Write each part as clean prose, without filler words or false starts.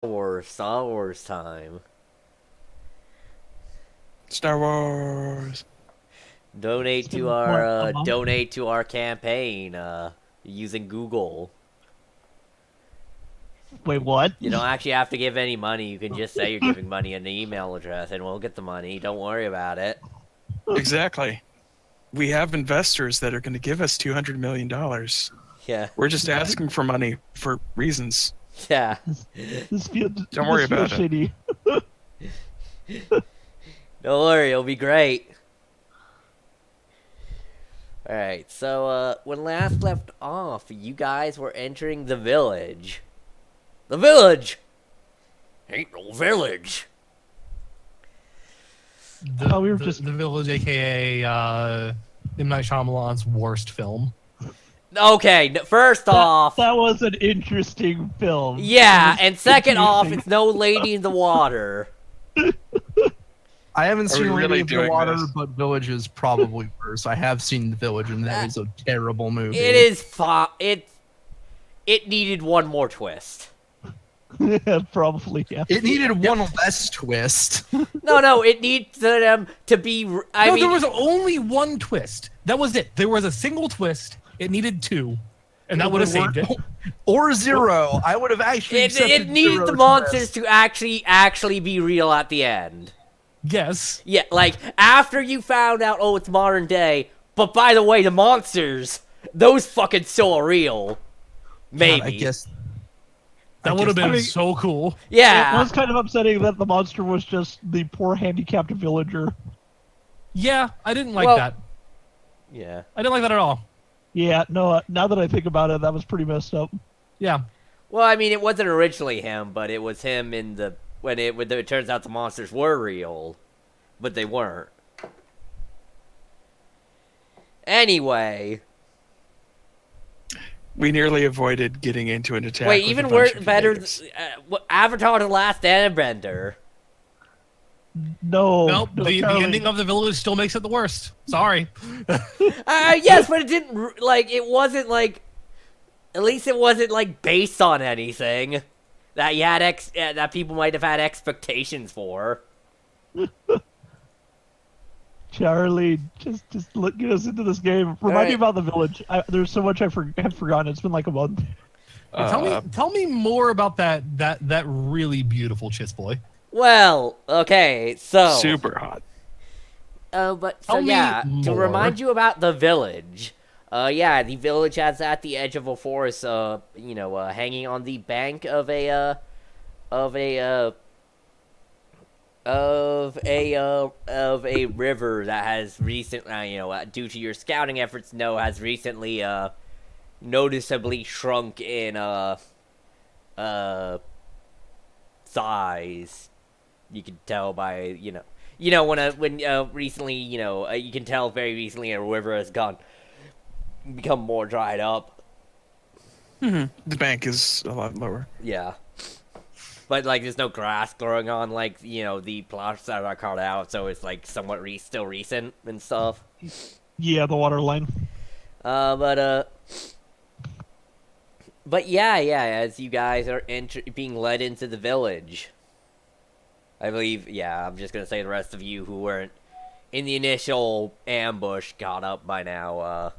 Star Wars time. Star Wars. Donate to our campaign using Google. Wait, what? You don't actually have to give any money. You can just say you're giving money and an email address, and we'll get the money. Don't worry about it. Exactly. We have investors that are going to give us $200 million. Yeah, We're just asking for money for reasons. yeah. Don't worry about it. Shitty. Don't worry, it'll be great. Alright, so when last left off, you guys were entering the village. The village! Ain't no village. The Village, aka M. Night Shyamalan's worst film. Okay, first off, That was an interesting film. yeah, and second off, it's no Lady in the Water. I haven't Are we seen really Lady of the doing Water, this? but Village is probably worse. I have seen The Village, and that is a terrible movie. It is it needed one more twist. Probably, yeah. It needed one less twist. No, it needs them to be. I mean, there was only one twist. That was it. There was a single twist. It needed two, and that would have saved it. Or zero. I would have actually it accepted needed zero the monsters twist. to actually be real at the end. Yes. Yeah, like after you found out, oh, it's modern day. But by the way, the monsters, those fucking still are real. Maybe. God, I guess That would have been I mean, so cool. Yeah. It was kind of upsetting that the monster was just the poor handicapped villager. Yeah, I didn't like Well- that. Yeah. I didn't like that at all. Yeah, no, now that I think about it, that was pretty messed up. Yeah. Well, I mean, it wasn't originally him, but it was him in the when it turns out the monsters were real, but they weren't. Anyway, We nearly avoided getting into an attack. wait, with even a bunch worse, of better. natives. Avatar: The Last Airbender. No. Nope. no, The Charlie. ending of The Village still makes it the worst. Sorry. Yes, but it didn't like. It wasn't like. At least it wasn't like based on anything that you had that people might have had expectations for. Charlie, just get us into this game. Remind me right. about the village. There's so much have forgotten. It's been like a month. Tell me more about that really beautiful Chiss boy. Well, okay, so super hot. but so Tell me yeah, to more. remind you about the village. Yeah, the village is at the edge of a forest. Hanging on the bank of a river that has recently, due to your scouting efforts, has recently noticeably shrunk in size. You can tell by when recently you can tell very recently a river has become more dried up. The bank is a lot lower. Yeah. But, like, there's no grass growing on, like, the plots that are cut out, so it's, like, somewhat still recent and stuff. Yeah, the water line. But yeah, as you guys are being led into the village, I believe, I'm just gonna say the rest of you who weren't in the initial ambush got up by now,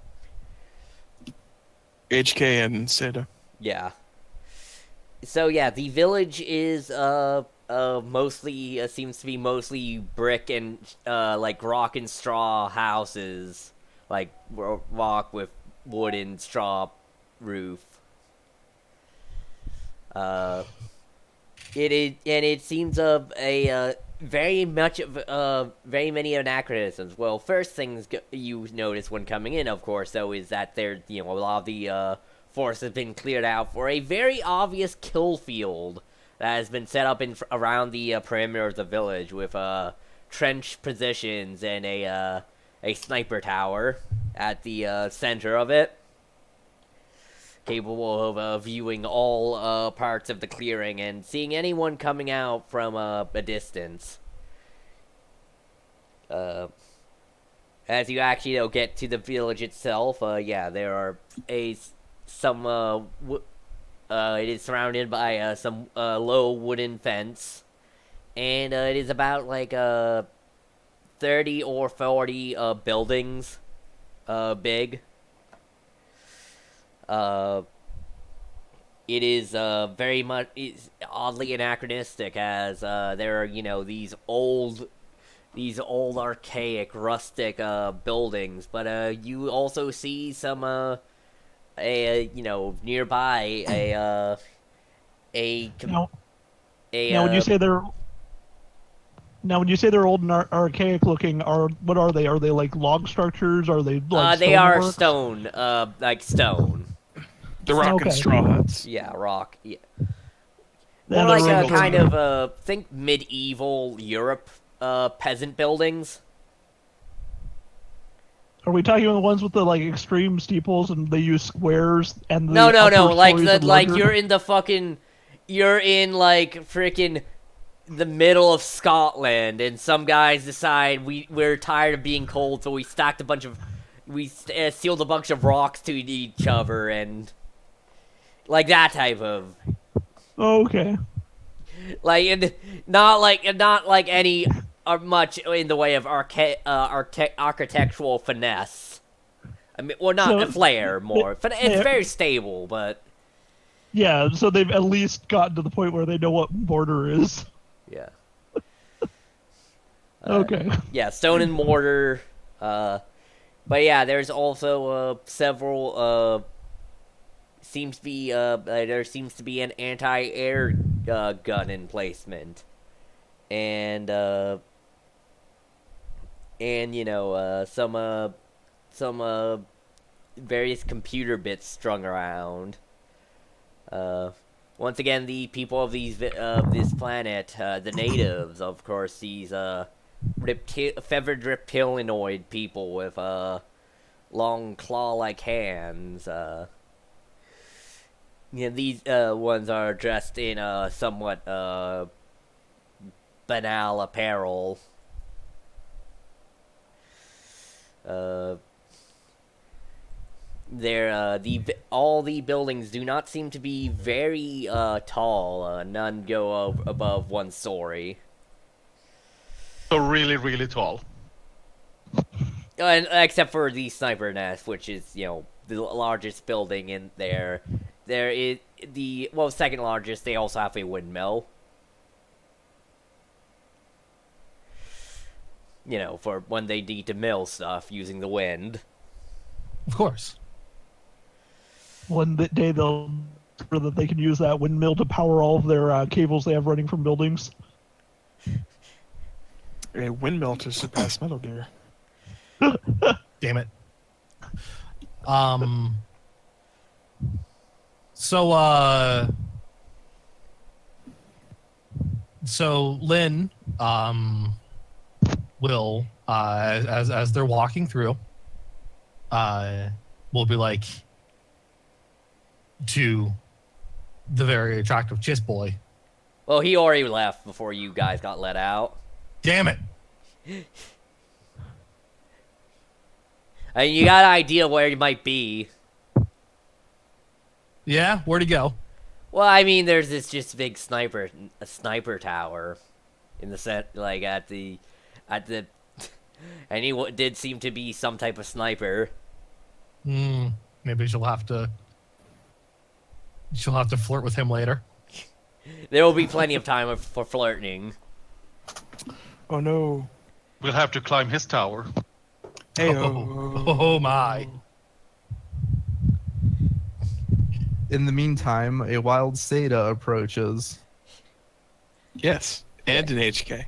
HK and Seda. yeah. So yeah, the village is mostly seems to be mostly brick and like rock and straw houses, like rock with wood and straw roof. It seems of a very many anachronisms. Well, first things you notice when coming in, of course, though, is that there a lot of the forest has been cleared out for a very obvious kill field that has been set up around the perimeter of the village with trench positions and a sniper tower at the center of it, capable of viewing all parts of the clearing and seeing anyone coming out from a distance. As you actually get to the village itself, there are some It is surrounded by some low wooden fence, and it is about like 30 or 40 buildings big. It is very much oddly anachronistic, as there are these old archaic rustic buildings, but you also see some nearby Now, when you say they're old and archaic looking, what are they? Are they like log structures? Are they like they are stoneworks? stone, like stone. The rock Okay. and straw huts. Yeah, rock. Yeah. Yeah, More they're like a real kind good. of think medieval Europe peasant buildings. Are we talking about the ones with the like extreme steeples and they use squares and the No, upper like stories are larger? you're in like freaking the middle of Scotland, and some guys decide we're tired of being cold, so we sealed a bunch of rocks to each other, and like that type of Oh, okay. like, and not like any much in the way of architectural finesse. I mean, well, not So- a flair, more. It's yeah. very stable, but Yeah, so they've at least gotten to the point where they know what mortar is. yeah. Okay. Yeah, stone and mortar. But yeah, there's also several. There seems to be an anti-air gun emplacement, and some various computer bits strung around. Once again, the people of this planet, the natives, of course, these feathered reptiloid people with long claw-like hands. These ones are dressed in somewhat banal apparel. All the buildings do not seem to be very tall. None go above 1 story. So really, really tall. And except for the sniper nest, which is the largest building in there. There is second largest. They also have a windmill. For when they need to mill stuff using the wind. Of course. One day they'll so that they can use that windmill to power all of their cables they have running from buildings. A windmill to surpass Metal Gear. Damn it. So Lynn will as they're walking through will be like to the very attractive Chiss boy. Well, he already left before you guys got let out. Damn it. I mean, you got an idea where he might be. Yeah, where'd he go? Well, I mean, there's this just big sniper tower in the set, like at the, and he did seem to be some type of sniper. Maybe she'll have to flirt with him later. There will be plenty of time for flirting. Oh no. We'll have to climb his tower. Hey Oh my. In the meantime, a wild Seda approaches. Yes, and an HK.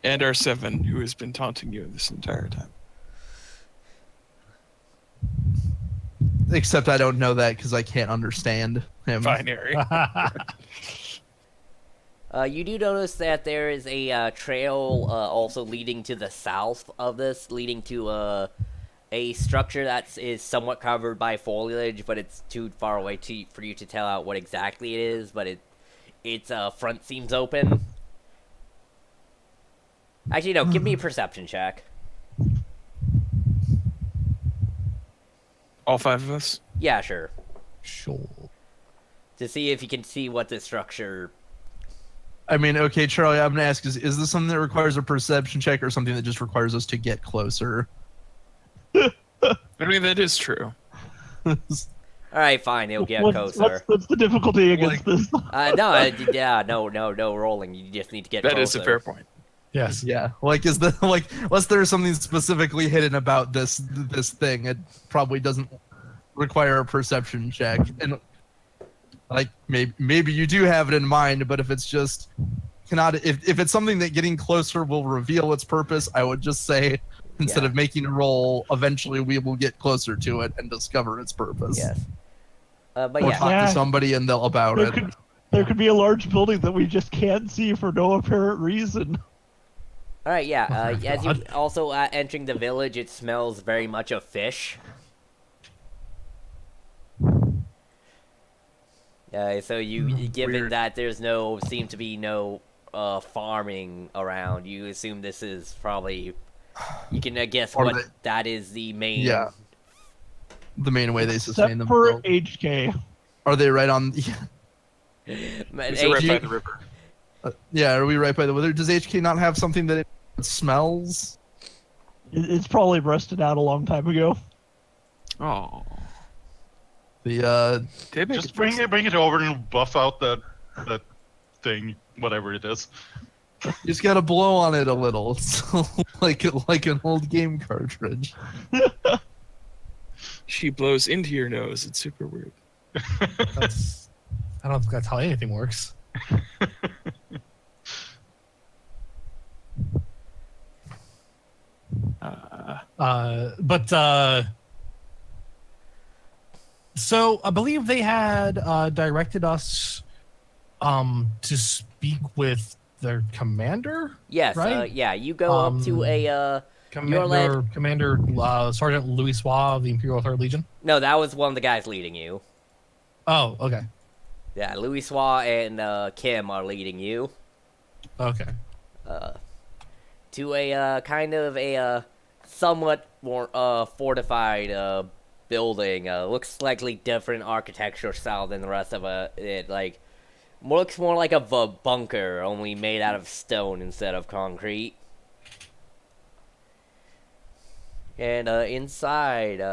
And R7, who has been taunting you this entire time. Except I don't know that because I can't understand him. Binary. You do notice that there is a trail also leading to the south of this, leading to a structure that is somewhat covered by foliage, but it's too far away for you to tell out what exactly it is, but its front seems open. Actually, no, give me a perception check. All 5 of us? Yeah, sure. Sure. to see if you can see what the structure. I mean, okay, Charlie, I'm gonna ask: is this something that requires a perception check, or something that just requires us to get closer? I mean, that is true. All right, fine. He'll get What's closer. the difficulty against this? No rolling. You just need to get That closer. is a fair point. Yes. Yeah, like unless there's something specifically hidden about this thing, it probably doesn't require a perception check. And like maybe you do have it in mind, but if it's just if it's something that getting closer will reveal its purpose, I would just say instead of making a roll, eventually we will get closer to it and discover its purpose. Yes. But Or yeah. talk to somebody and they'll about There it. there could be a large building that we just can't see for no apparent reason. All right, yeah. my As you God. also entering the village, it smells very much of fish. So given Weird. that there's seem to be no farming around, you assume this is probably. You can guess Or what that is the main. Yeah. The main way they sustain Except for themselves. HK. Are they right on? But It's right HG by the river. Yeah, are we right by the weather? Does HK not have something that it smells? It's probably rusted out a long time ago. Oh. The They make Just it bring it over and buff out that thing, whatever it is. you just gotta blow on it a little, so like an old game cartridge. She blows into your nose. It's super weird. That's, I don't think that's how anything works. So I believe they had directed us to speak with their commander. yes, Right? yeah. You go up to a. Commander Sergeant Louis Soir of the Imperial Third Legion. No, that was one of the guys leading you. Oh, okay. Yeah, Louis Soir and Kim are leading you. Okay. To a kind of a somewhat more fortified building. Looks slightly different architecture style than the rest of it. Like looks more like a bunker, only made out of stone instead of concrete. And inside, you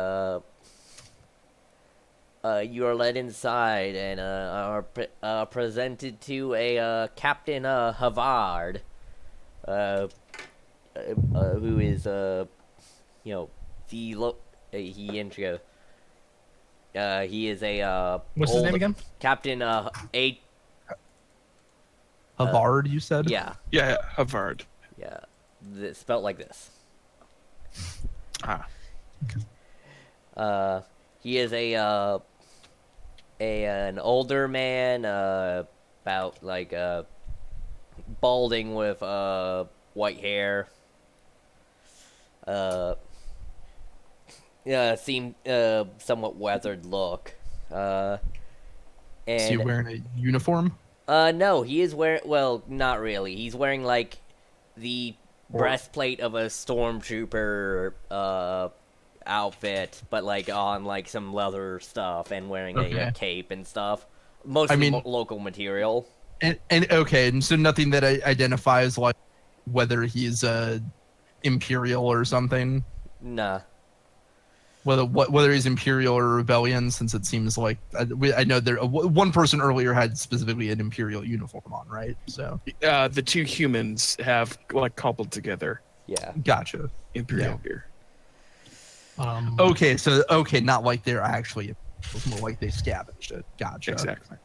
are led inside and are presented to a Captain Havard, who is he intro. He is a What's his name again? Captain Havard, you said? yeah, Yeah, Havard. spelled like this. Ah. He is an older man, about like balding with white hair. Seemed somewhat weathered look. And Is he wearing a uniform? no, he is wearing. Well, not really. He's wearing like the breastplate of a stormtrooper outfit, but like on like some leather stuff and wearing a cape and stuff. Mostly local material. And okay, and so nothing that identifies like whether he's Imperial or something. Nah. Whether he's Imperial or Rebellion, since it seems like I know there one person earlier had specifically an Imperial uniform on, right? So The two humans have like cobbled together Yeah. gotcha. Imperial gear. Okay, not like they're actually. It's more like they scavenged it. Gotcha. Exactly.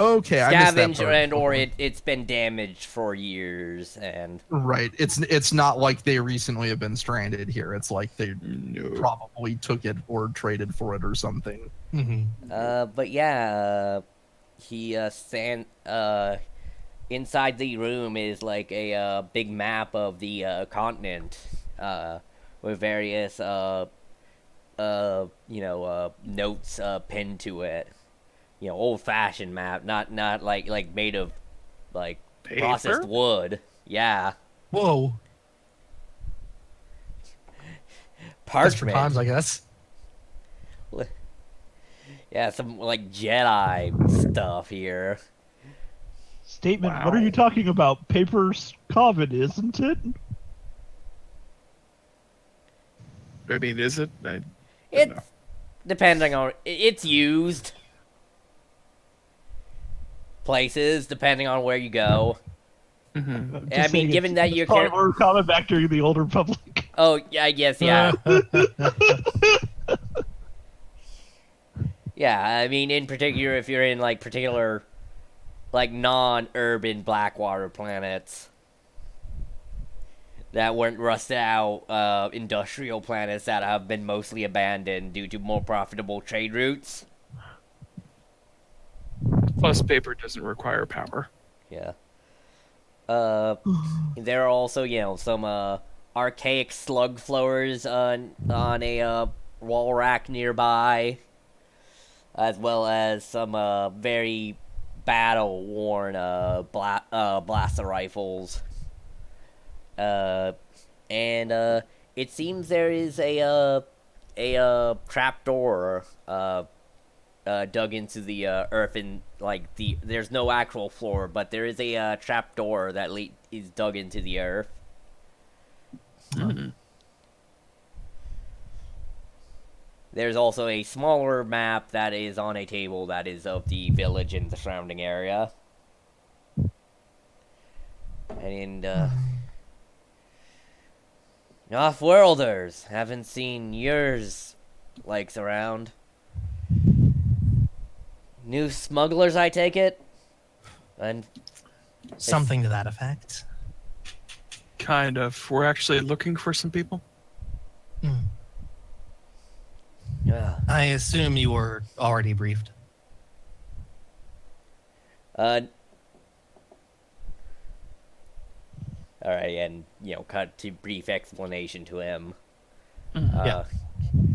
Okay, I missed that Scavenged part. or it's been damaged for years and Right. It's not like they recently have been stranded here. It's like they No. probably took it or traded for it or something. but yeah, he inside the room is like a big map of the continent with various notes pinned to it. Old-fashioned map, not like made of like processed Paper? wood. Yeah, Whoa. That's for parchment. times, I guess. Yeah, some like Jedi stuff here. Statement. What Wow. are you talking about? Paper's common, isn't it? I mean, is it? I don't It's know. depending on it's used places depending on where you go. Mm-hmm. I'm I just mean, saying given it's that your probably character. more common back during the Old Republic. Oh, yeah, I guess, yeah. Yeah, I mean, in particular, if you're in, like, particular, like, non-urban Blackwater planets that weren't rusted out, industrial planets that have been mostly abandoned due to more profitable trade routes. Plus, paper doesn't require power. Yeah. There are also, some, archaic slug flowers on a, wall rack nearby, as well as some very battle-worn blaster rifles. And it seems there is a trapdoor dug into the earth, and like there's no actual floor, but there is a trapdoor that is dug into the earth. Mm. There's also a smaller map that is on a table that is of the village and the surrounding area. And, off-worlders, haven't seen yours likes around. New smugglers, I take it? And Something to that effect. Kind of. We're actually looking for some people. I assume you were already briefed. Alright, and, cut to brief explanation to him. Yeah.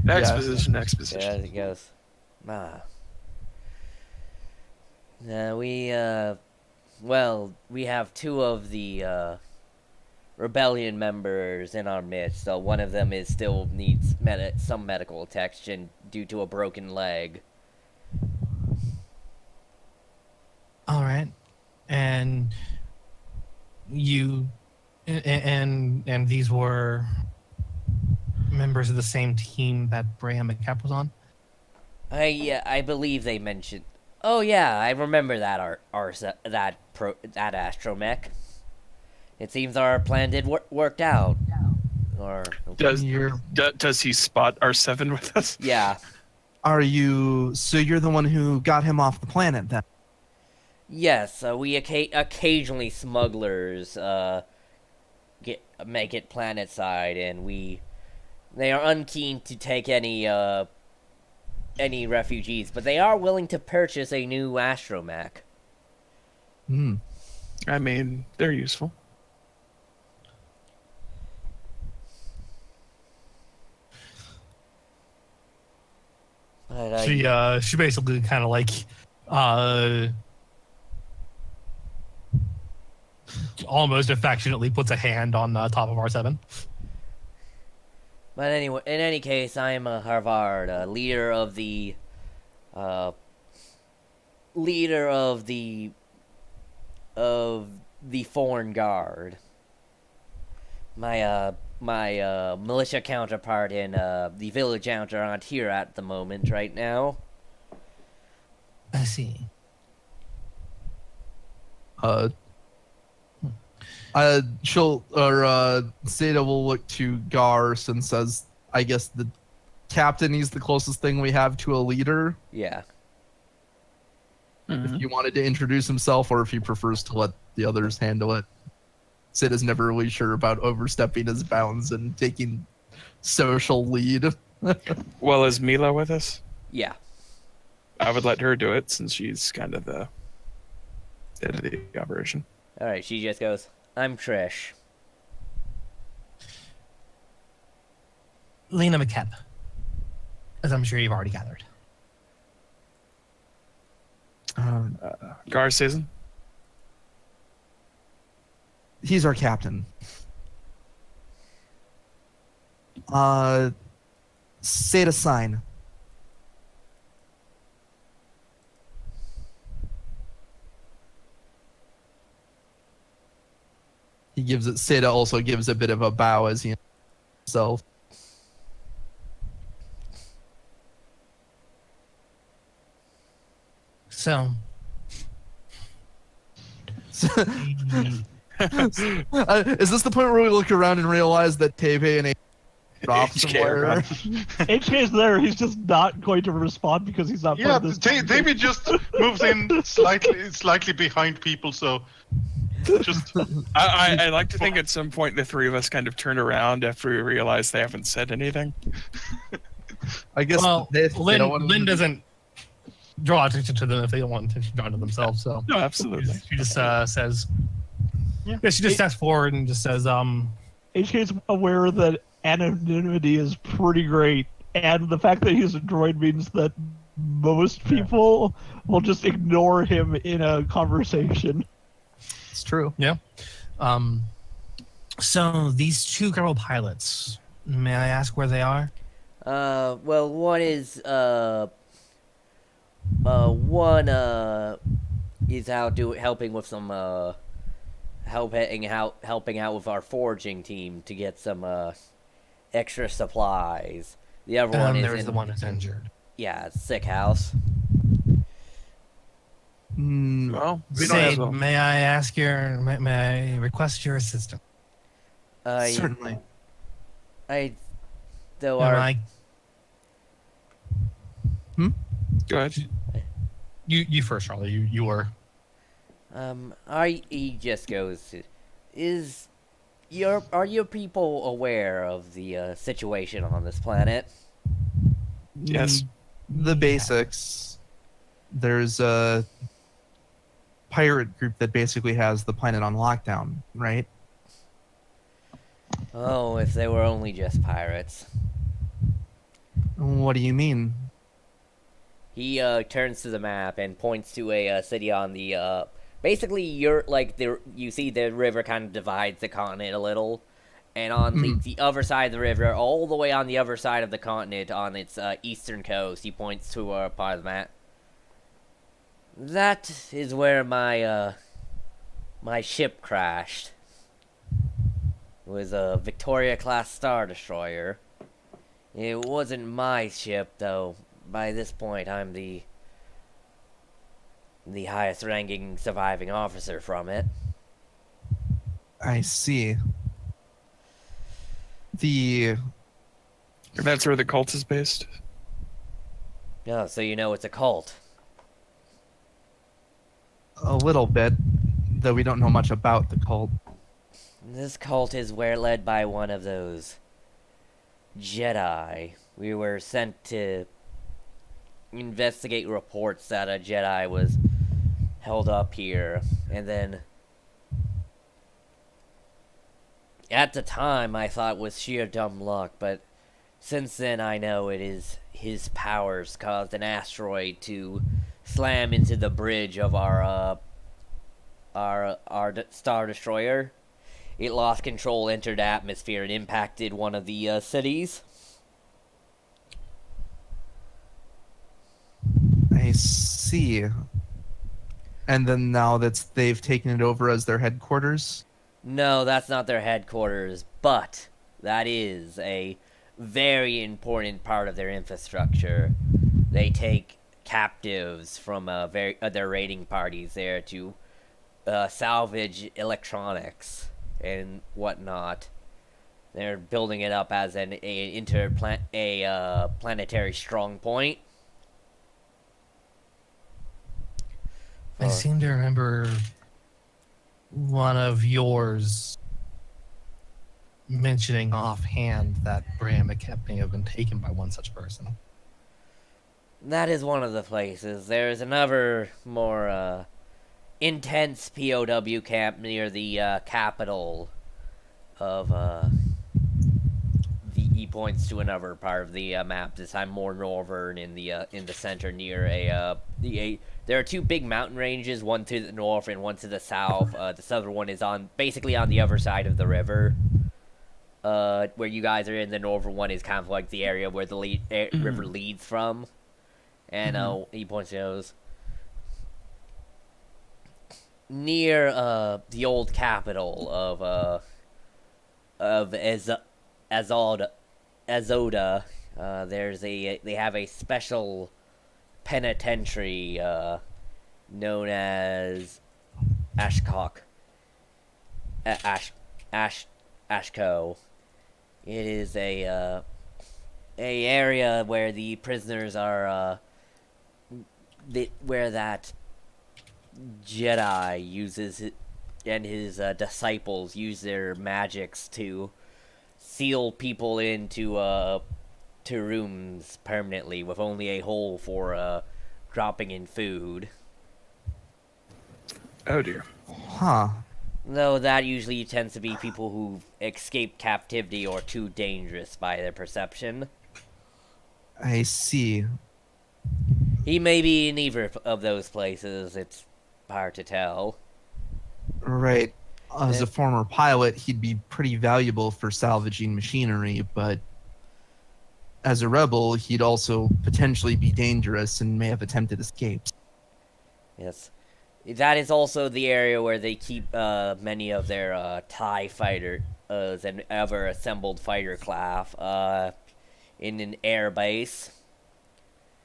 Exposition. Yeah, it goes. We have two of the, rebellion members in our midst. So one of them still needs some medical attention due to a broken leg. All right, and you and these were members of the same team that Braham McCap was on. I believe they mentioned. Oh yeah, I remember that that astromech. It seems our plan did worked out. Or Does You're does he spot R7 with us? yeah, So you're the one who got him off the planet then? yes. We occasionally smugglers make it planet side, and they are unkeen to take any refugees, but they are willing to purchase a new astromech. Hmm. I mean, they're useful. But she basically kind of like almost affectionately puts a hand on the top of R7. But anyway, in any case, I am Harvard, leader of the foreign guard. My militia counterpart in the village counter aren't here at the moment right now. I see. Seda will look to Garth and says, I guess the captain is the closest thing we have to a leader. Yeah. If you wanted to introduce himself or if he prefers to let the others handle it. Sid is never really sure about overstepping his bounds and taking social lead. Well, is Mila with us? Yeah. I would let her do it since she's kind of the head of the operation. Alright, she just goes, I'm Trish. Lena McKep, as I'm sure you've already gathered. Gar season? He's our captain. Seda sign. He gives it. Seda also gives a bit of a bow as he himself. So, Is this the point where we look around and realize that Tebe and A dropped HK somewhere? are HK's there. He's just not going to respond because he's not Yeah, part of this. David just moves in slightly behind people, so just I like to think at some point the three of us kind of turn around after we realize they haven't said anything. I guess well, they don't want Lynn doesn't draw attention to them if they don't want attention drawn to themselves. So No, absolutely. she just says, Yeah. she just steps forward and just says, HK's aware that anonymity is pretty great, and the fact that he's a droid means that most people will just ignore him in a conversation. It's true. yeah. So these two girl pilots, may I ask where they are? Well, one is out helping with some helping out with our foraging team to get some extra supplies. The other one is There's the one who's injured. Yeah, sick house. Well, we don't Say, have them. may I ask may I request your assistance? Certainly. Though Am our I- Go ahead. You first, Charlie. You were. he just goes, are your people aware of the situation on this planet? Yes. The basics. There's a pirate group that basically has the planet on lockdown, right? Oh, if they were only just pirates. What do you mean? He turns to the map and points to a city on the basically you see the river kind of divides the continent a little, and on the other side of the river, all the way on the other side of the continent, on its eastern coast, he points to a part of the map. That is where my ship crashed. It was a Victoria-class Star Destroyer. It wasn't my ship, though. By this point, I'm the highest-ranking surviving officer from it. I see. The And that's where the cult is based. Oh, so you know it's a cult. a little bit, though we don't know much about the cult. This cult is led by one of those Jedi. We were sent to investigate reports that a Jedi was held up here, and then at the time I thought it was sheer dumb luck, but since then I know it is his powers caused an asteroid to slam into the bridge of our Star Destroyer. It lost control, entered the atmosphere, and impacted one of the cities. I see. And then now they've taken it over as their headquarters. No, that's not their headquarters, but that is a very important part of their infrastructure. They take captives from their raiding parties there to salvage electronics and whatnot. They're building it up as a planetary strong point. I seem to remember one of yours mentioning offhand that Bram McKep may have been taken by one such person. That is one of the places. There's another more intense POW camp near the capital of he points to another part of the map, this time more northern in the center near there are two big mountain ranges, one to the north and one to the south. The southern one is basically on the other side of the river. Where you guys are in, the northern one is kind of like the area where the river leads from. And he points to those. near the old capital of Azoda. They have a special penitentiary known as Ashcock. Ashko. It is a area where the prisoners are where that Jedi uses it, and his disciples use their magics to seal people into to rooms permanently with only a hole for dropping in food. Oh dear. Huh. Though that usually tends to be people who escape captivity or too dangerous by their perception. I see. He may be in either of those places. It's hard to tell. Right. As Yeah. a former pilot, he'd be pretty valuable for salvaging machinery, but as a rebel, he'd also potentially be dangerous and may have attempted escapes. Yes. That is also the area where they keep many of their TIE fighters and ever assembled fighter craft in an air base.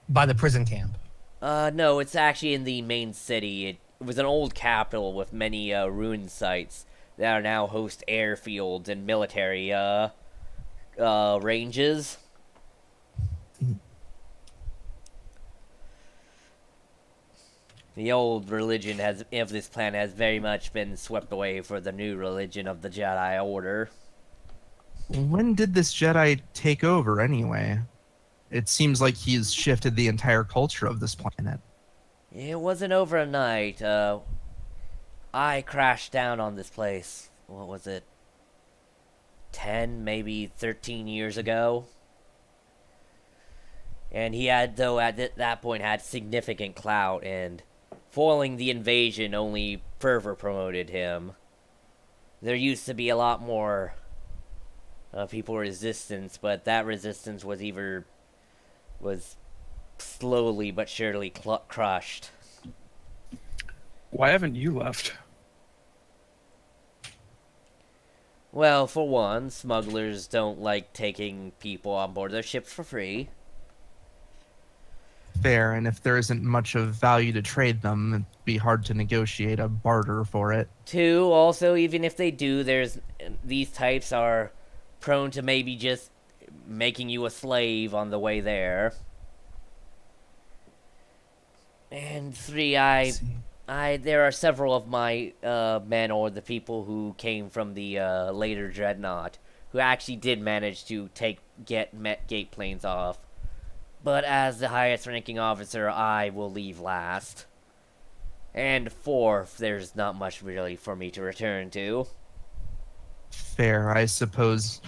By the prison camp. No, it's actually in the main city. It was an old capital with many ruined sites that are now host airfields and military ranges. The old religion of this planet has very much been swept away for the new religion of the Jedi Order. When did this Jedi take over, anyway? It seems like he's shifted the entire culture of this planet. It wasn't overnight. I crashed down on this place. What was it? 10, maybe 13 years ago. And he had, though, at that point, had significant clout, and foiling the invasion only further promoted him. There used to be a lot more people resistance, but that resistance was slowly but surely crushed. Why haven't you left? Well, for one, smugglers don't like taking people on board their ships for free. Fair, and if there isn't much of value to trade them, it'd be hard to negotiate a barter for it. Two, also, even if they do, these types are prone to maybe just making you a slave on the way there. And three, there are several of my men, or the people who came from the later dreadnought, who actually did manage to get gate planes off. But as the highest ranking officer, I will leave last. And fourth, there's not much really for me to return to. Fair, I suppose.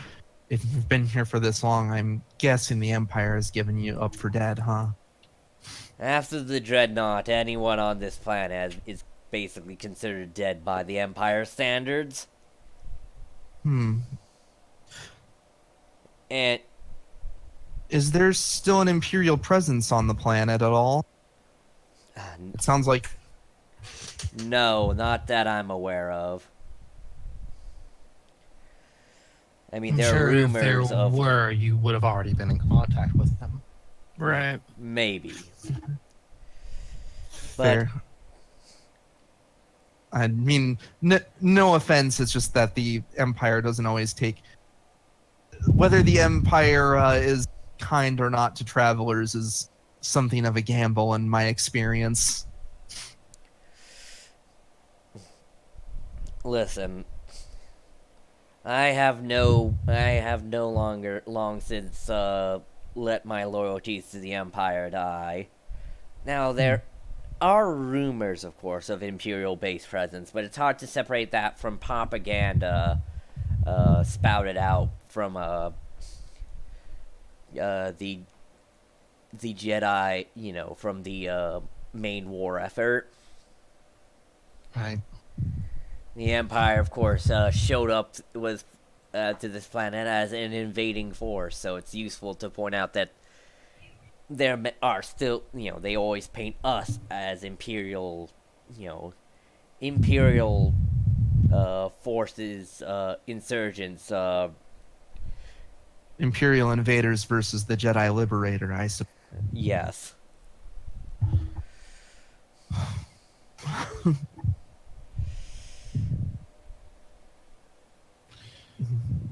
If you've been here for this long, I'm guessing the Empire has given you up for dead, huh? After the dreadnought, anyone on this planet is basically considered dead by the Empire standards. And is there still an Imperial presence on the planet at all? It sounds like... No, not that I'm aware of. I mean, I'm there sure are if there rumors of... were, you would have already been in contact with them. Right. Maybe. But Fair. I mean, no offense, it's just that the Empire doesn't always take... Whether the Empire is kind or not to travelers is something of a gamble in my experience. listen, I have long since let my loyalties to the Empire die. Now, there are rumors, of course, of Imperial base presence, but it's hard to separate that from propaganda spouted out from the Jedi, from the main war effort. Right. The Empire, of course, showed up to this planet as an invading force, so it's useful to point out that there are still, they always paint us as Imperial, Imperial forces, insurgents. Imperial invaders versus the Jedi Liberator, I suppose. Yes.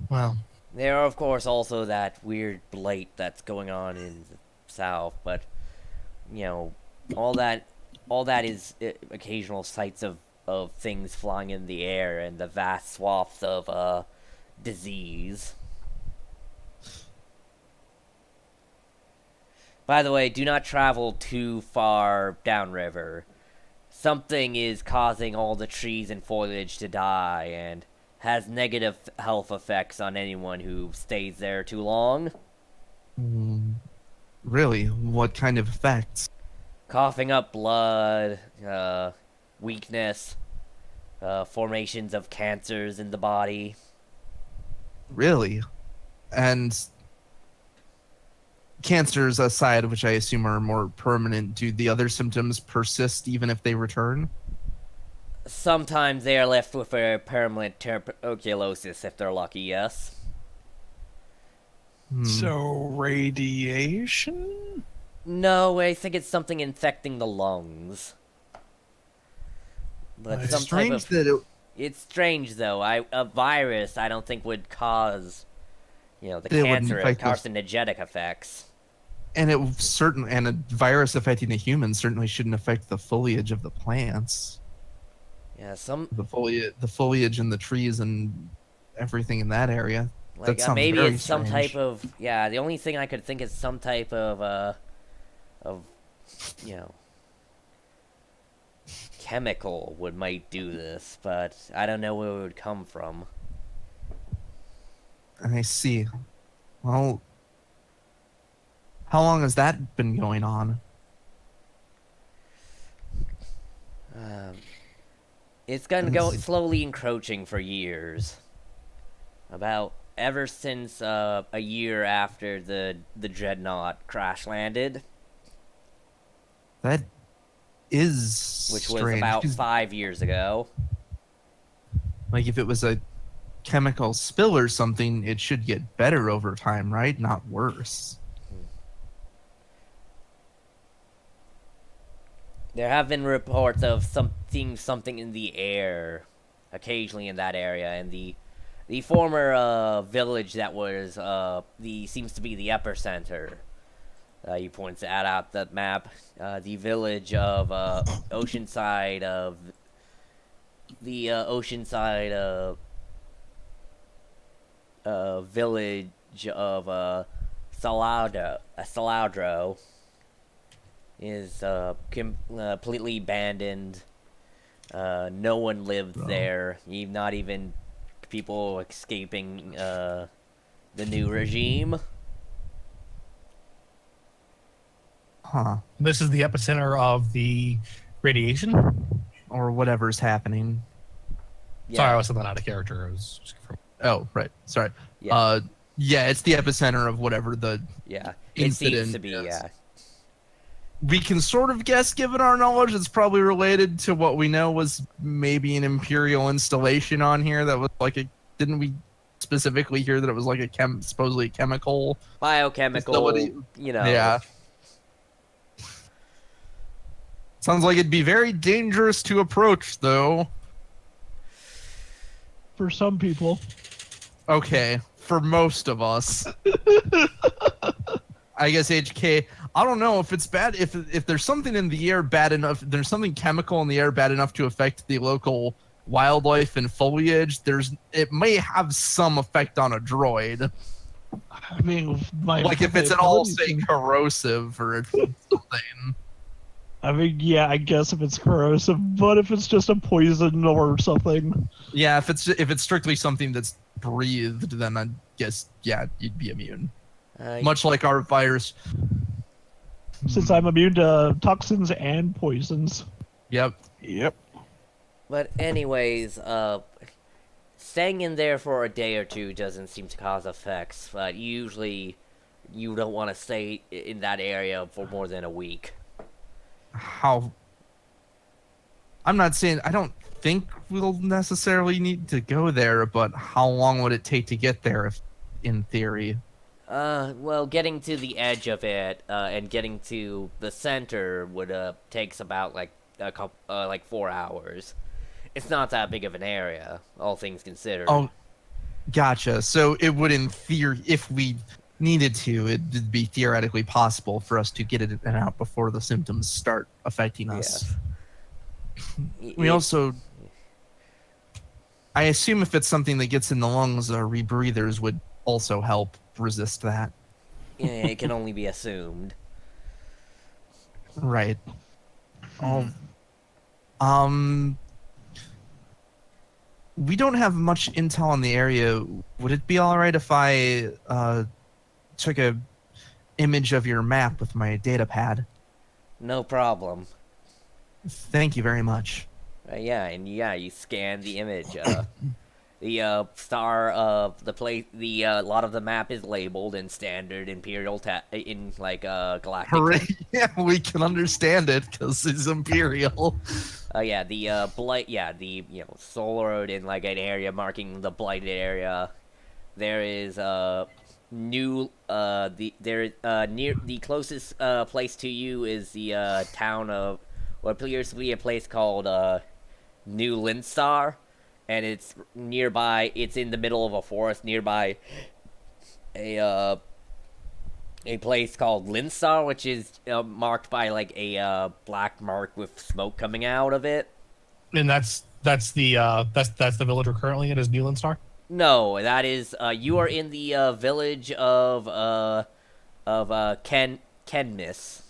Well, There are, of course, also that weird blight that's going on in the south, but you know, all that, all that is occasional sights of things flying in the air and the vast swaths of disease. By the way, do not travel too far downriver. Something is causing all the trees and foliage to die and has negative health effects on anyone who stays there too long. really, what kind of effects? Coughing up blood, weakness, formations of cancers in the body. Really? And cancers aside, which I assume are more permanent, do the other symptoms persist even if they return? Sometimes they are left with a permanent tuberculosis if they're lucky, yes. So radiation? No, I think it's something infecting the lungs. But It's some Strange type of... that it, It's strange, though. A virus, I don't think would cause, the It wouldn't cancer and affect the- carcinogenic effects. and a virus affecting a human certainly shouldn't affect the foliage of the plants. Yeah, The foliage and the trees and everything in that area. like That sounds maybe very it's some strange. type of the only thing I could think is some type of chemical might do this, but I don't know where it would come from. I see. Well, how long has that been going on? It's gonna go slowly encroaching for years. About ever since a year after the dreadnought crash landed, That is which was strange. about 'Cause, 5 years ago. like, if it was a chemical spill or something, it should get better over time, right? Not worse. There have been reports of seeing something in the air, occasionally in that area, and the former village that was seems to be the epicenter. He points out the map, the village of Oceanside of the Oceanside village of Saladro is completely abandoned. No one lives there, not even people escaping the new regime. Huh. This is the epicenter of the radiation. Or whatever's happening. Sorry, I was something out of character. I was just Oh, right. Sorry. Yeah. Yeah, it's the epicenter of whatever the Yeah, it seems incident to be. is. Yeah, We can sort of guess, given our knowledge, it's probably related to what we know was maybe an Imperial installation on here that was like a. Didn't we specifically hear that it was like a supposedly chemical? biochemical. Facility. You know. Yeah. Sounds like it'd be very dangerous to approach, though. For some people. Okay, for most of us. I guess HK. I don't know if it's bad. If there's something in the air bad enough, there's something chemical in the air bad enough to affect the local wildlife and foliage. It may have some effect on a droid. I mean, Like if it's at all, say, corrosive or something. I mean, yeah, I guess if it's corrosive, but if it's just a poison or something. Yeah, if it's strictly something that's breathed, then I guess you'd be immune. Much like our virus. Since I'm immune to toxins and poisons. Yep. But anyways, staying in there for a day or two doesn't seem to cause effects. But usually, you don't want to stay in that area for more than a week. How? I'm not saying. I don't think we'll necessarily need to go there, but how long would it take to get there, if, in theory? Well, getting to the edge of it, and getting to the center would, takes about, like, a couple, like 4 hours. It's not that big of an area, all things considered. Oh, gotcha. So it would, in theory, if we needed to, it'd be theoretically possible for us to get it out before the symptoms start affecting us. Yes. We also, I assume if it's something that gets in the lungs, rebreathers would also help resist that. Yeah, it can only be assumed. Right. We don't have much intel on the area. Would it be all right if I took a image of your map with my data pad? No problem. Thank you very much. You scan the image. The star of the place, a lot of the map is labeled in standard imperial galactic. Hooray! Yeah, we can understand it because it's imperial. The solar road in like an area marking the blighted area. There is near the closest place to you is the town of what appears to be a place called New Linstar, and it's nearby. It's in the middle of a forest nearby a place called Linstar, which is marked by like a black mark with smoke coming out of it. And that's the village we're currently in, is Newland Star. No, that is you are in the village of Kenmis.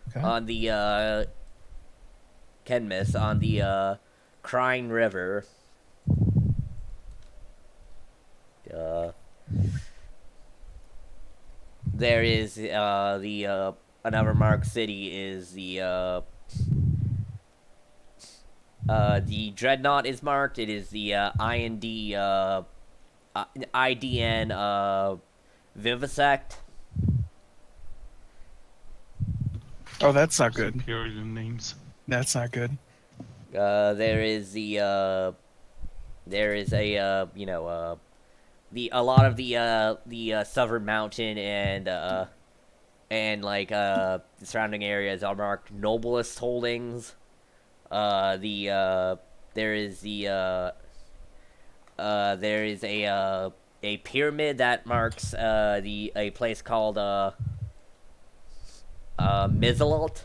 Okay. On the Kenmis on the Crying River. There is another marked city is the Dreadnought is marked. It is the IDN Vivisect. Oh, that's not good. Imperial names. That's not good. There is a lot of the Southern Mountain and like the surrounding areas are marked Noblest Holdings. There is a pyramid that marks a place called Mizalot,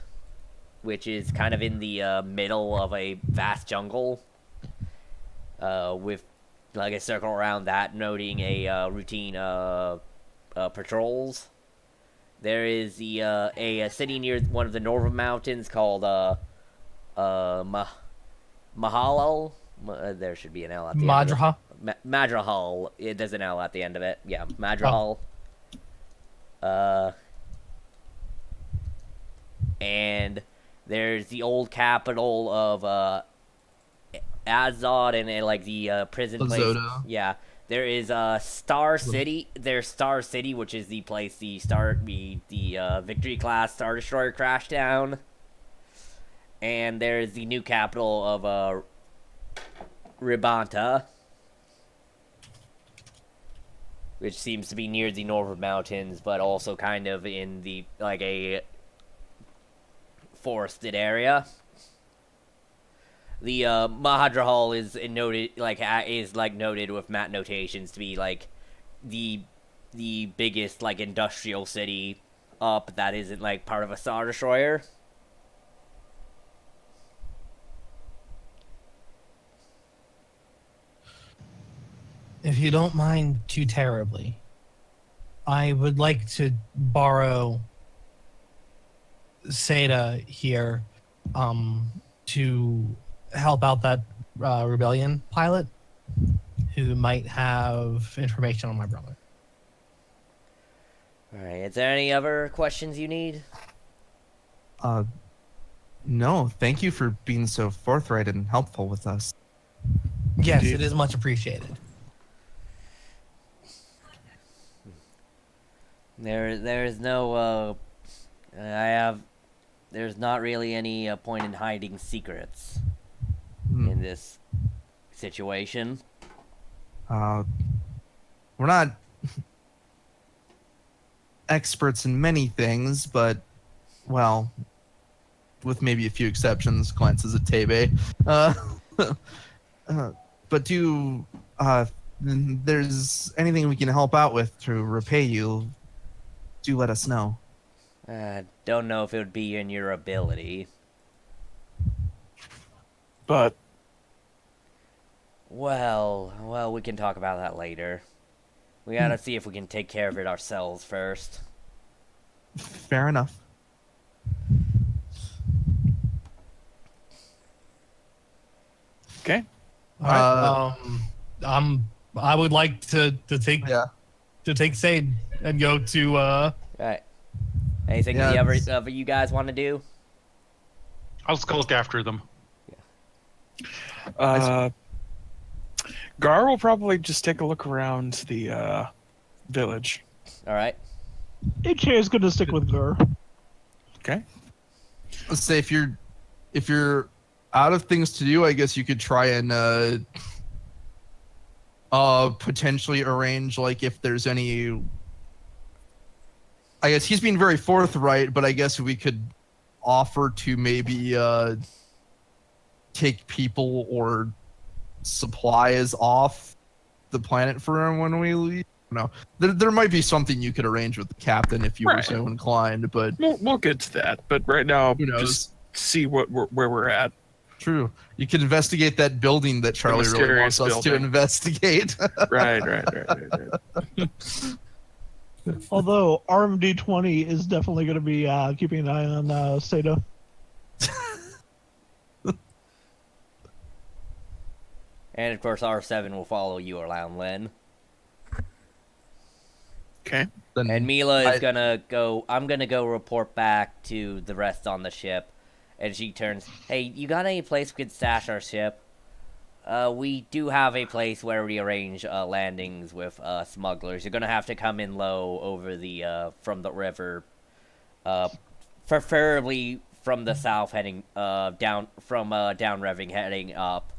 which is kind of in the middle of a vast jungle, with like a circle around that noting a routine patrols. There is a city near one of the northern mountains called Mahalo. There should be an L at the end. Madraha. Madrahal. There's an L at the end of it. Yeah, Madrahal. And there's the old capital of Azod and like the prison place. Azoto. Yeah. There is Star City. There's Star City, which is the place the Victory class Star Destroyer crashed down. And there's the new capital of Ribanta, which seems to be near the northern mountains, but also kind of in the like a forested area. The Mahadrahal is noted noted with map notations to be like the biggest like industrial city up that isn't like part of a Star Destroyer. If you don't mind too terribly, I would like to borrow Seda here to help out that rebellion pilot who might have information on my brother. Alright, is there any other questions you need? No, thank you for being so forthright and helpful with us. Yes, Indeed. it is much appreciated. There's not really any point in hiding secrets. in this situation? We're not experts in many things, but, well, with maybe a few exceptions, glances at Tebe. But there's anything we can help out with to repay you, do let us know. Don't know if it would be in your ability. But Well, we can talk about that later. We gotta see if we can take care of it ourselves first. Fair enough. okay. All right. I would like to take Yeah. Sade and go to Alright. Anything Yeah, the other it's- of you guys want to do? I'll skulk after them. Gar will probably just take a look around the village. Alright. HA is going to stick with Gur. Okay. Let's say if you're out of things to do, I guess you could try and potentially arrange, like, if there's any. I guess he's being very forthright, but I guess we could offer to maybe take people or supplies off the planet for him when we leave. No, there might be something you could arrange with the captain if you were Right. so inclined, but We'll get to that. But right now, who knows? just see where we're at. True. You can investigate that building that Charlie really wants mysterious us to building. investigate. Right. Although RMD-20 is definitely going to be keeping an eye on Seda. And of course, R7 will follow you around, Len. Okay. Then And Mila is I- gonna go. I'm gonna go report back to the rest on the ship. And she turns, "Hey, you got any place we could stash our ship? We do have a place where we arrange landings with smugglers. You're gonna have to come in low over the from the river, preferably from the south, heading down from down revving, heading up."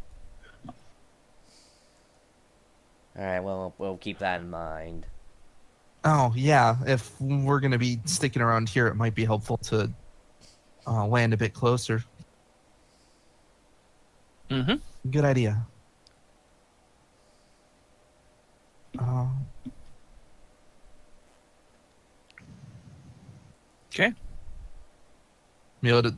All right, well, we'll keep that in mind. Oh yeah, if we're gonna be sticking around here, it might be helpful to land a bit closer. Mm-hmm. Good idea. Okay. Mila did.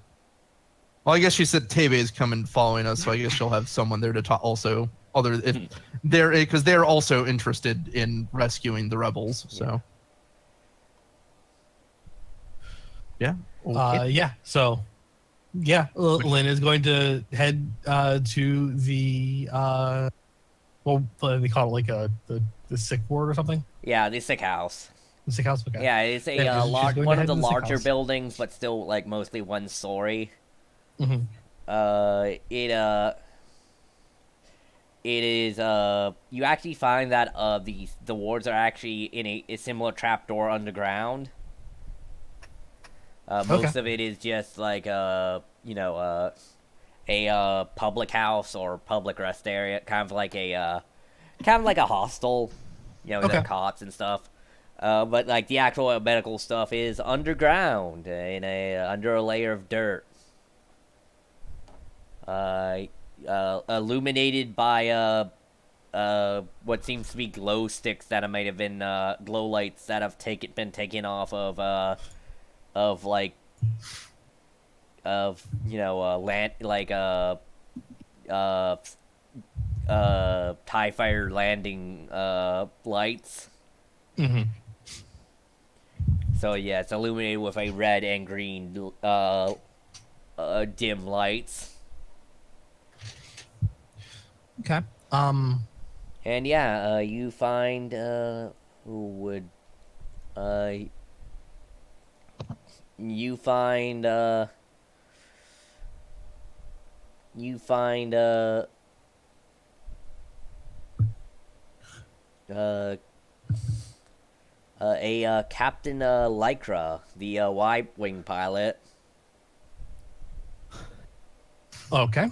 Well, I guess she said Tebe is coming following us, so I guess she'll have someone there to talk. Also, other if they're because they're also interested in rescuing the rebels. So. Yeah. Okay. yeah. So, yeah, Lynn is going to head to the well, they call it like the sick ward or something. Yeah, the sick house. The sick house. Okay. Yeah, it's a Yeah, she's large, going to one of head the to the sick larger house. buildings, but still like mostly one story. Mhm. It is you actually find that the wards are actually in a similar trapdoor underground. Most of it is just like a public house or public rest area, kind of like a hostel, with Okay. their cots and stuff. But like the actual medical stuff is underground under a layer of dirt. Illuminated by what seems to be glow sticks that might have been glow lights that have been taken off of land like TIE fighter landing lights. Mhm. So yeah, it's illuminated with a red and green dim lights. Okay. And yeah, you find you find a Captain Lycra, the Y-wing pilot. Okay.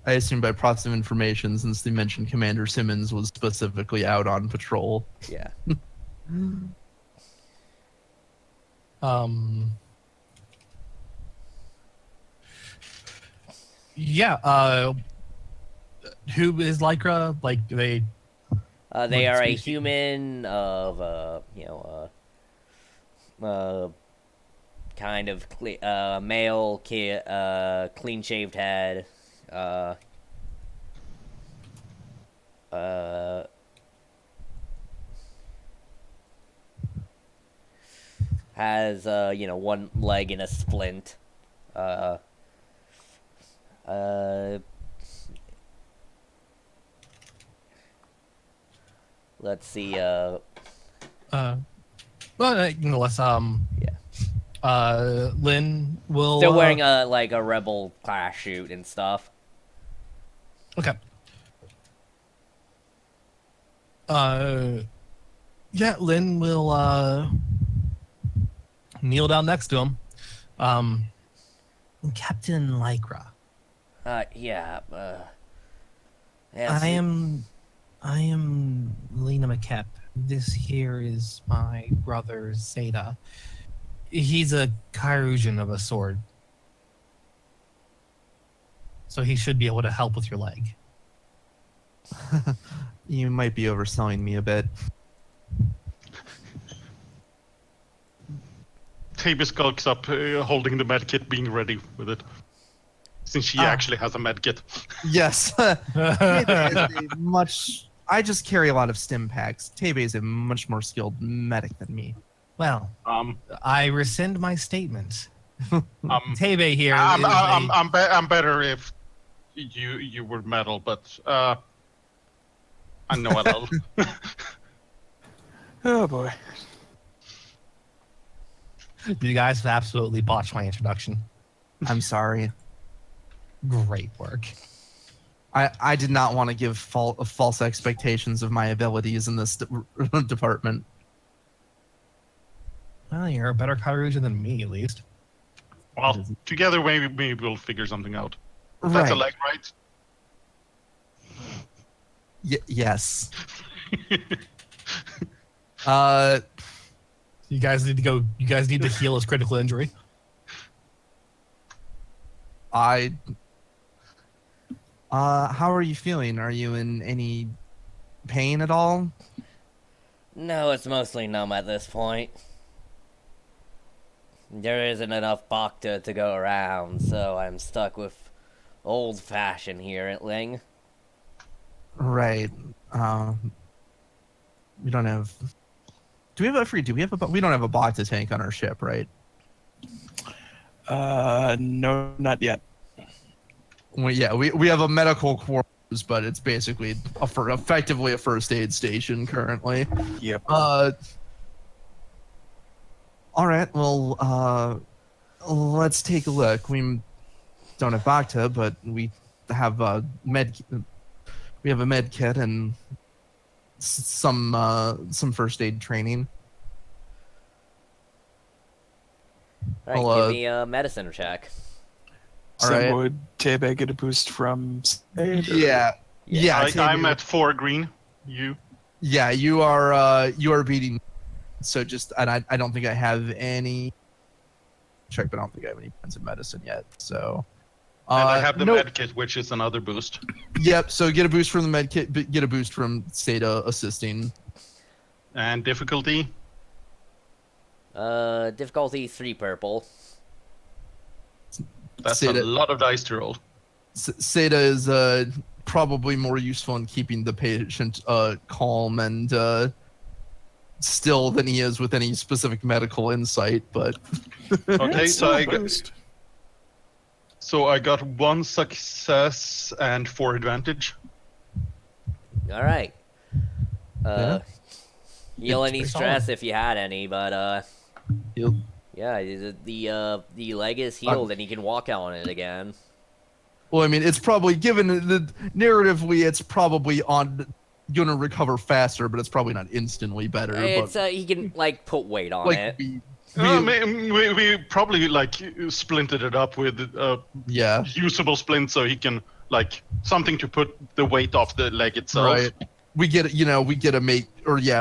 I assume by process of information, since they mentioned Commander Simmons was specifically out on patrol. Yeah. Yeah. Who is Lycra? Like, they They What are a species? human of, kind of male, clean-shaved head. Has one leg in a splint. Uh, let's see. well, unless Yeah. Lynn will Still wearing a rebel class suit and stuff. Okay. Yeah, Lynn will kneel down next to him. Captain Lycra. Yeah. I am Lena McKep. This here is my brother Zeta. He's a Kyrusian of a sort. So he should be able to help with your leg. You might be overselling me a bit. Tabby skulks up, holding the medkit, being ready with it. Since she actually has a medkit. Yes. Tebe is a much. I just carry a lot of stim packs. Tebe is a much more skilled medic than me. Well, I rescind my statement. Tebe here. I'm better if you were metal, but I know a little. Oh boy. You guys have absolutely botched my introduction. I'm sorry. Great work. I did not want to give false expectations of my abilities in this department. Well, you're a better Kyrusian than me, at least. Well, together maybe we'll figure something out. Right. That's a leg, right? Yes. You guys need to go. You guys need to heal his critical injury. How are you feeling? Are you in any pain at all? No, it's mostly numb at this point. There isn't enough Bacta to go around, so I'm stuck with old fashioned here at Ling. Right. We don't have. Do we have a free? Do we have a? We don't have a Bacta tank on our ship, right? No, not yet. Well, yeah, we have a medical quarters, but it's basically effectively a first aid station currently. Yep. All right. Well, let's take a look. We don't have Bacta, but we have a med. We have a med kit and some first aid training. Alright, Well, give me a medicine check. All So right. would Tebe get a boost from Spade? or- Yeah. Yeah. I'm at 4 green. You? Yeah, you are beating. So just, and I don't think I have any. Check, but I don't think I have any points of medicine yet. So. And I have the nope. medkit, which is another boost. Yep. So get a boost from the med kit. Get a boost from Seda assisting. And difficulty? Difficulty 3 purple. That's Seda, a lot of dice to roll. Seda is probably more useful in keeping the patient calm and still than he is with any specific medical insight. But Okay, It's so still a boost. I got 1 success and 4 advantage. Alright. Yeah. Heal It's any pretty stress solid. if you had any, but Healed. yeah, the leg is healed and he can walk on it again. Well, I mean, it's probably given the narratively, it's probably gonna recover faster, but it's probably not instantly better. It's but he can put weight on like it. We probably splinted it up with yeah, usable splint so he can like something to put the weight off the leg itself. Right. We get a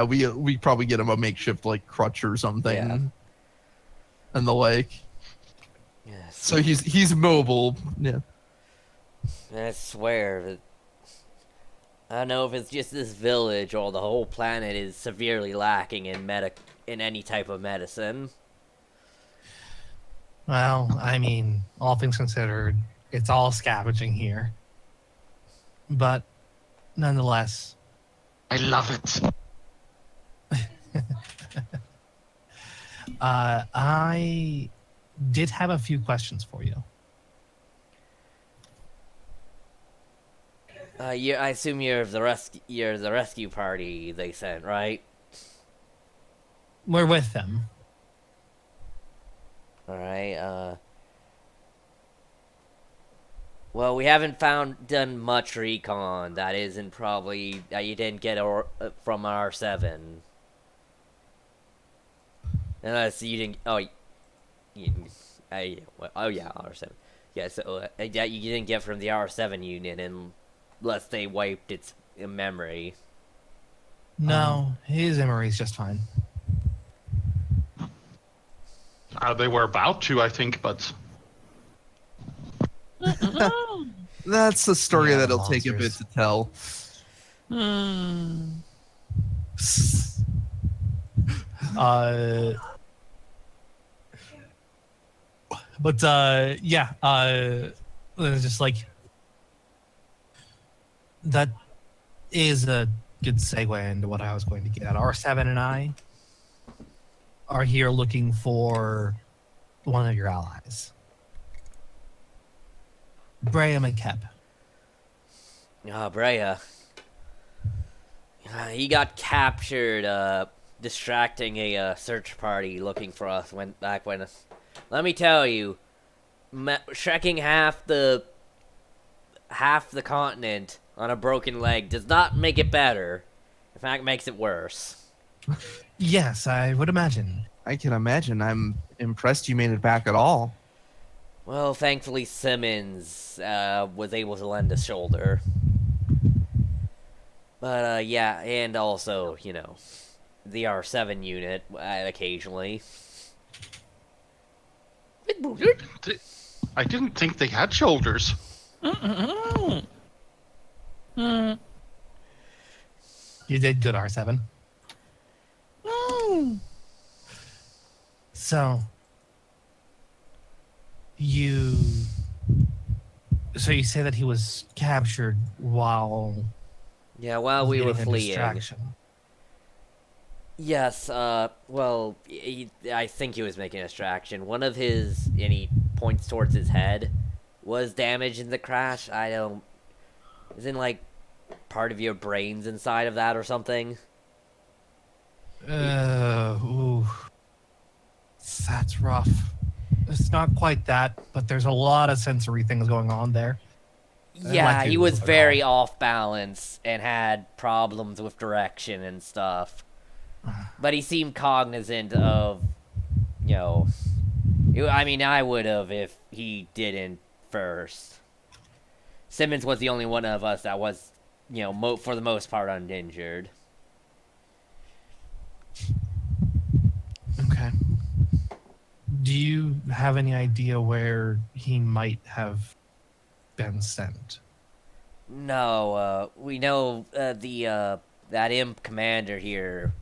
we probably get him a makeshift like crutch or something. Yeah. And the like. Yes. So he's mobile. Yeah. I swear, I don't know if it's just this village or the whole planet is severely lacking in any type of medicine. Well, I mean, all things considered, it's all scavenging here. But nonetheless, I love it. I did have a few questions for you. I assume you're the rescue party they sent, right? We're with them. All right. Well, we haven't done much recon. That isn't probably that you didn't get from R7. Unless you didn't. Oh, oh yeah, R7. Yeah, so that you didn't get from the R7 unit, unless they wiped its memory. No, his memory's just fine. They were about to, I think, but That's a story Yeah, that'll take a bit monsters. to tell. Yeah, it's just like that is a good segue into what I was going to get at. R7 and I are here looking for one of your allies, Brea McKep. Brea. He got captured, distracting a search party looking for us back when. Let me tell you, trekking half the continent on a broken leg does not make it better. In fact, makes it worse. Yes, I would imagine. I can imagine. I'm impressed you made it back at all. Well, thankfully Simmons was able to lend a shoulder. But yeah, and also, the R7 unit occasionally. I didn't think they had shoulders. You did good, R7. So you say that he was captured while While we were getting a fleeing. distraction. Yes, well, I think he was making a distraction. One of his, and he points towards his head, was damaged in the crash. Isn't, like, part of your brain's inside of that or something? Ooh. That's rough. It's not quite that, but there's a lot of sensory things going on there. Yeah, like he it was was a very call. off balance and had problems with direction and stuff. But he seemed cognizant of, I would have if he didn't first. Simmons was the only one of us that was, for the most part uninjured. Okay. Do you have any idea where he might have been sent? No, we know that imp commander here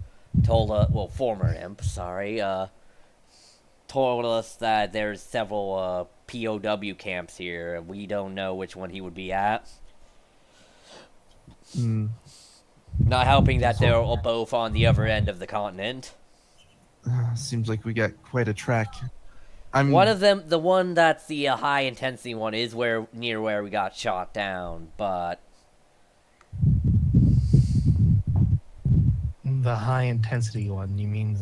told us, former imp, sorry, told us that there's several POW camps here. We don't know which one he would be at. Not helping that they're all both on the other end of the continent. Seems like we got quite a track. One of them, the one that's the high intensity one, is near where we got shot down, but The high intensity one, you mean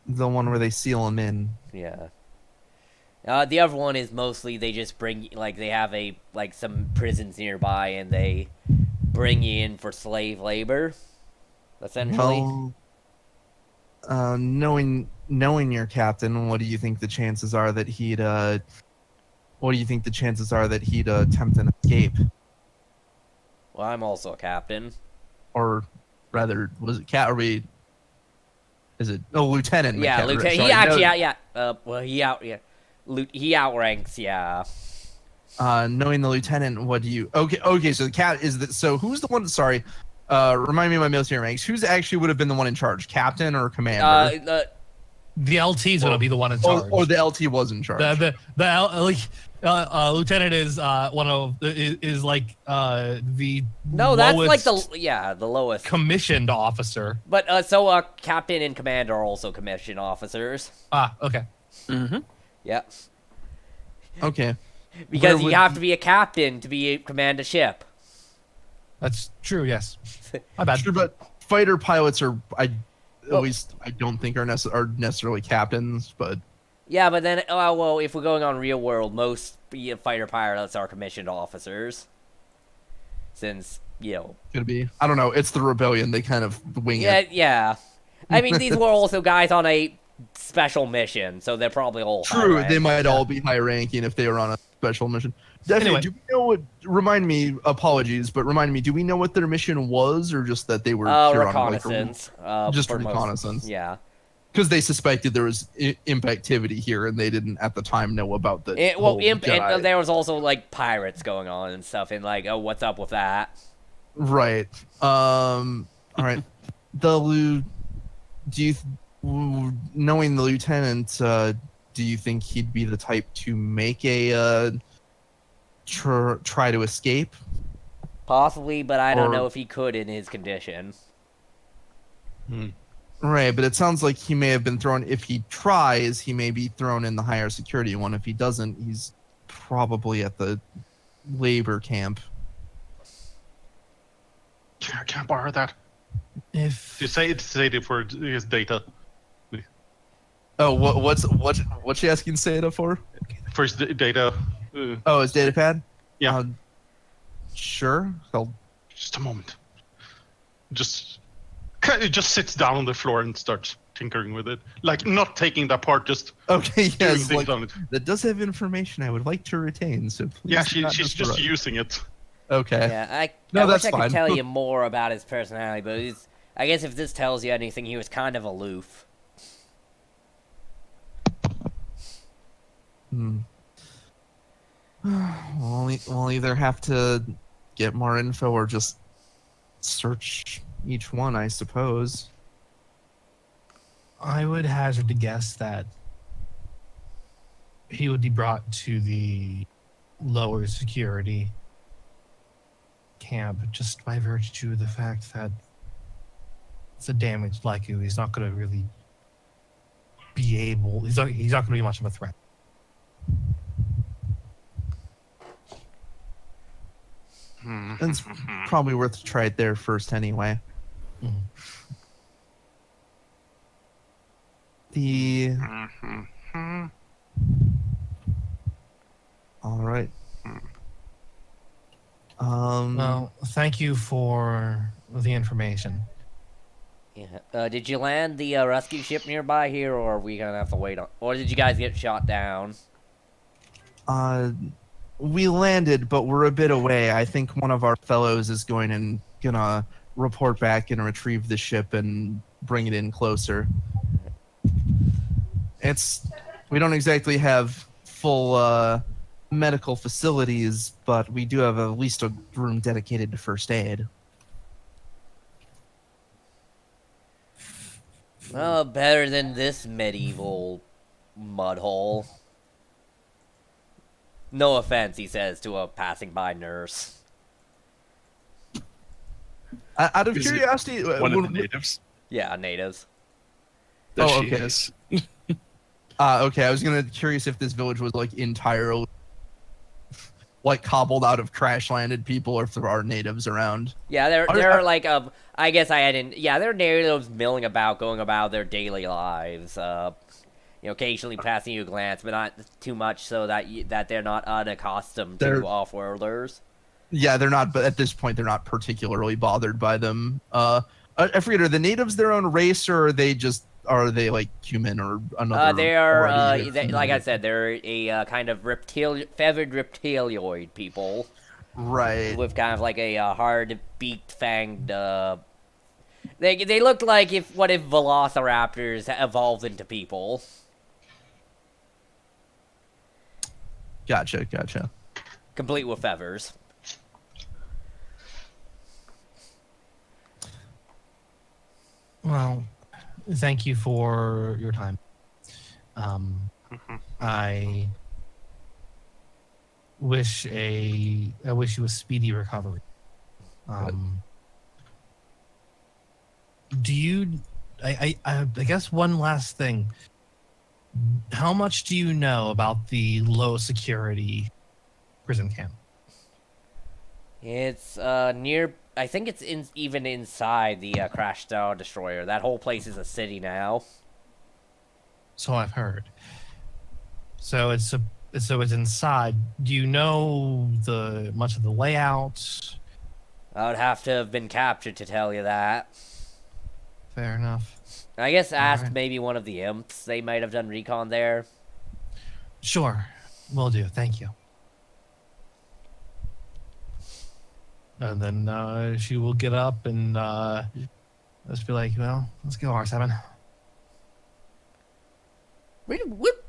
the one where they seal him in. yeah. The other one is mostly they just bring, they have some prisons nearby and they bring you in for slave labor, essentially. Well, knowing your captain, what do you think the chances are that he'd what do you think the chances are that he'd attempt an escape? Well, I'm also a captain. Or rather, was it cat? Are we? Is it? Oh, Lieutenant. Yeah, McCa- Lieutenant. sorry, He actually, no, yeah. Well, he outranks. Yeah. knowing the lieutenant, what do you? Okay. So the cat is that. So who's the one? Sorry, remind me of my military ranks. Who's actually would have been the one in charge? Captain or commander? The LT is going to be the one in charge. Or the LT was in charge. Lieutenant is like the No, that's like lowest the lowest. commissioned officer. But so captain and commander are also commissioned officers. Okay. Mm-hmm. Yep. Okay. Because Where you would- have to be a captain to command a ship. That's true. Yes. My bad. Sure, but fighter pilots are at least I don't think are necessarily captains, but Yeah, but then, well, if we're going on real world, most fighter pilots are commissioned officers. Since, could be. I don't know. It's the rebellion. They kind of wing Yeah, it. yeah. I mean, these were also guys on a special mission, so they're probably all True, high they rank. might all be high ranking if they were on a special mission. Definitely. Anyway. Do we know what? Remind me. Apologies, but remind me. Do we know what their mission was, or just that they were here Reconnaissance. on just for most- reconnaissance? Yeah. Because they suspected there was impactivity here, and they didn't at the time know about the. Well, whole and Jedi. there was also like pirates going on and stuff, and like, oh, what's up with that? Right. All right. Do you, knowing the lieutenant, do you think he'd be the type to make a try to escape? Possibly, but I don't Or- know if he could in his condition. Right, but it sounds like he may have been thrown. If he tries, he may be thrown in the higher security one. If he doesn't, he's probably at the labor camp. Can I borrow that? If You say it's it for his data. Oh, what's she asking Seda for? For his data. Oh, his data pad. Yeah. Sure. I'll Just a moment. It just sits down on the floor and starts tinkering with it. Like, not taking that part, just Okay, doing yes, things like, on it. that does have information I would like to retain, so please. Yeah, do not she's just interrupt. using it. Okay. Yeah, I No, wish that's I could fine. tell you more about his personality, but I guess if this tells you anything, he was kind of aloof. We'll either have to get more info or just search each one, I suppose. I would hazard to guess that he would be brought to the lower security camp just by virtue of the fact that it's a damaged Lyku. He's not going to really be able. He's not going to be much of a threat. It's probably worth to try it there first, anyway. Mhm. The all right. Well, thank you for the information. Yeah. Did you land the rescue ship nearby here, or are we gonna have to wait on? Or did you guys get shot down? We landed, but we're a bit away. I think one of our fellows is gonna report back and retrieve the ship and bring it in closer. We don't exactly have full medical facilities, but we do have at least a room dedicated to first aid. Well, better than this medieval mud hole. No offense, he says to a passing by nurse. Out of Is it curiosity, One of the natives. Yeah, natives. That Oh, she okay. is. okay, I was curious if this village was like entirely like cobbled out of crash landed people, or if there are natives around. Yeah, they're like I guess I hadn't. Yeah, they're natives milling about, going about their daily lives. Occasionally passing you a glance, but not too much, so that they're not unaccustomed to off-worlders. Yeah, they're not. But at this point, they're not particularly bothered by them. I forget, are the natives their own race, or are they just are they like human or another? They are, variety? like I said, they're a kind of feathered reptilioid people Right. with kind of like a hard beaked fanged. They look like what if velociraptors evolved into people. Gotcha. Complete with feathers. Well, thank you for your time. I wish you a speedy recovery. Do you? I guess one last thing. How much do you know about the low security prison camp? It's near. I think it's even inside the Crash Star Destroyer. That whole place is a city now. So I've heard. So it's inside. Do you know much of the layout? I would have to have been captured to tell you that. Fair enough. I guess ask Alright. maybe one of the imps. They might have done recon there. Sure, will do. Thank you. And then she will get up and just be like, "Well, let's go, R7." Whoop.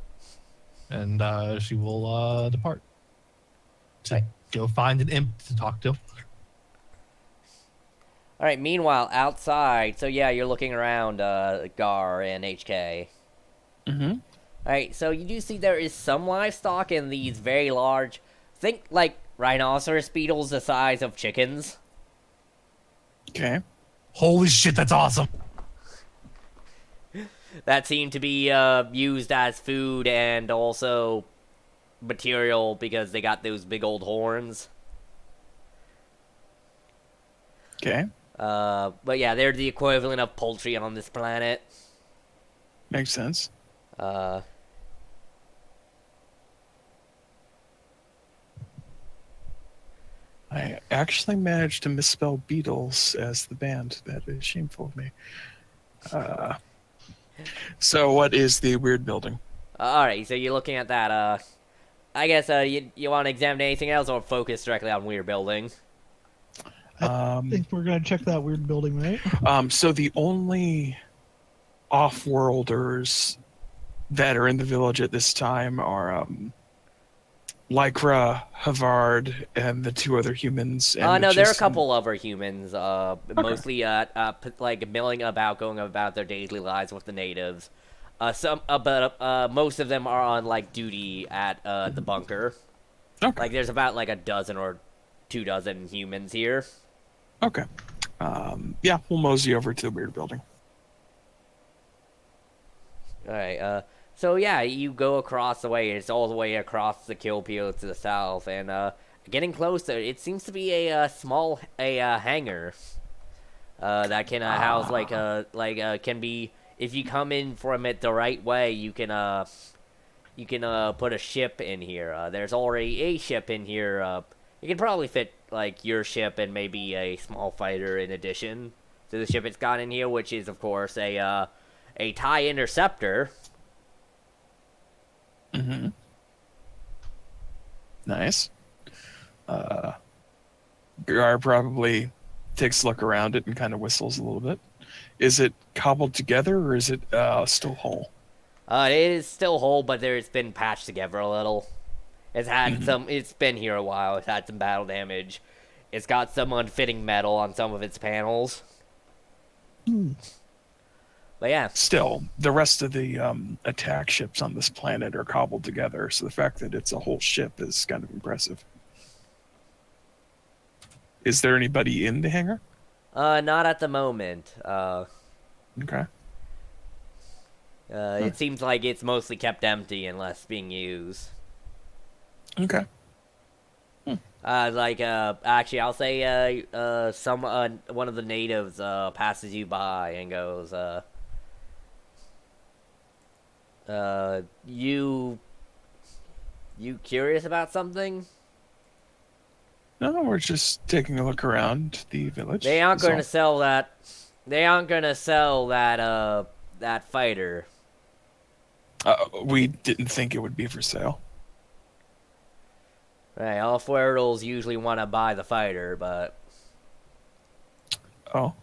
And she will depart to go find an imp to talk to. All right. Meanwhile, outside. So yeah, you're looking around, Gar and HK. Mm-hmm. All right. So you do see there is some livestock in these very large. Think like rhinoceros beetles the size of chickens. Okay. Holy shit, that's awesome! That seem to be used as food and also material because they got those big old horns. Okay. But yeah, they're the equivalent of poultry on this planet. Makes sense. I actually managed to misspell Beatles as the band. That is shameful of me. So what is the weird building? Alright, so you're looking at that, I guess, you want to examine anything else or focus directly on weird building? I think we're gonna check that weird building, right? So the only off-worlders that are in the village at this time are Lycra, Havard, and the two other humans. And No, there are a couple other humans, mostly, like, milling about, going about their daily lives with the natives. But most of them are on, like, duty at, the bunker. Okay. Like, there's about, like, a dozen or 24 humans here. Okay. Yeah, we'll mosey over to the weird building. Alright, so yeah, you go across the way, it's all the way across the Kilpio to the south, and, getting closer, it seems to be a, small, hangar, that can, house, can be, if you come in from it the right way, you can put a ship in here, there's already a ship in here, you can probably fit, like, your ship and maybe a small fighter in addition to the ship it's got in here, which is, of course, a TIE Interceptor. Mm-hmm. Nice. Gar probably takes a look around it and kind of whistles a little bit. Is it cobbled together or is it still whole? It is still whole, but it's been patched together a little. It's had it's been here a while, it's had some battle damage. It's got some unfitting metal on some of its panels. But yeah. Still, the rest of the attack ships on this planet are cobbled together, so the fact that it's a whole ship is kind of impressive. Is there anybody in the hangar? Not at the moment. Okay. It seems like it's mostly kept empty unless being used. Okay. Actually, I'll say, one of the natives, passes you by and goes, you curious about something? No, we're just taking a look around the village. They aren't that's going to all. sell that. They aren't going to sell that, that fighter? We didn't think it would be for sale. Right, off-worlds usually want to buy the fighter, but Oh.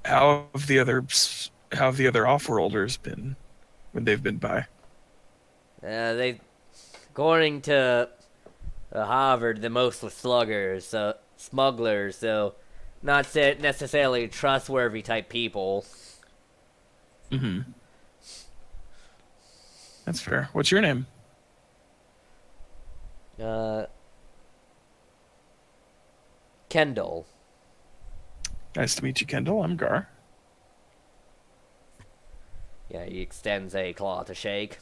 How have the other off-worlders been when they've been by? they, according to Harvard, the mostly smugglers, so not necessarily trustworthy type people. Mm-hmm. That's fair. What's your name? Kendall. Nice to meet you, Kendall. I'm Gar. Yeah, he extends a claw to shake.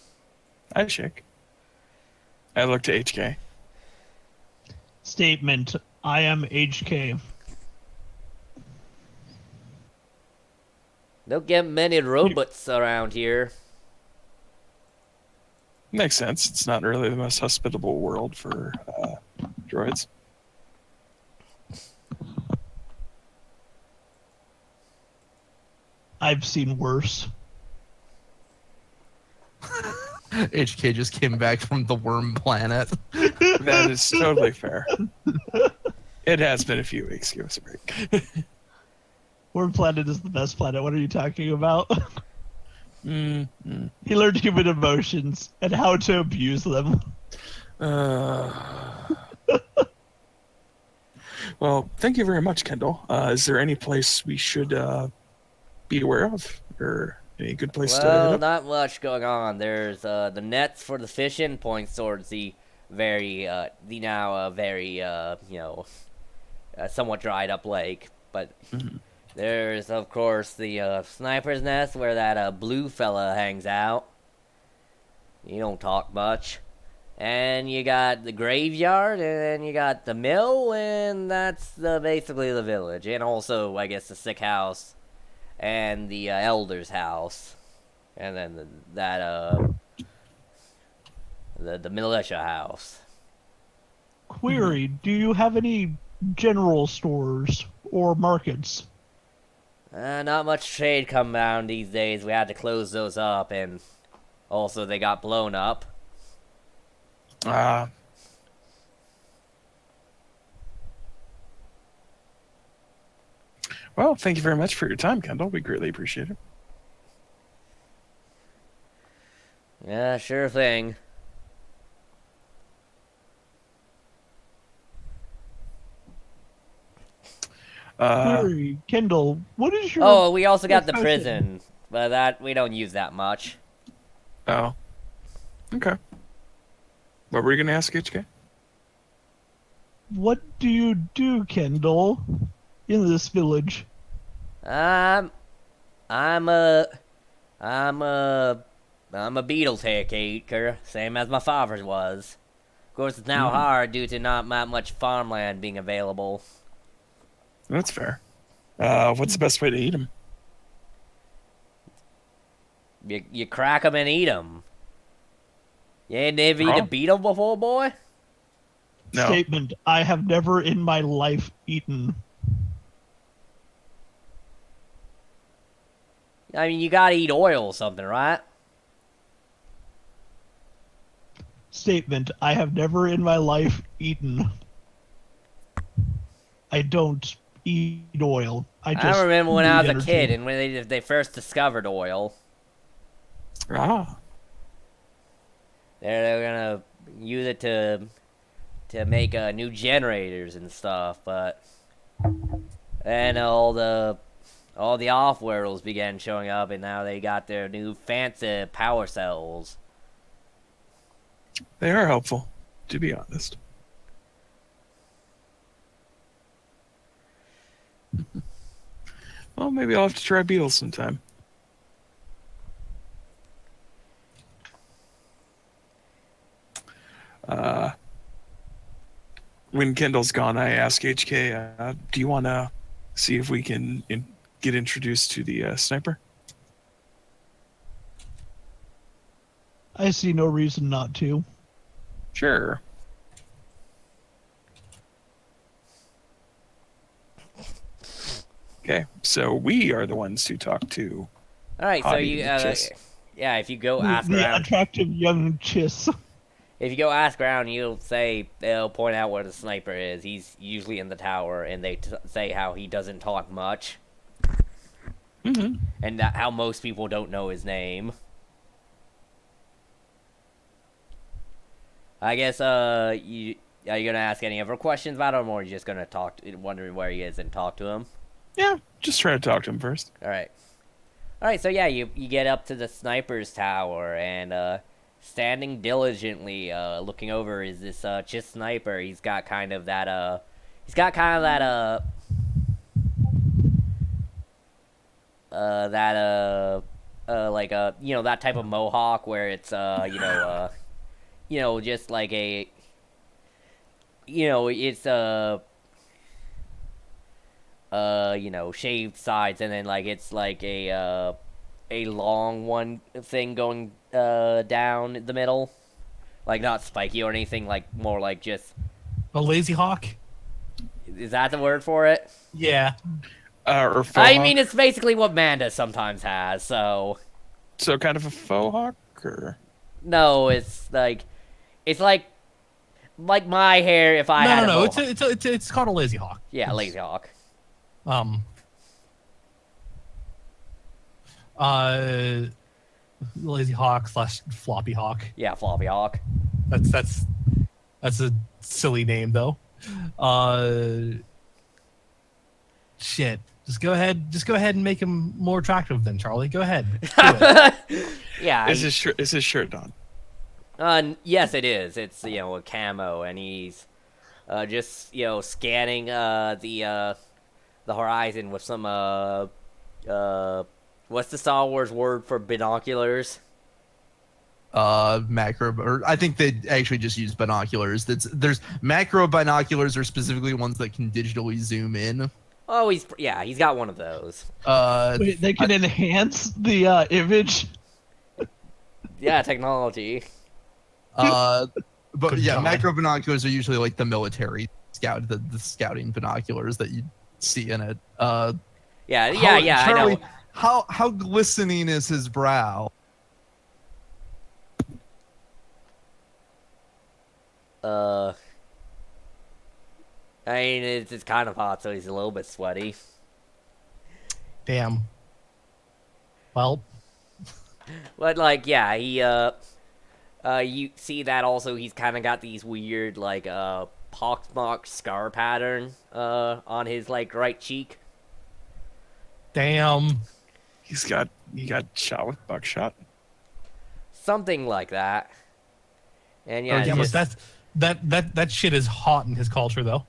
I shake. I look to HK. Statement: I am HK. Don't get many robots around here. Makes sense. It's not really the most hospitable world for droids. I've seen worse. HK just came back from the worm planet. That is totally fair. It has been a few weeks. Give us a break. Worm Planet is the best planet. What are you talking about? Mm. He learned human emotions and how to abuse them. Well, thank you very much, Kendall. Is there any place we should be aware of, or any good place to hit Well, up? not much going on. There's the nets for the fishing points towards the somewhat dried up lake. But there's, of course, the sniper's nest where that blue fella hangs out. You don't talk much. And you got the graveyard, and then you got the mill, and that's basically the village. And also, I guess, the sick house and the elder's house. And then the militia house. Query: do you have any general stores or markets? Not much trade come down these days. We had to close those up, and also they got blown up. Well, thank you very much for your time, Kendall. We greatly appreciate it. Yeah, sure thing. Query: Kendall, what is your... Oh, we also got the profession? prison, but that we don't use that much. Oh. Okay. What were you going to ask, HK? What do you do, Kendall, in this village? I'm a beetle taker, same as my father's was. Of course, it's now hard due to not much farmland being available. That's fair. What's the best way to eat them? You crack 'em and eat 'em. You ain't never eat a Wrong. beetle before, boy? No. Statement: I have never in my life eaten. I mean, you gotta eat oil or something, right? Statement: I have never in my life eaten. I don't eat oil. I just remember when I was need a energy. kid and when they first discovered oil. Ah. They're gonna use it to make new generators and stuff, but then all the off-worlds began showing up, and now they got their new fancy power cells. They are helpful, to be honest. Well, maybe I'll have to try beetles sometime. When Kendall's gone, I ask HK, do you want to see if we can get introduced to the sniper? I see no reason not to. Sure. Okay, so we are the ones who talk to. All right, so Hottie you, Chiss. yeah, if you go ask The around, attractive young Chiss. if you go ask around, they'll point out where the sniper is. He's usually in the tower, and they say how he doesn't talk much, Mm-hmm. and that how most people don't know his name. I guess are you gonna ask any other questions about him, or are you just gonna wondering where he is and talk to him? Yeah, just try to talk to him first. All right. So yeah, you get up to the sniper's tower, and standing diligently, looking over is this Chiss sniper. He's got kind of that like that type of mohawk where it's just like a it's shaved sides, and then like it's like a long one thing going down the middle, like not spiky or anything, like more like just A lazy hawk? is that the word for it? Yeah. Or faux I hawk? mean, it's basically what Manda sometimes has. So So kind of a faux hawk, or no, it's like my hair if I had a No. mohawk. It's called a lazy hawk. Yeah, lazy hawk. Um. Lazy hawk / floppy hawk. Yeah, floppy hawk. That's a silly name though. Shit. Just go ahead and make him more attractive then, Charlie. Go ahead. Do it. Yeah. is his shirt on? Yes, it is. It's a camo, and he's just scanning the horizon with some what's the Star Wars word for binoculars? Macro, or I think they actually just use binoculars. There's macro binoculars are specifically ones that can digitally zoom in. Oh, he's got one of those. Wait, they can enhance the image. Yeah, technology. But Good yeah, God. macro binoculars are usually like the military the scouting binoculars that you see in it. Yeah, Charlie, I know. How glistening is his brow? I mean, it's kind of hot, so he's a little bit sweaty. Damn. Well, But like, yeah, he you see that also he's kind of got these weird like pockmarked scar pattern on his like right cheek. damn. He got shot with buckshot. Something like that. And yeah, Yeah, it's but just- that shit is hot in his culture though.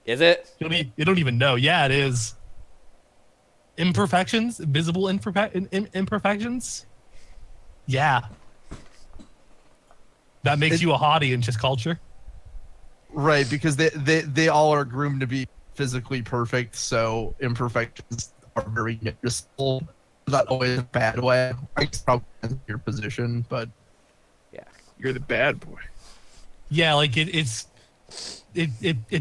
is it? You don't even know. Yeah, it is. Imperfections, visible imperfections. Yeah, that makes you a hottie in just culture. Right, because they all are groomed to be physically perfect, so imperfections are very noticeable. Not always in a bad way. I guess probably depends on your position, but You're the bad boy. Yeah, like it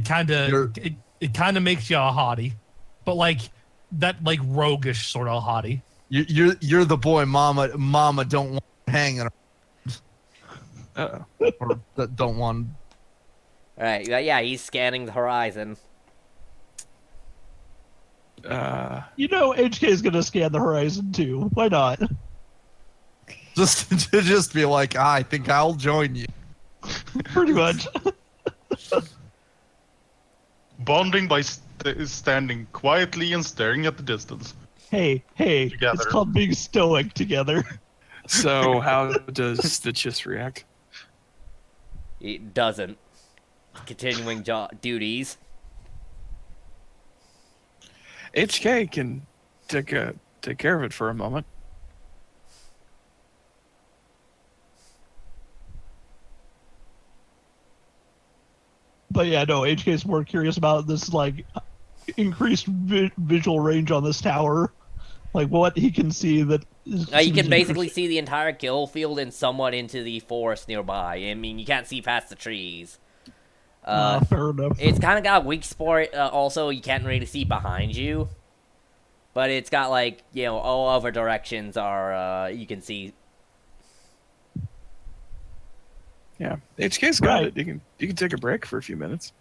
kind of it kind of makes you a hottie, but like that like roguish sort of hottie. you're the boy mama don't want hanging Uh-oh. or that don't want. All right, yeah, he's scanning the horizon. HK is gonna scan the horizon too. Why not? Just to just be like, I think I'll join you. Pretty much. Bonding by standing quietly and staring at the distance. Hey, it's Together. called being stoic together. So how does the Chiss react? He doesn't. Continuing duties. HK can take care of it for a moment. But yeah, no, HK is more curious about this like increased visual range on this tower, like what he can see that. You seems can basically interesting. see the entire kill field and somewhat into the forest nearby. I mean, you can't see past the trees. Fair enough. It's kind of got a weak spot. Also, you can't really see behind you, but it's got like all other directions are you can see. Yeah, HK's got Right. it. You can take a break for a few minutes.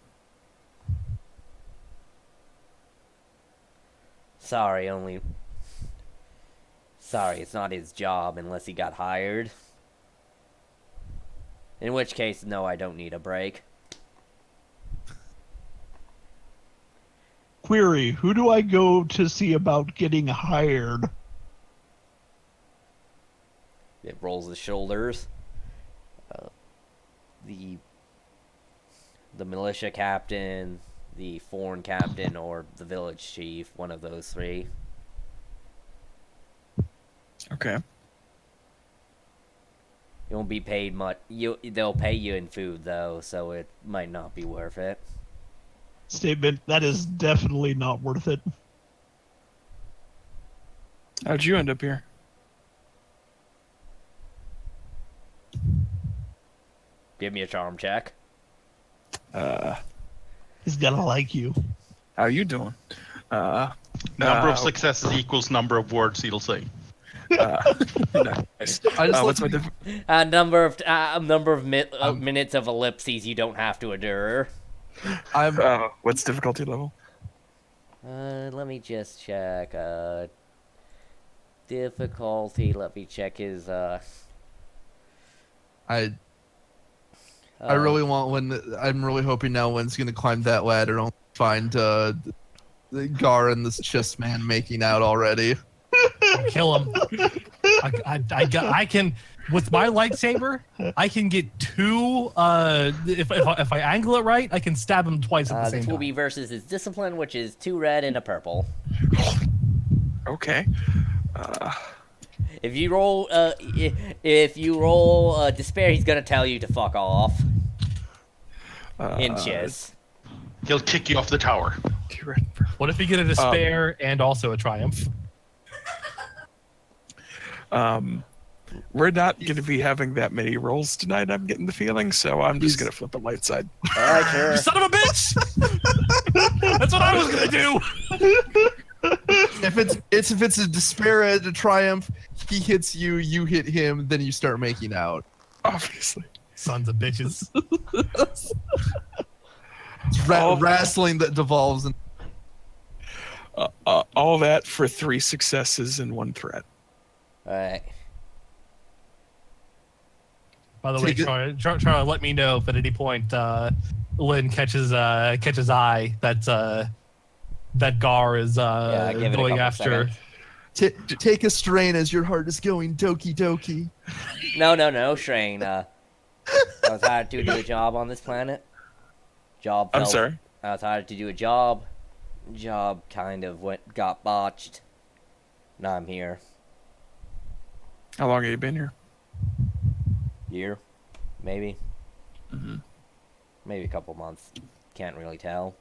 Sorry, it's not his job unless he got hired. In which case, no, I don't need a break. Query: who do I go to see about getting hired? It rolls his shoulders. The militia captain, the foreign captain, or the village chief, one of those three. Okay. You won't be paid much. They'll pay you in food though, so it might not be worth it. Statement: that is definitely not worth it. How'd you end up here? Give me a charm check. He's gotta like you. How you doing? Number of successes equals number of words he'll say. Nice. I just What's my Number of minutes of ellipses you don't have to endure. what's difficulty level? Let me just check. Difficulty. Let me check his. I really want I'm really hoping now Wynn's gonna climb that ladder and find the Gar and this chess man making out already. Kill him. I can, with my lightsaber, I can get two. If I angle it right, I can stab him twice at the same This will time. be versus his discipline, which is 2 red and a purple. Okay. If you roll, despair, he's gonna tell you to fuck off. Inches. He'll kick you off the tower. What if you get a despair and also a triumph? We're not going to be having that many rolls tonight, I'm getting the feeling, so I'm just going to flip it light side. All right, sure. You son of a bitch! That's what I was gonna do. If it's a despair and a triumph, he hits you, you hit him, then you start making out. Obviously. Sons of bitches. It's wrestling that devolves. All that for 3 successes and 1 threat. All right. By the way, Charlie, let me know if at any point Lynn catches eye that Gar is Give it a going couple after. seconds. Take a strain as your heart is going doki doki. No, Shrain. I was hired to do a job on this planet. I'm sorry? I was hired to do a job. Job kind of got botched. Now I'm here. How long have you been here? Year, maybe. Mm-hmm. Maybe a couple months. Can't really tell.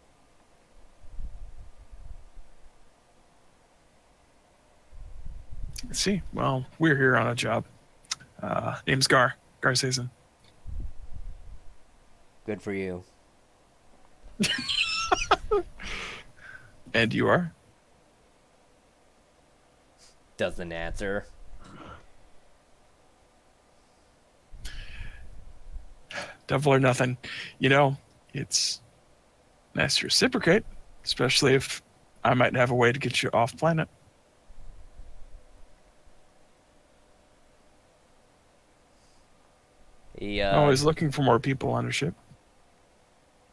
Let's see. Well, we're here on a job. Name's Gar. Gar Sazen. Good for you. And you are? Doesn't answer. Double or nothing. You know, it's nice to reciprocate, especially if I might have a way to get you off planet. He Always looking for more people on a ship.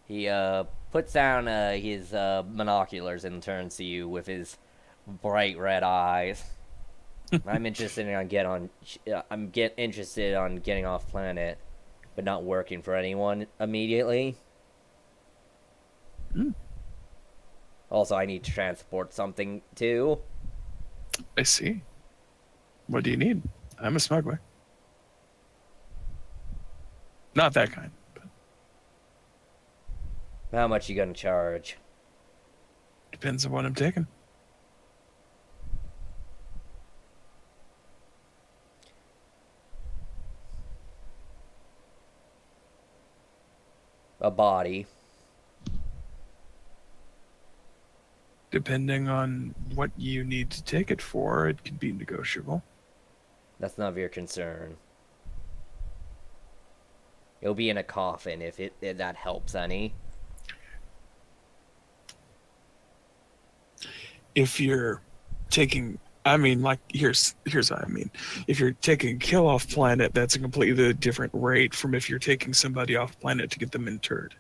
He puts down his binoculars and turns to you with his bright red eyes. I'm interested on interested on getting off planet, but not working for anyone immediately. Also, I need to transport something too. I see. What do you need? I'm a smuggler. Not that kind. But How much you gonna charge? depends on what I'm taking. A body. Depending on what you need to take it for, it can be negotiable. That's none of your concern. It'll be in a coffin if that helps any. If you're taking, I mean, like, here's what I mean. If you're taking a kill off planet, that's a completely different rate from if you're taking somebody off planet to get them interred.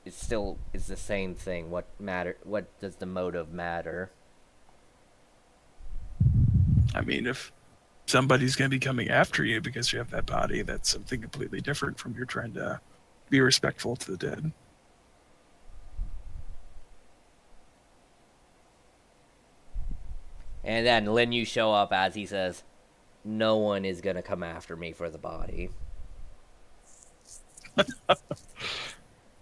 It's the same thing. What does the motive matter? I mean, if somebody's going to be coming after you because you have that body, that's something completely different from you're trying to be respectful to the dead. And then Lin Yu show up as he says, "No one is gonna come after me for the body."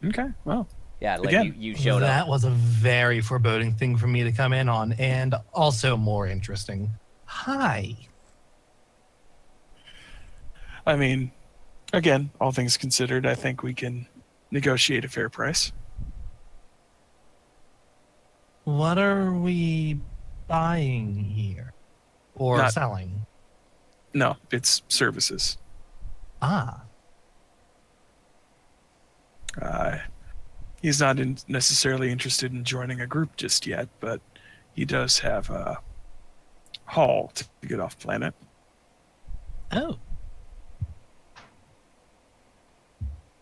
Okay, well, Yeah, Lin Again, you showed That up. was a very foreboding thing for me to come in on, and also more interesting. Hi. I mean, again, all things considered, I think we can negotiate a fair price. What are we buying here? Or Not- selling? No, it's services. Ah. He's not necessarily interested in joining a group just yet, but he does have a haul to get off planet. Oh.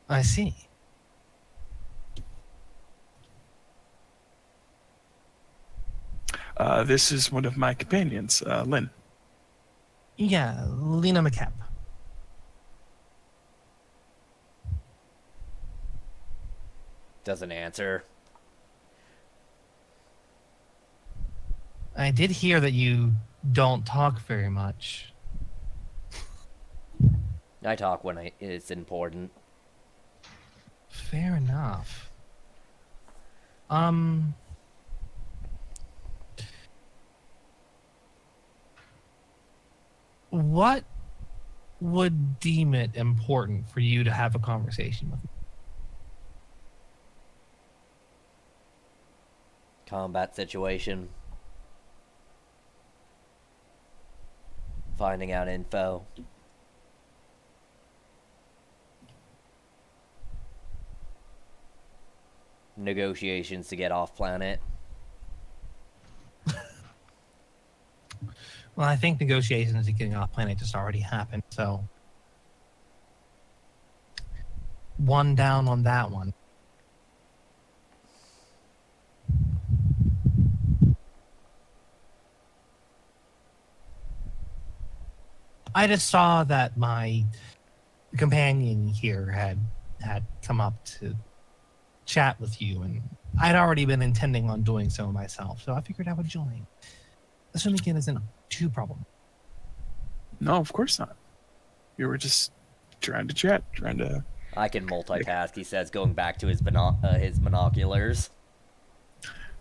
I see. This is one of my companions, Lynn. Yeah, Lena McCap. Doesn't answer. I did hear that you don't talk very much. I talk when it's important. Fair enough. What would deem it important for you to have a conversation with me? Combat situation. Finding out info. Negotiations to get off planet. Well, I think negotiations to getting off planet just already happened, so one down on that one. I just saw that my companion here had come up to chat with you, and I'd already been intending on doing so myself, so I figured I would join. Assuming it isn't too problem. No, of course not. You were just trying to chat, trying to. I can multitask, he says, going back to his binoculars.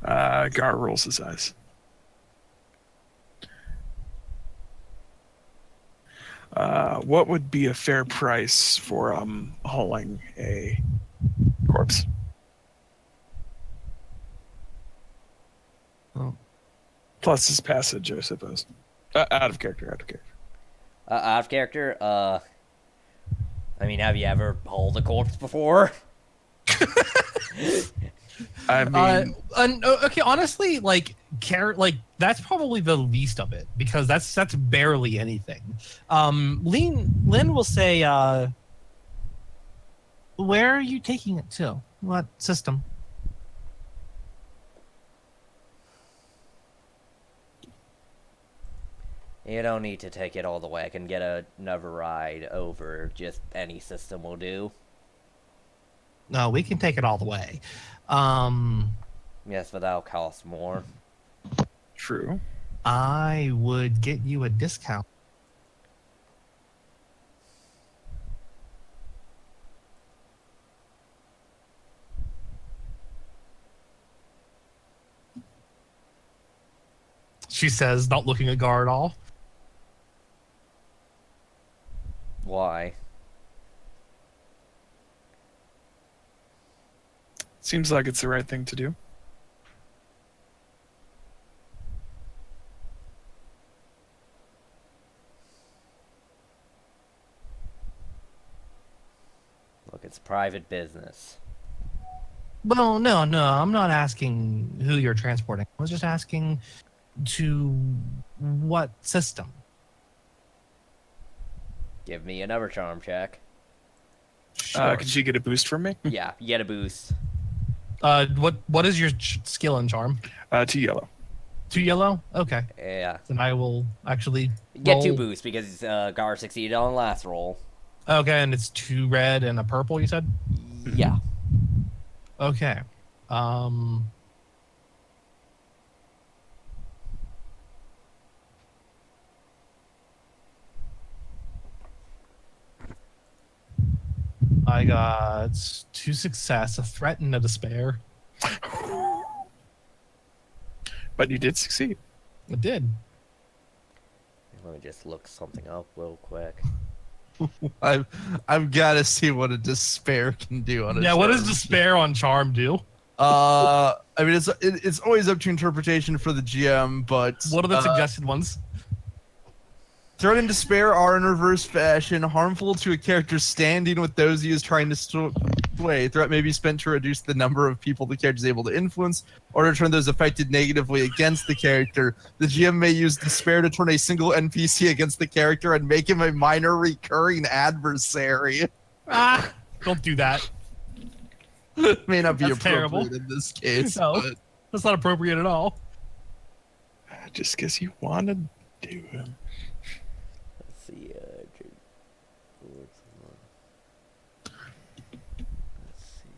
Gar rolls his eyes. What would be a fair price for hauling a corpse? Oh. Plus his passage, I suppose. Out of character. Out of character, I mean, have you ever hauled a corpse before? I mean, Okay, honestly, like that's probably the least of it, because that's barely anything. Lynn will say, where are you taking it to? What system? You don't need to take it all the way. I can get another ride over. Just any system will do. No, we can take it all the way. Yes, but that'll cost more. true. I would get you a discount. She says, not looking at Gar at all. Why? Seems like it's the right thing to do. Look, it's private business. Well, no, I'm not asking who you're transporting. I was just asking to what system. Give me another charm check. Sure. Could she get a boost from me? Yeah, you get a boost. What is your skill and charm? 2 yellow. 2 yellow? Okay. Yeah. Then I will actually You get 2 roll- boosts because Gar succeeded on the last roll. Okay, and it's 2 red and a purple, you said? Yeah. Okay. I got 2 success, a threat, and a despair. But you did succeed. I did. Let me just look something up real quick. I've got to see what a despair can do on a Yeah, what does charm. despair on charm do? I mean, it's always up to interpretation for the GM, but What are the suggested ones? threat and despair are in reverse fashion harmful to a character standing with those he is trying to sway. Threat may be spent to reduce the number of people the character is able to influence, or to turn those affected negatively against the character. The GM may use despair to turn a single NPC against the character and make him a minor recurring adversary. Ah, don't do that. It may not be That's appropriate terrible. in this case. No. But That's not appropriate at all. Just because you want to do him. Let's see. Let's see.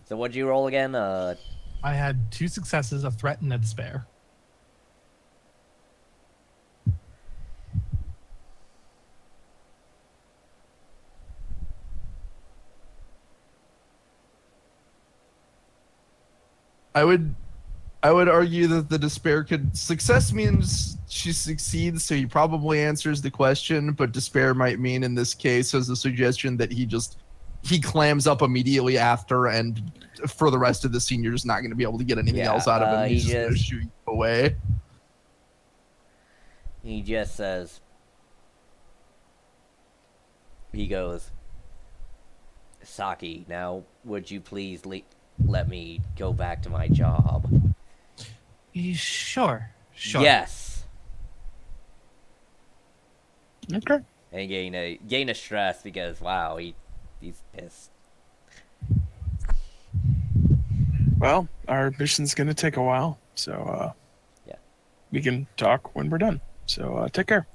So what'd you roll again? I had 2 successes, a threat, and a despair. I would argue that the despair could success means she succeeds, so he probably answers the question, but despair might mean in this case as a suggestion that he clams up immediately after, and for the rest of the scene you're just not going to be able to get anything Yeah, else out of him. He's he just going to just- shoot you away. He just says. He goes. Saki, now would you please let me go back to my job? Sure. Yes. Okay. And gain a stress because wow, he's pissed. Well, our mission's going to take a while, so Yeah. we can talk when we're done. So take care.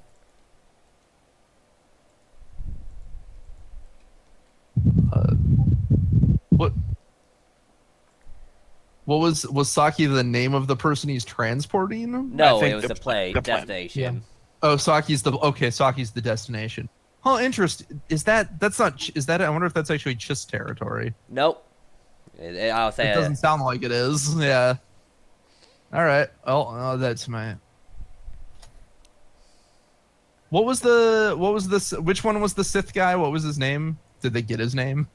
What was Saki the name of the person he's transporting? No, think it was the the play the plan. destination. Oh, Saki's the destination. Oh, interesting. Is that I wonder if that's actually Chiss territory. Nope. I'll say It doesn't sound like it is. Yeah. All right. Oh, that's my. Which one was the Sith guy? What was his name? Did they get his name?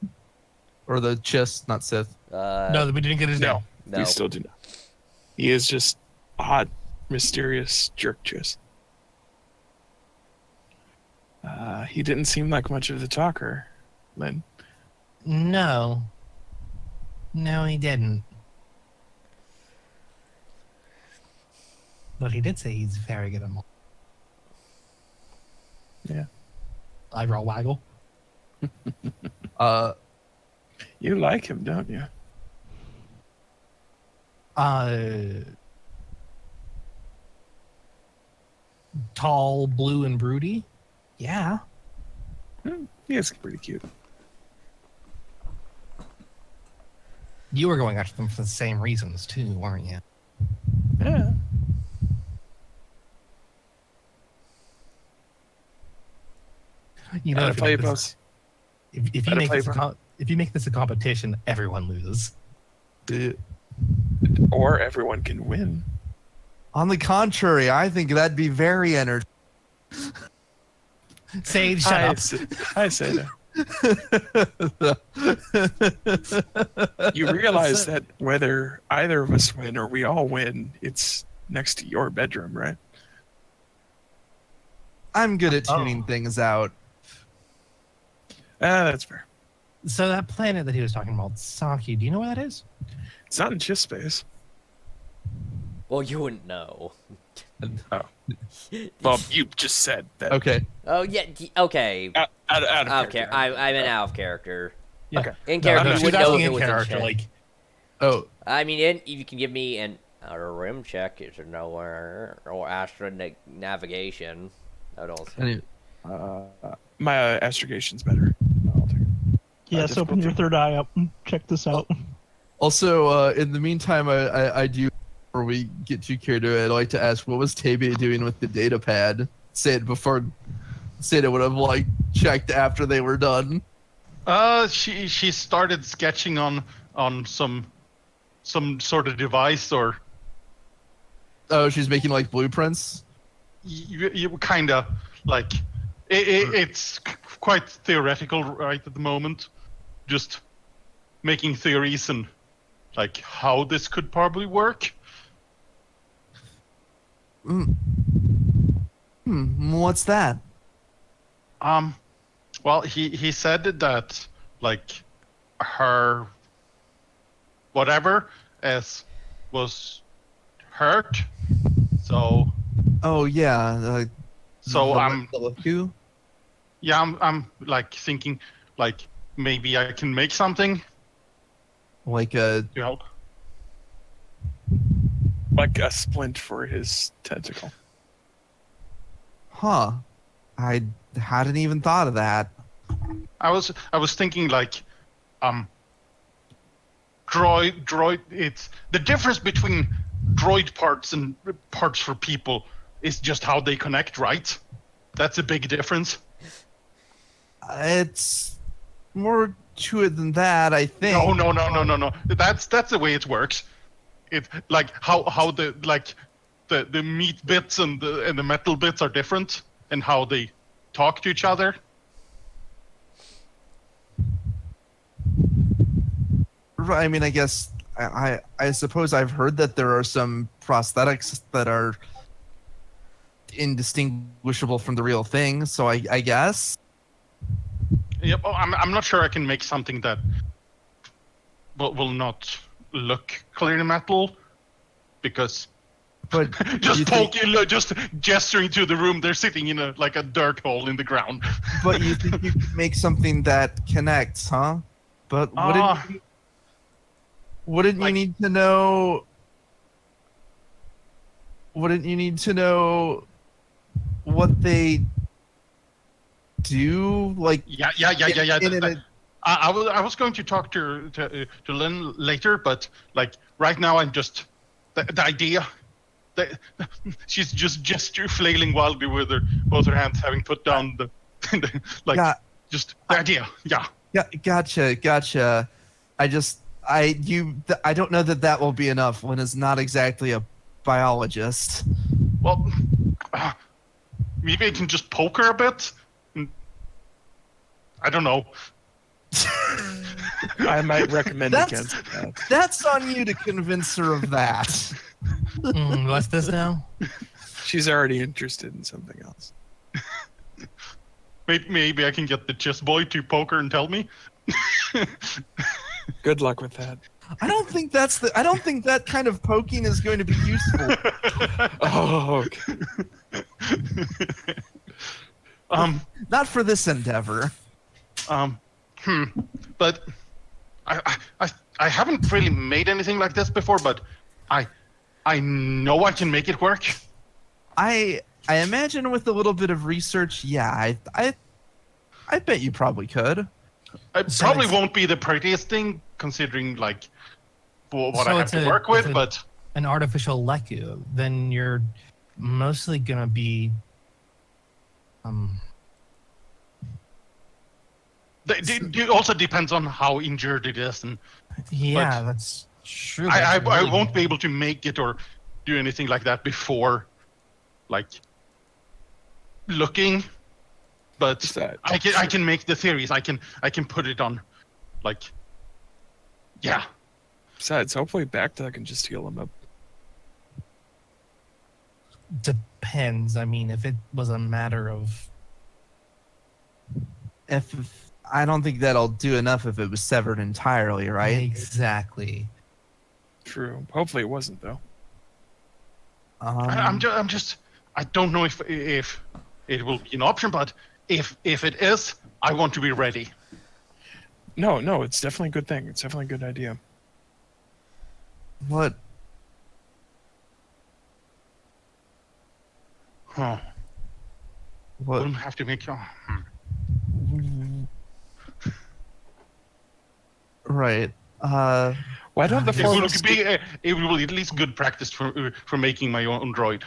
Or the Chiss, not Sith? No, we didn't get his name. No, no. we still do not. He is just a hot, mysterious jerk just. He didn't seem like much of the talker, Lynn. No. No, he didn't. But he did say he's very good at more. Yeah. Eyebrow waggle. You like him, don't you? Tall, blue, and broody. Yeah. He is pretty cute. You were going after them for the same reasons too, weren't you? Yeah. You know, Gotta if you play make this- both. if you Gotta make play this if you make this a competition, everyone loses. Or everyone can win. On the contrary, I think that'd be very energizing. Sage, shut up. I say that. You realize that whether either of us win or we all win, it's next to your bedroom, right? I'm good at tuning things out. That's fair. So that planet that he was talking about, Saki, do you know where that is? It's not in shift space. Well, you wouldn't know. Oh. Well, you just said that. Okay. Oh yeah. Okay. Out of I'm character. an out of character. Yeah. Okay. In No, character, no, you she's wouldn't know asking if it in was in character, check. like, Oh, I mean, if you can give me an outer rim check, is there nowhere or astro navigation? That would also. anyway. My astrogation's better. I'll take it. Yes, open your third eye up. Check this out. Also, in the meantime, I do, before we get too carried away, I'd like to ask, what was Tebe doing with the data pad? Say it would have, like, checked after they were done. She started sketching on some sort of device, or Oh, she's making, like, blueprints? you kind of like it's quite theoretical right at the moment, just making theories and like how this could probably work. What's that? Well, he said that like her whatever was hurt, so Oh, yeah. so I'm You? yeah I'm like thinking like maybe I can make something Like a... to help. Like a splint for his tentacle. Huh. I hadn't even thought of that. I was thinking like droid it's the difference between droid parts and parts for people is just how they connect, right? That's a big difference. It's more to it than that, I think. No. That's the way it works. It like how the like the meat bits and the metal bits are different and how they talk to each other. I mean, I guess I suppose I've heard that there are some prosthetics that are indistinguishable from the real thing. So I guess. Yep. Oh, I'm not sure I can make something that will not look clearly metal, because But just you think- just gesturing to the room, they're sitting in a dirt hole in the ground. But you think you could make something that connects, huh? But wouldn't you like- need to know? Wouldn't you need to know what they do? Like, Yeah. in a- I was going to talk to Lynn later, but like right now I'm just the idea. She's just flailing wildly with both her hands, having put down the like Yeah. just the idea. Yeah. Yeah, gotcha. I don't know that will be enough. Lynn is not exactly a biologist. Well, maybe I can just poke her a bit. I don't know. I might recommend That's- against that. That's on you to convince her of that. What's this now? She's already interested in something else. Maybe I can get the chess boy to poke her and tell me. Good luck with that. I don't think that kind of poking is going to be useful. Oh, okay. Not for this endeavor. But I haven't really made anything like this before, but I know I can make it work. I imagine with a little bit of research, yeah, I bet you probably could. It So probably it's- won't be the prettiest thing, considering like what So I have it's to a- work with, it's a- but An artificial Leku. Then you're mostly gonna be it also depends on how injured it is, and yeah, that's true. I That's really won't be able to make it or do anything like that before, like looking. But Is that- I can make the theories. I can put it on, like, yeah. Besides, hopefully Backtuck can just heal him up. Depends. I mean, if it was a matter of If I don't think that'll do enough if it was severed entirely, right? exactly. True. Hopefully it wasn't though. I'm just I don't know if it will be an option, but if it is, I want to be ready. No, it's definitely a good thing. It's definitely a good idea. What? Huh. What? We'll have to make. Right. Why don't the It four of will us be it will at least good practice for making my own droid.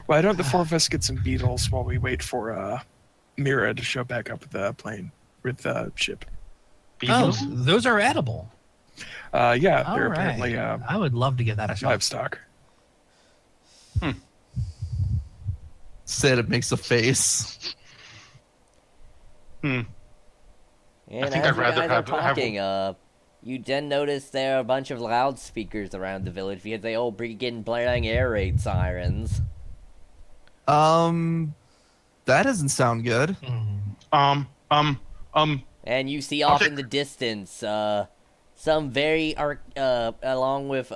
Why don't the four of us get some beetles while we wait for Mira to show back up with the plane with the ship? Beetles? Oh, those are edible. Yeah, All they're right. apparently I would love to get that a shot. livestock. Sid makes a face. And I think as I'd you rather guys have- are have- talking, you then notice there are a bunch of loudspeakers around the village because they all begin blaring air raid sirens. That doesn't sound good. Mhm. And you see off in the distance, some very along with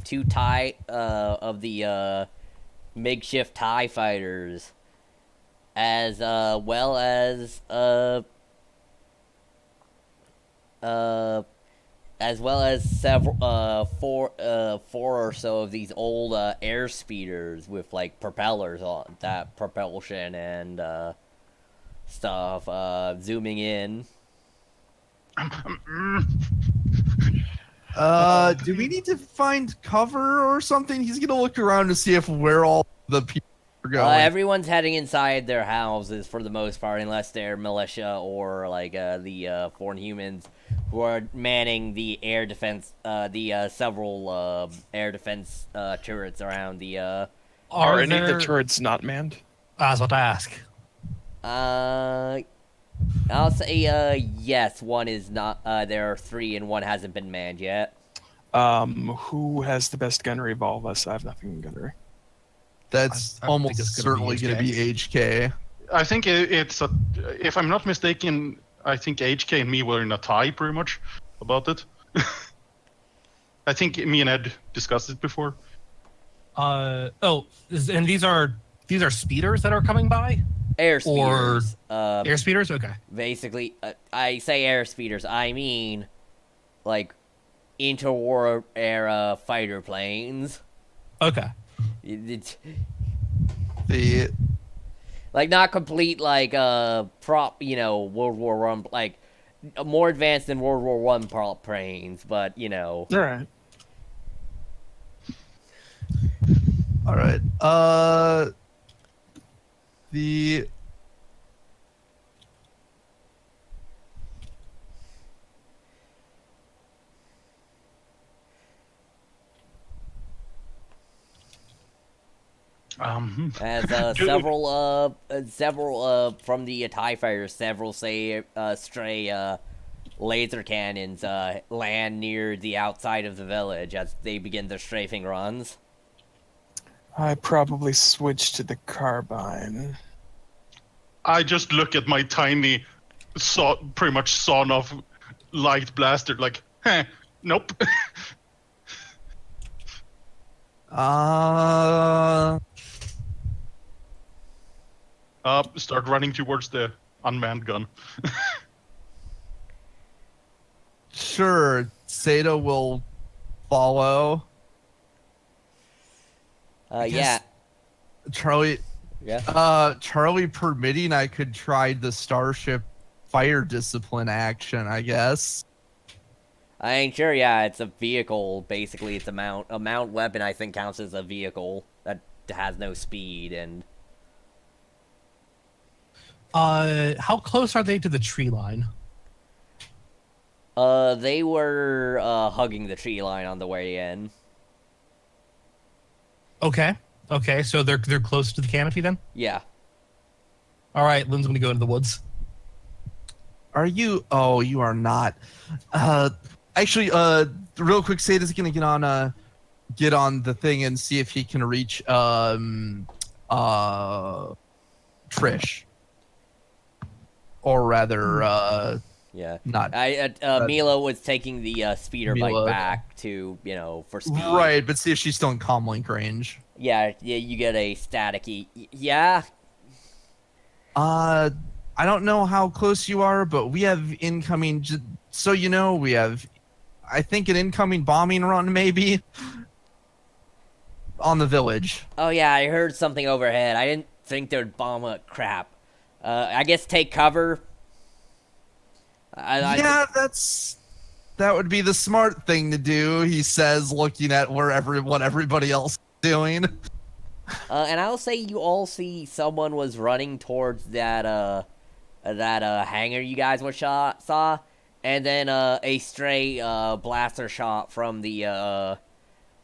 two TIE of the makeshift TIE fighters, as well as several four or so of these old air speeders with like propellers on that propulsion and stuff zooming in. Do we need to find cover or something? He's gonna look around to see if where all the people are going. Everyone's heading inside their houses for the most part, unless they're militia or like the foreign humans who are manning the air defense, the several air defense turrets around the. Are any of the there- turrets not manned? I was about to ask. I'll say yes. One is not. There are three, and one hasn't been manned yet. Who has the best gunnery of all of us? I have nothing in gunnery. That's I think almost it's gonna be certainly going to be HK. I think it's a. If I'm not mistaken, I think HK and me were in a tie pretty much about it. I think me and Ed discussed it before. And these are speeders that are coming by? Air Or- speeders. Air speeders? Okay. Basically, I say air speeders. I mean, like, interwar era fighter planes. Okay. It's, The like, not complete, like, prop, World War One, like, more advanced than World War One prop planes, but, All right. all right. The as several from the TIE fighters, several say stray laser cannons land near the outside of the village as they begin their strafing runs. I probably switched to the carbine. I just look at my tiny, pretty much sawn off light blaster, like, nope. Start running towards the unmanned gun. sure, Seda will follow. Yeah. guess- Charlie, Yeah. Charlie permitting, I could try the Starship fire discipline action, I guess. I ain't sure. Yeah, it's a vehicle. Basically, it's a mount. A mount weapon, I think, counts as a vehicle that has no speed. And How close are they to the tree line? they were hugging the tree line on the way in. Okay. Okay. So they're close to the canopy then. Yeah. All right. Lynn's gonna go into the woods. Are you? Oh, you are not. Actually, real quick, Sada's gonna get on the thing and see if he can reach Trish, or rather Yeah. not Mila was taking the speeder Mila. bike back to, for speed. right, but see if she's still in comlink range. Yeah, you get a staticky. Yeah. I don't know how close you are, but we have incoming. So we have, I think, an incoming bombing run maybe on the village. Oh yeah, I heard something overhead. I didn't think there'd bomb a crap. I guess take cover. Yeah, that would be the smart thing to do. He says, looking at what everybody else is doing. And I'll say you all see someone was running towards that hangar you guys saw, and then a stray blaster shot from the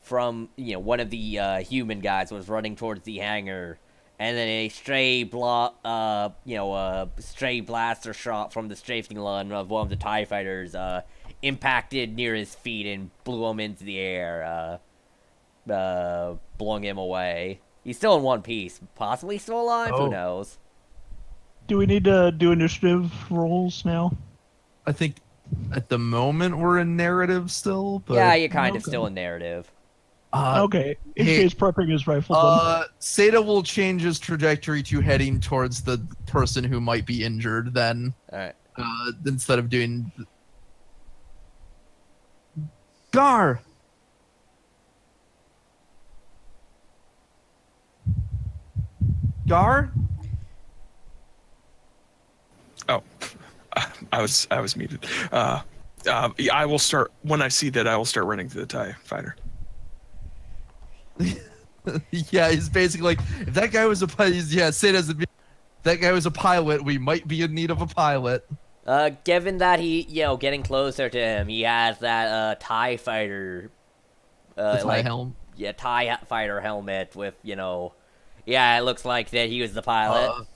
one of the human guys was running towards the hangar, and then a stray stray blaster shot from the strafing gun of one of the TIE fighters impacted near his feet and blew him into the air, blowing him away. He's still in one piece, possibly still alive. Oh. Who knows? Do we need to do initiative rolls now? I think at the moment we're in narrative still, but Yeah, you're kind of okay. still in narrative. Okay, in hey, case prepping his rifle. Then. Seda will change his trajectory to heading towards the person who might be injured then, All right. instead of doing Gar. Gar? Oh, I was muted. I will start when I see that. I will start running to the TIE fighter. Yeah, he's basically like, if that guy was a pilot, that guy was a pilot, we might be in need of a pilot. Given that he, getting closer to him, he has that TIE fighter, The TIE helm. Yeah, TIE fighter helmet with, yeah, it looks like that he was the pilot.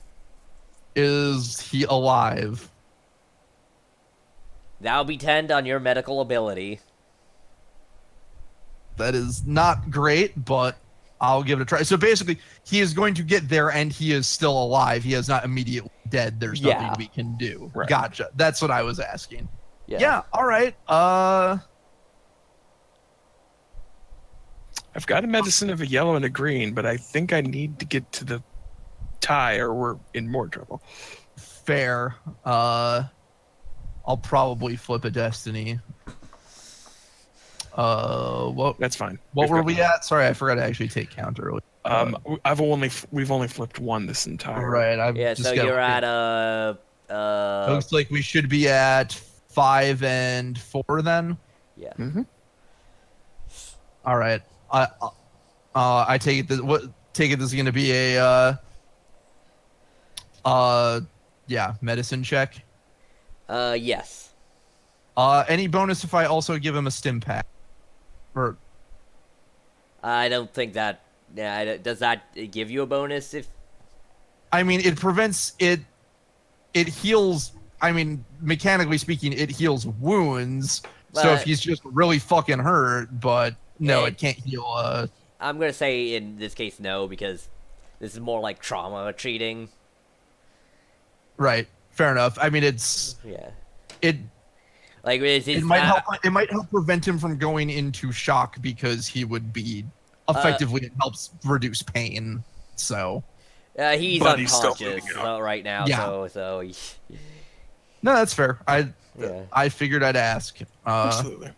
Is he alive? That'll be 10 on your medical ability. That is not great, but I'll give it a try. So basically, he is going to get there and he is still alive. He is not immediately dead. There's nothing we can do. Right. Gotcha. That's what I was asking. Yeah. All right. I've got a medicine of a yellow and a green, but I think I need to get to the TIE or we're in more trouble. Fair. I'll probably flip a destiny. That's fine. What were we at? Sorry, I forgot to actually take count earlier. We've only flipped one this entire. Right. I've Yeah, just so gotta you're look at, looks like we should be at 5 and 4 then. yeah. Mm-hmm. All right. I take it that this is going to be a medicine check. Yes. Any bonus if I also give him a stim pack? Or I don't think that, does that give you a bonus if, I mean, it prevents it heals, I mean, mechanically speaking, it heals wounds. So if he's just really fucking hurt, but no, it can't heal. I'm gonna say in this case no, because this is more like trauma treating. Right. Fair enough. I mean, it Like it might help. It might help prevent him from going into shock because he would be effectively. It helps reduce pain. So. He's But he's still unconscious bleeding out. right now. Yeah. So. No, that's fair. Yeah. I figured I'd ask. Absolutely.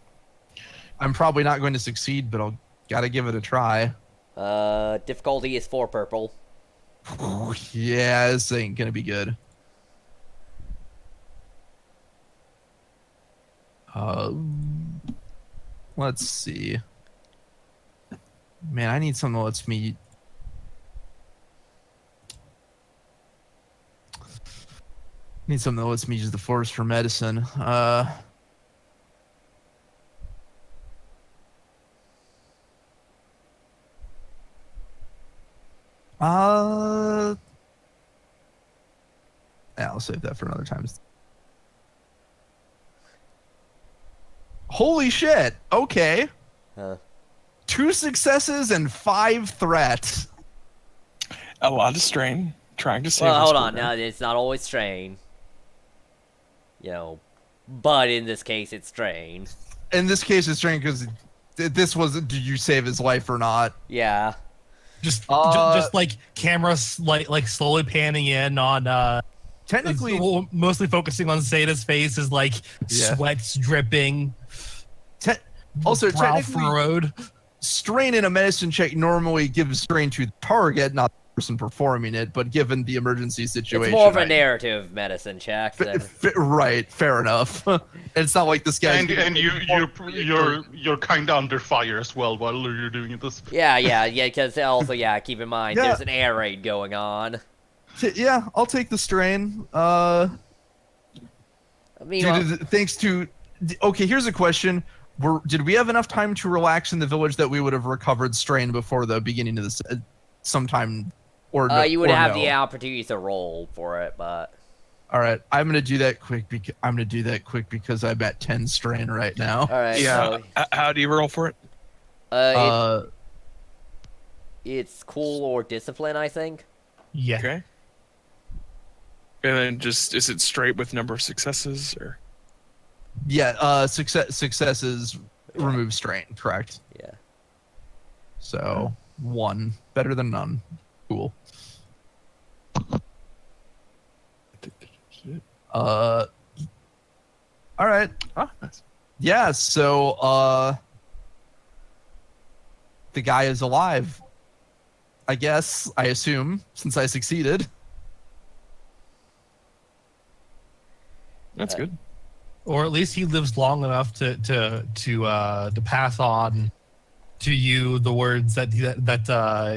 I'm probably not going to succeed, but I'll gotta give it a try. Difficulty is 4 purple. Yeah, this ain't gonna be good. Let's see. Man, I need something that lets me. Need something that lets me use the force for medicine. Yeah, I'll save that for another time. Holy shit! Okay, Huh. 2 successes and 5 threats. A lot of strain trying to save. Well, this hold poor on. guy. Now it's not always strain. But in this case, it's strain. In this case, it's strange because this wasn't. Did you save his life or not? Yeah. Just Uh, like cameras like slowly panning in on Technically, mostly focusing on Sada's face is like Yeah. sweats dripping. also brow technically, furrowed. strain in a medicine check normally gives strain to the target, not the person performing it. But given the emergency situation, It's more of a narrative medicine check. Than... Right, fair enough. It's not like this guy's. And you're kind of under fire as well while you're doing this. Yeah, because also, keep in mind, Yeah. there's an air raid going on. Yeah, I'll take the strain. I mean, Thanks to. Okay, here's a question. Did we have enough time to relax in the village that we would have recovered strain before the beginning of this sometime? Or no, you would or have no? the opportunity to roll for it, but... All right, I'm gonna do that quick. Because I'm at 10 strain right now. Alright, Yeah. so... How do you roll for it? It's cool or discipline, I think. Yeah. Okay. And then is it straight with number of successes or? Yeah. Successes remove strain. Correct. Yeah. So 1 better than none. Cool. All right. Oh, nice. Yeah, so the guy is alive. I guess, I assume, since I succeeded. That's good. Or at least he lives long enough to pass on to you the words that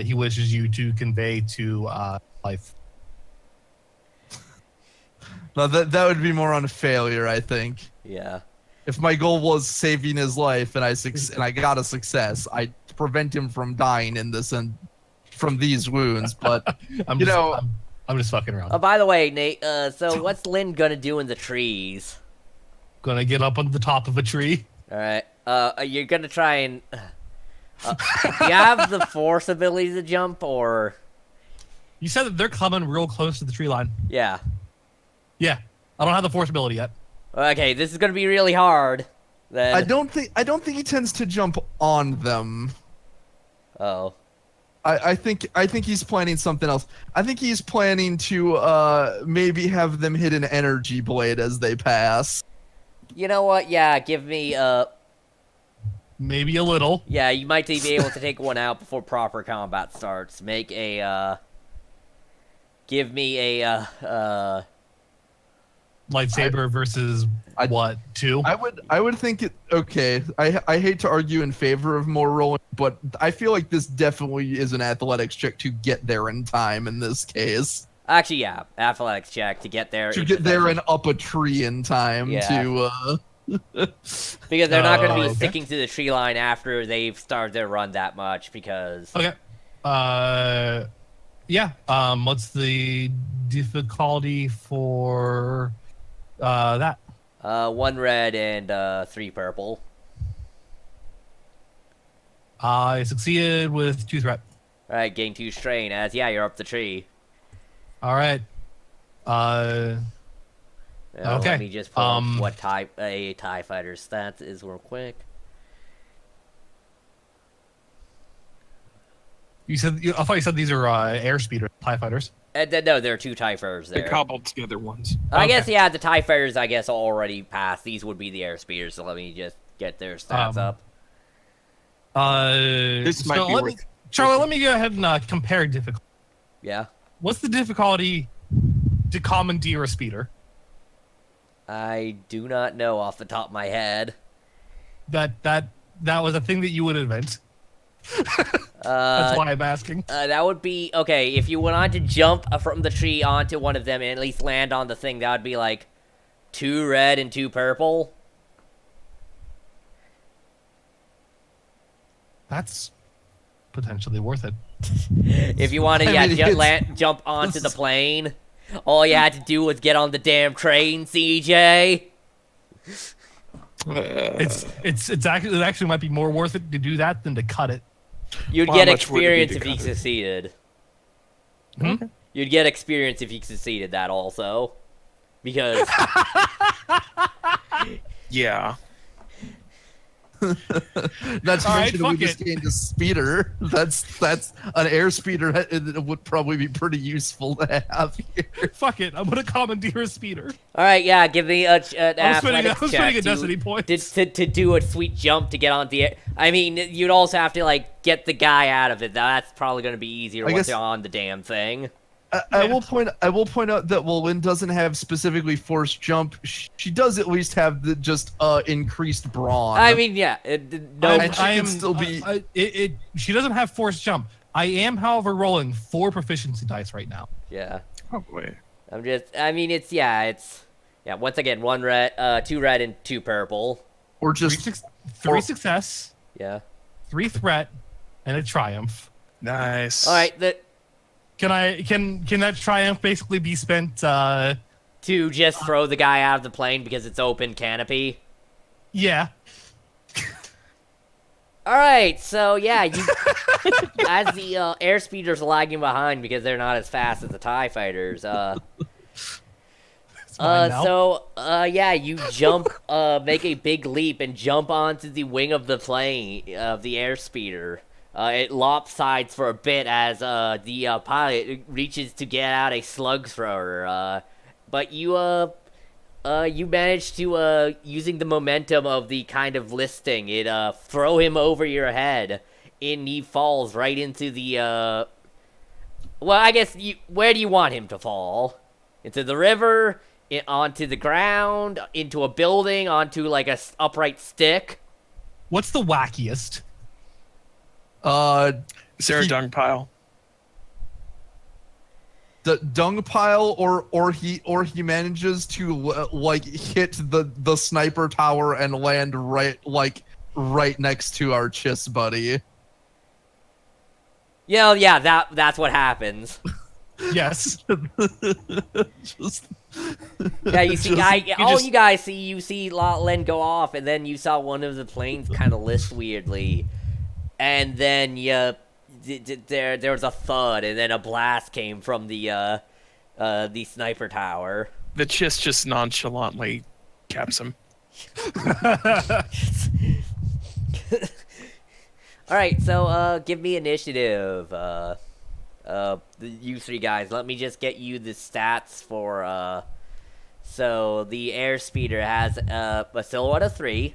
he wishes you to convey to life. No, that would be more on failure, I think. Yeah. If my goal was saving his life and I got a success, I'd prevent him from dying in this and from these wounds, but I'm just fucking around. Oh, by the way, Nate, so what's Lynn gonna do in the trees? Gonna get up on the top of a tree. Alright, you're gonna try and... do you have the force ability to jump, or... You said that they're coming real close to the tree line. Yeah. Yeah, I don't have the force ability yet. Okay, this is gonna be really hard. Then... I don't think he tends to jump on them. Oh. I think he's planning something else. I think he's planning to maybe have them hit an energy blade as they pass. You know what? Yeah, give me, Maybe a little. yeah, you might be able to take one out before proper combat starts. Make a, give me a, Lightsaber versus what? 2? I would think it. Okay, I hate to argue in favor of more rolling, but I feel like this definitely is an athletics check to get there in time. In this case, actually, yeah, athletics check to get there. to get there and up a tree in time Yeah. to. Because they're not going to be okay. sticking to the tree line after they've started their run that much, because... Okay. Yeah. What's the difficulty for that? 1 red and 3 purple. I succeeded with 2 threat. Alright, gain 2 strain, as, yeah, you're up the tree. All right. Okay. Let me just pull up what type a TIE fighter's stats is real quick. I thought you said these are airspeeder TIE fighters. No, there are 2 TIE fighters The there. cobbled together ones. I guess, Okay. yeah, the TIE fighters, I guess, already passed. These would be the air speeders, so let me just get their stats up. This might be worth. Charlie, let me go ahead and compare difficulty. Yeah. What's the difficulty to commandeer a speeder? I do not know off the top of my head. That was a thing that you would invent. That's why I'm asking. That would be... Okay, if you wanted to jump from the tree onto one of them and at least land on the thing, that would be like 2 red and 2 purple. That's potentially worth it. If you want to, I mean, jump onto the plane, all you had to do was get on the damn train, CJ. It actually might be more worth it to do that than to cut it. You'd Well, get how much would it be experience to if you cut it? succeeded. Hmm? You'd get experience if you succeeded that also, because Yeah. Not to All right, mention we fuck just it. gained a speeder. That's an air speeder. It would probably be pretty useful to have here. Fuck it, I'm gonna commandeer a speeder. all right, yeah, give me an I was spending athletics a check destiny point. to do a sweet jump to get on the. I mean, you'd also have to like get the guy out of it. That's probably going to be easier I once guess- you're on the damn thing. I will point out that while Lynn doesn't have specifically forced jump, she does at least have the just increased brawn. I mean, yeah, no, And she can still be- She doesn't have forced jump. I am, however, rolling 4 proficiency dice right now. yeah. Probably. I mean, it's once again, 1 red, 2 red, and 2 purple. or Three, just three success, Yeah. 3 threat, and a triumph. Nice. All right, Can that triumph basically be spent? to just throw the guy out of the plane because it's open canopy. Yeah. All right, so yeah, you as the airspeeders lagging behind because they're not as fast as the TIE fighters. It's mine now. Yeah, you jump, make a big leap and jump onto the wing of the plane of the airspeeder. It lopsides for a bit as the pilot reaches to get out a slug thrower. But you manage to using the momentum of the kind of listing, it throw him over your head, and he falls right into the. Well, I guess where do you want him to fall? Into the river, onto the ground, into a building, onto like a upright stick. What's the wackiest? Is there a he- dung pile? the dung pile, or he manages to like hit the sniper tower and land right next to our Chiss buddy. Yeah, that's what happens. Yes. Just, Yeah, you see, just- you guys see, you see Len go off, and then you saw one of the planes kind of list weirdly, and then there was a thud, and then a blast came from the sniper tower. The Chiss just nonchalantly caps him. All right, so give me initiative. You 3 guys, let me just get you the stats for. So the airspeeder has a silhouette of 3.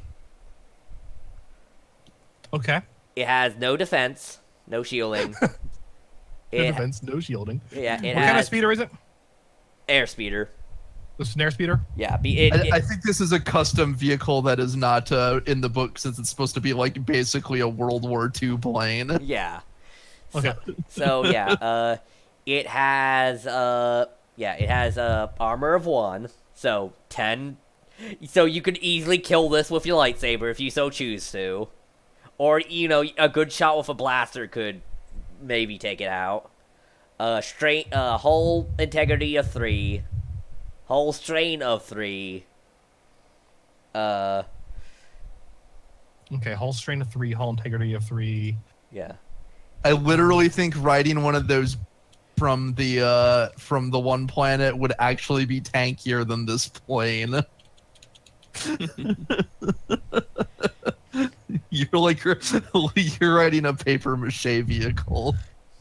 Okay. It has no defense, no shielding. No It- defense, no shielding. Yeah, it What kind of has speeder is it? airspeeder. The snare speeder? Yeah, I think this is a custom vehicle that is not in the book, since it's supposed to be like basically a World War II plane. yeah. Okay. So yeah, it has armor of 1, so 10. So you could easily kill this with your lightsaber if you so choose to, or a good shot with a blaster could maybe take it out. Hull integrity of 3, hull strain of 3. Okay, hull strain of 3, hull integrity of 3. Yeah. I literally think riding one of those from the one planet would actually be tankier than this plane. You're riding a paper mache vehicle.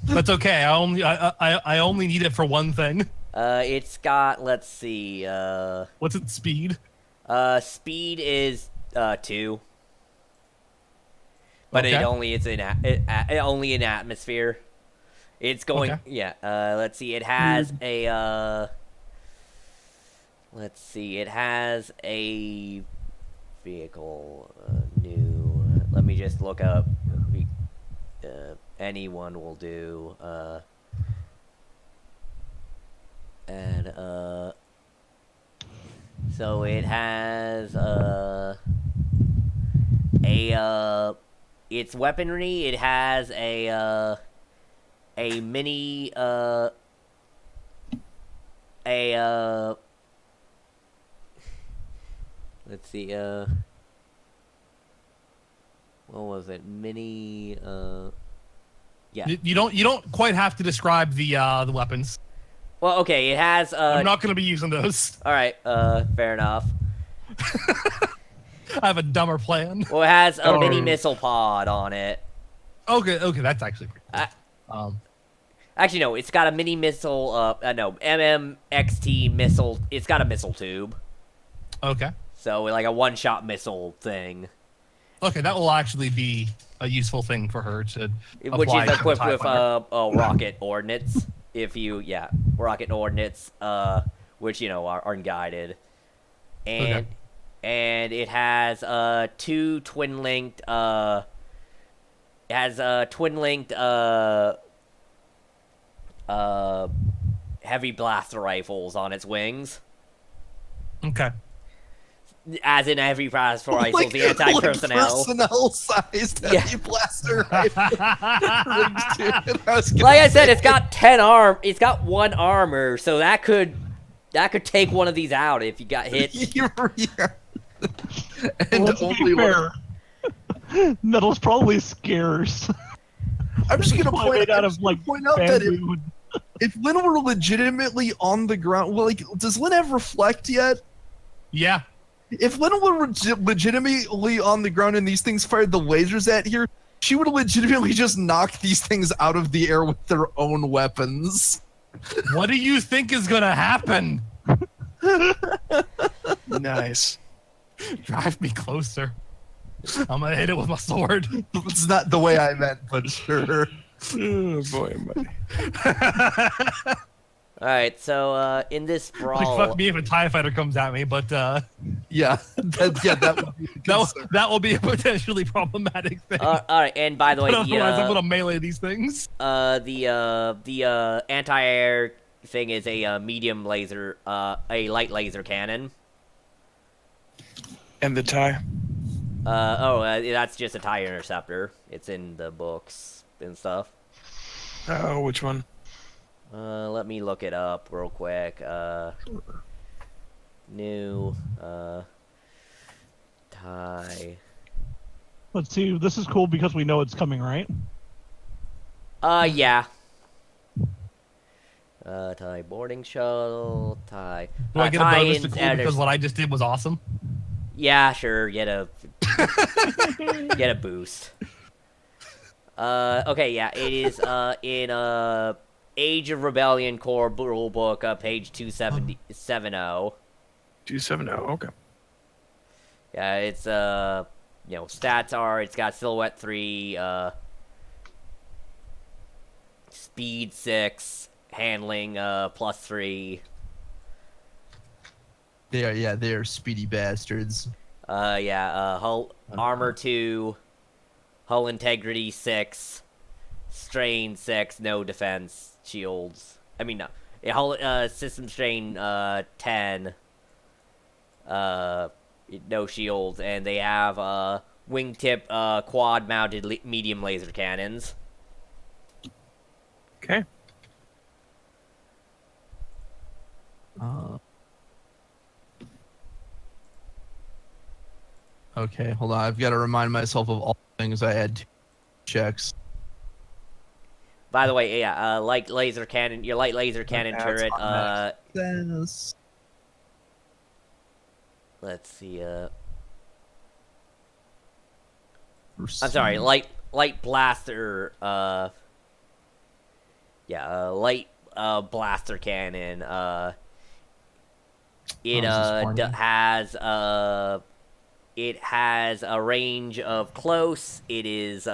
That's okay. I only need it for one thing. It's got, let's see, What's its speed? speed is 2. But Okay. it only is only in atmosphere. It's going, Okay. yeah. Let's see. It has a. Let's see. It has a vehicle new. Let me just look up. Anyone will do. And so it has its weaponry, it has a mini let's see, what was it? Mini yeah. You don't quite have to describe the weapons. Well, okay, it has I'm not going to be using those. all right, fair enough. I have a dumber plan. Well, it has a mini missile pod on it. Okay, that's actually pretty cool. Actually, no, it's got a mini missile, no, MMXT missile. It's got a missile tube. Okay. So, like a one-shot missile thing. Okay, that will actually be a useful thing for her to Which apply is to the equipped TIE with, fighter. rocket ordnance. Rocket ordnance, which, are unguided. And, and it has, two twin-linked, heavy blaster rifles on its wings. Okay. As in heavy blaster rifles, the anti-personnel. Personnel-sized Yeah. heavy blaster rifle. Like I said, it's got 10 arm. It's got 1 armor, so that could take one of these out if you got hit. Yeah. And Let's only be fair. Metal's probably scarce. I'm just gonna Probably point made out of like out that bamboo. if Lynn were legitimately on the ground, well, like, does Lynn have reflect yet? Yeah. If Lynn were legitimately on the ground and these things fired the lasers at her, she would have legitimately just knocked these things out of the air with their own weapons. What do you think is going to happen? Nice. Drive me closer. I'm going to hit it with my sword. It's not the way I meant, but sure. Oh boy, buddy. Alright, so, in this Like, brawl... fuck me if a TIE fighter comes at me, but Yeah, that would be a concern. that will be a potentially problematic thing. Alright, and by the way, But otherwise, I'm going to melee these things. the anti-air thing is a medium laser, a light laser cannon. And the tie. That's just a TIE interceptor. It's in the books and stuff. Oh, which one? Let me look it up real quick. New, TIE. Let's see. This is cool because we know it's coming, right? Yeah. TIE boarding shuttle, TIE. Do I get a bonus to tie-ins, cool because what I just did was awesome? Yeah, sure. Get a get a boost. Okay, yeah, it is in Age of Rebellion core rulebook, page 270. 270. Okay. Yeah, it's stats are it's got silhouette 3, speed 6, handling +3. They are speedy bastards. Hull armor 2, hull integrity 6, strain 6, no defense shields. I mean no. Hull system strain 10, no shields, and they have wingtip quad mounted medium laser cannons. Okay. Okay, hold on. I've got to remind myself of all the things I had to checks. By the way, yeah, light laser cannon, your light laser cannon That's turret, Yes. let's see, I'm sorry, light blaster, light blaster cannon, it has a range of close. It is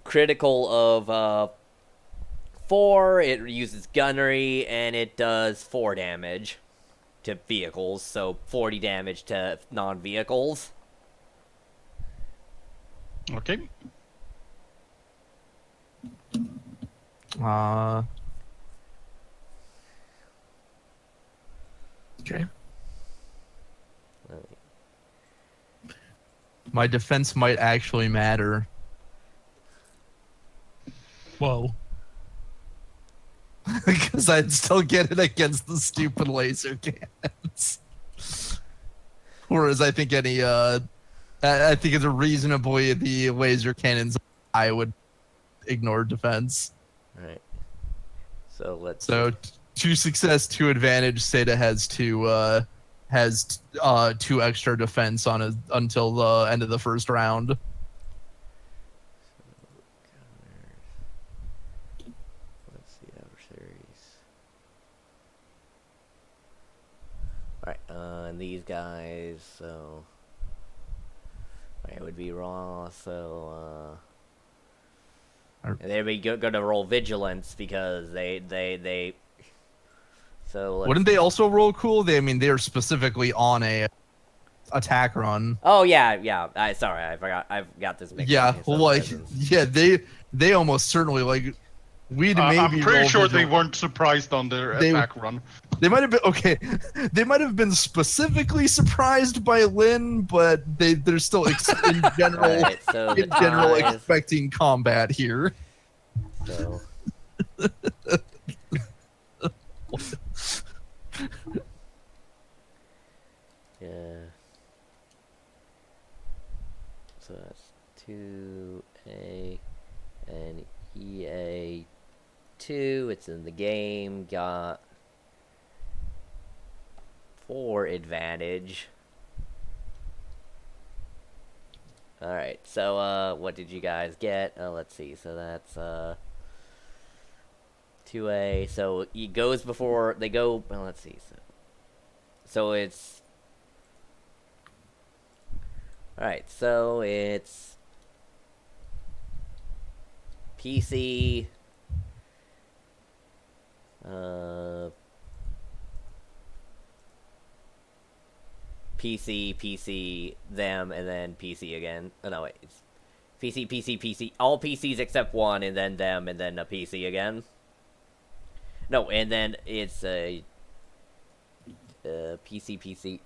critical of 4. It uses gunnery, and it does 4 damage to vehicles, so 40 damage to non-vehicles. Okay. Okay. My defense might actually matter. Whoa. Because I'd still get it against the stupid laser cannons. Whereas I think I think it's reasonably the laser cannons I would ignore defense. All right. So let's. So 2 success, 2 advantage. Seda has 2 extra defense on it until the end of the first round. Let's see adversaries. All right. And these guys. So. It would be raw. So. And they'd be gonna roll vigilance because they. So Wouldn't they also roll cool? They're specifically on a attack run. Oh yeah. Sorry, I forgot. I've got this mixed. Yeah, up. they almost certainly like. We'd maybe. I'm pretty roll sure they vigilance. weren't surprised on their attack run. They might have been okay. They might have been specifically surprised by Lynn, but they're still in general Alright, so the ties- expecting combat here. So. Yeah. So that's 2A and EA2. It's in the game. Got 4 advantage. Alright, so what did you guys get? Let's see. So that's 2A. So he goes before they go. Well, let's see. So it's. Alright, so it's PC, PC, them, and then PC again. Oh, no, wait. It's PC. All PCs except one, and then them, and then a PC again. No, and then it's a PC.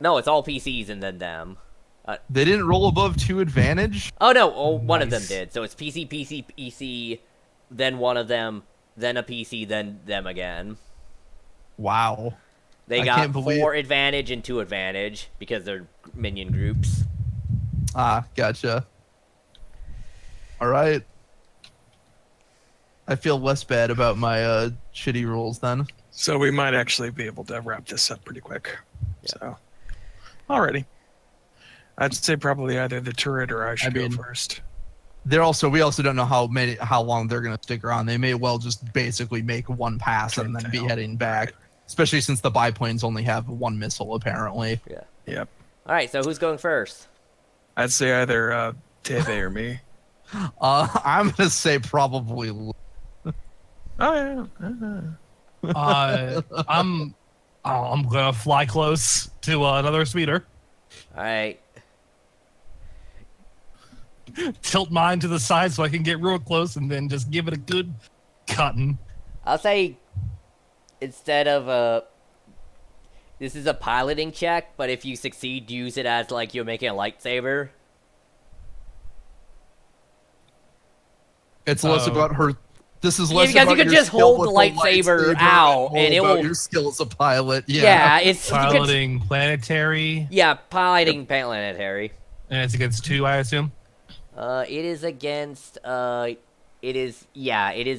No, it's all PCs and then them. They didn't roll above 2 advantage? Oh, no. Oh, one of them Nice. did. So it's PC, then one of them, then a PC, then them again. Wow. They I got can't believe- 4 advantage and 2 advantage because they're minion groups. Ah, gotcha. Alright. I feel less bad about my shitty rules then. So we might actually be able to wrap this up pretty quick. So, alrighty. I'd say probably either the turret or I should go first. We also don't know how long they're gonna stick around. They may well just basically make one pass and then be heading back. Especially since the biplanes only have 1 missile apparently. Yeah. Yep. Alright, so who's going first? I'd say either Teve or me. I'm gonna say probably. Oh yeah. I'm gonna fly close to another speeder. Alright. Tilt mine to the side so I can get real close and then just give it a good cutting. I'll say instead of this is a piloting check, but if you succeed, use it as like you're making a lightsaber. It's less Oh. about her. This is less because about you can your just skill hold the with lightsaber out, more and it about will- your skill as a pilot. Yeah, it's you can- Piloting planetary, yeah, piloting planetary. and it's against 2, I assume. It is against it is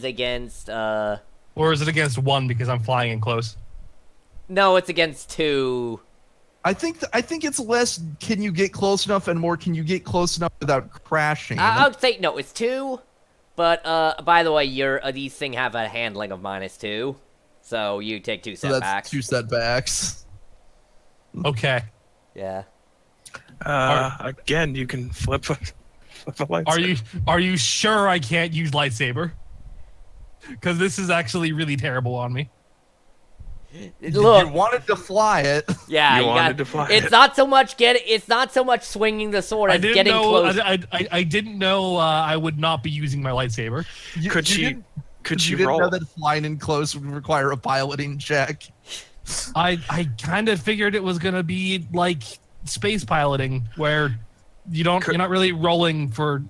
against Or is it against 1 because I'm flying in close? no, it's against 2. I think it's less. Can you get close enough, and more? Can you get close enough without crashing? I would say no, it's 2. But by the way, these things have a handling of -2, so you take 2 so setbacks. that's 2 setbacks. Okay. Yeah. Again, you can flip a lightsaber. Are you sure I can't use lightsaber? Because this is actually really terrible on me. Look, You wanted to fly it. yeah, You you wanted got. to fly It's it. not so much It's not so much swinging the sword I as didn't getting know. close. I didn't know I would not be using my lightsaber. Could you she? didn't- Could she you didn't roll? know that flying in close would require a piloting check. I kind of figured it was gonna be like space piloting where you're not really rolling for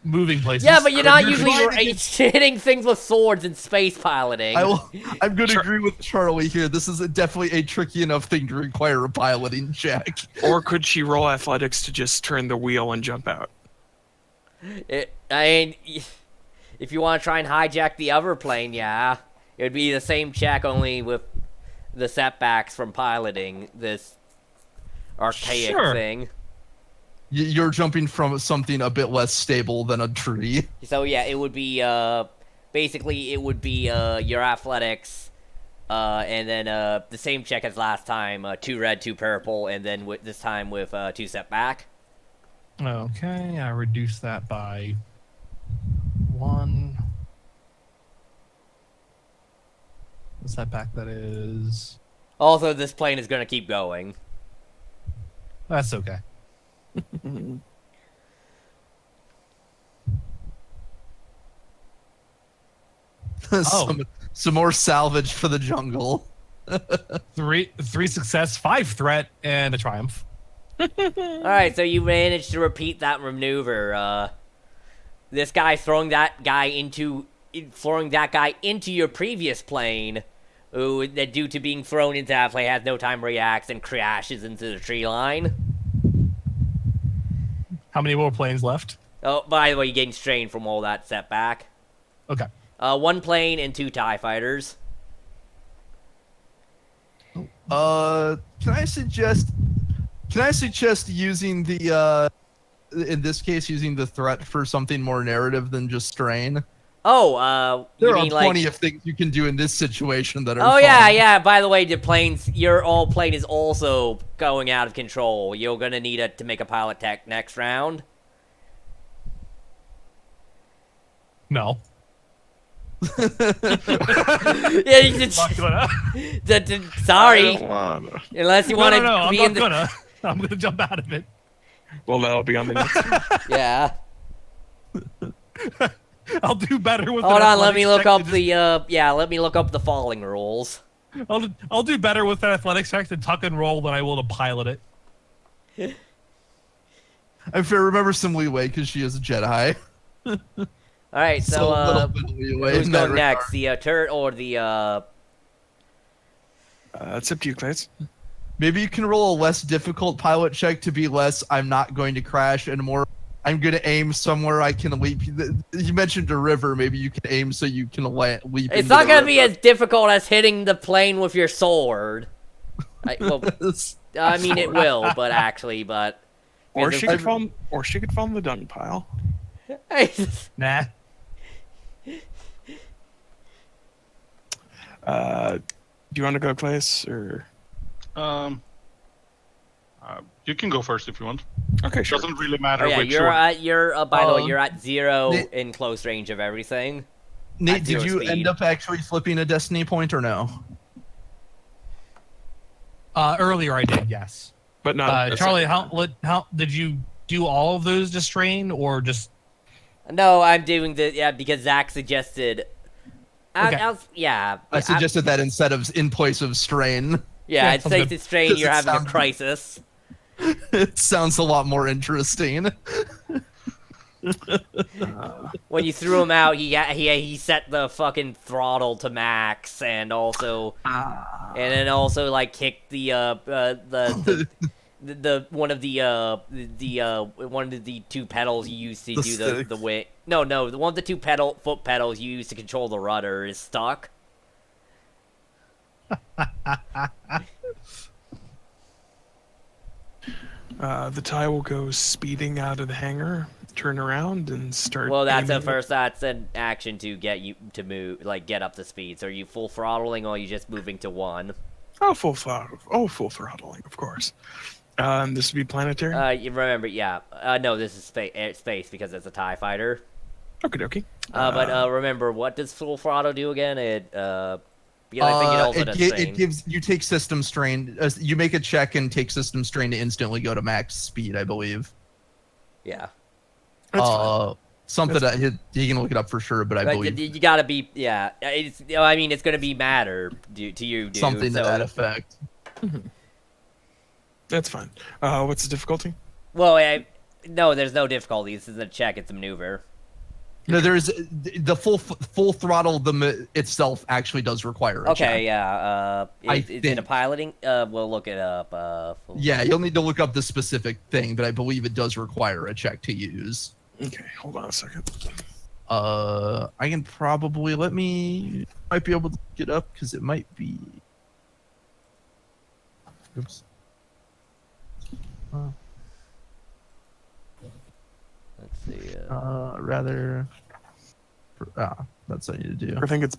moving places. Yeah, but you're not usually trying to hitting things with swords in space piloting. I'm going to agree with Charlie here. This is definitely a tricky enough thing to require a piloting check. Or could she roll athletics to just turn the wheel and jump out? I mean, if you want to try and hijack the other plane, yeah. It would be the same check, only with the setbacks from piloting this archaic thing. You're jumping from something a bit less stable than a tree. So yeah, it would be basically it would be your athletics, and then the same check as last time, 2 red, 2 purple, and then this time with 2 setback. Okay, I reduce that by 1. The setback that is. Also, this plane is gonna keep going. That's okay. Some more salvage for the jungle. 3 success, 5 threat, and a triumph. Alright, so you managed to repeat that maneuver. This guy throwing that guy into your previous plane, who, due to being thrown into that plane, has no time reacts and crashes into the tree line. How many more planes left? Oh, by the way, you gain strain from all that setback. Okay. 1 plane and 2 TIE fighters. Can I suggest using the in this case using the threat for something more narrative than just strain? Oh, There you are mean plenty like... of things you can do in this situation that are Oh fun. yeah. By the way, your all plane is also going out of control. You're gonna need it to make a pilot tech next round. No. Yeah, you just... Not gonna. Sorry. I don't wanna. Unless you want to No, be I'm in not the... gonna. I'm gonna jump out of it. Well, that'll be on the next one. Yeah. I'll do better with. Hold an on, let me athletics look check up to let me look up the falling rules. I'll do better with an athletics check to tuck and roll than I will to pilot it. If I remember some leeway because she is a Jedi. Alright, So a little bit of leeway who's in that going next? The turret or the It's up to you, Clays. Maybe you can roll a less difficult pilot check to be less I'm not going to crash and more I'm going to aim somewhere I can leap. You mentioned a river. Maybe you can aim so you can leap. It's not going to be as difficult as hitting the plane with your sword. I mean, it will, but... Or she could fall in the dung pile. Nah. Do you want to go, Clays, or? You can go first if you want. Okay, sure. Doesn't really matter Oh yeah, which you're one. by the way, you're at 0 Nate- in close range of everything. Nate, At did 0 you speed. end up actually flipping a destiny point or no? Earlier I did, yes. But not Charlie, how did you do all of those to strain or just? No, I'm doing because Zach suggested. Okay. I suggested that instead of in place of strain. Yeah, Yeah, it's sounds safe good. to strain. Does You're it having a sound- crisis. It sounds a lot more interesting. When you threw him out, he set the fucking throttle to max, and then also like kicked the one of the 2 pedals you used to The do stick. the way. No, the one of the 2 foot pedals you used to control the rudder is stuck. The tie will go speeding out of the hangar, turn around, and start. Well, that's aiming. that's an action to get you to move, like get up the speed. So are you full throttling, or are you just moving to 1? Full throttling, of course. This would be planetary. You remember, yeah. No, this is space because it's a TIE fighter. Okie dokie. But remember, what does full throttle do again? Because I think it also does it gives you take system strain. You make a check and take system strain to instantly go to max speed, I believe. Yeah. That's fine. Something that he can look it up for sure, but I believe You gotta be, yeah. I mean, it's gonna be matter to you, dude. something to that effect. That's fine. What's the difficulty? Well, no, there's no difficulty. This is a check. It's a maneuver. No, there's the full throttle. Itself actually does require a Okay, check. yeah. Is it a think. piloting? We'll look it up. Yeah, you'll need to look up the specific thing, but I believe it does require a check to use. Okay, hold on a second. I can probably might be able to look it up because it might be. Oops. Let's see. Rather. That's what I need to do. I think it's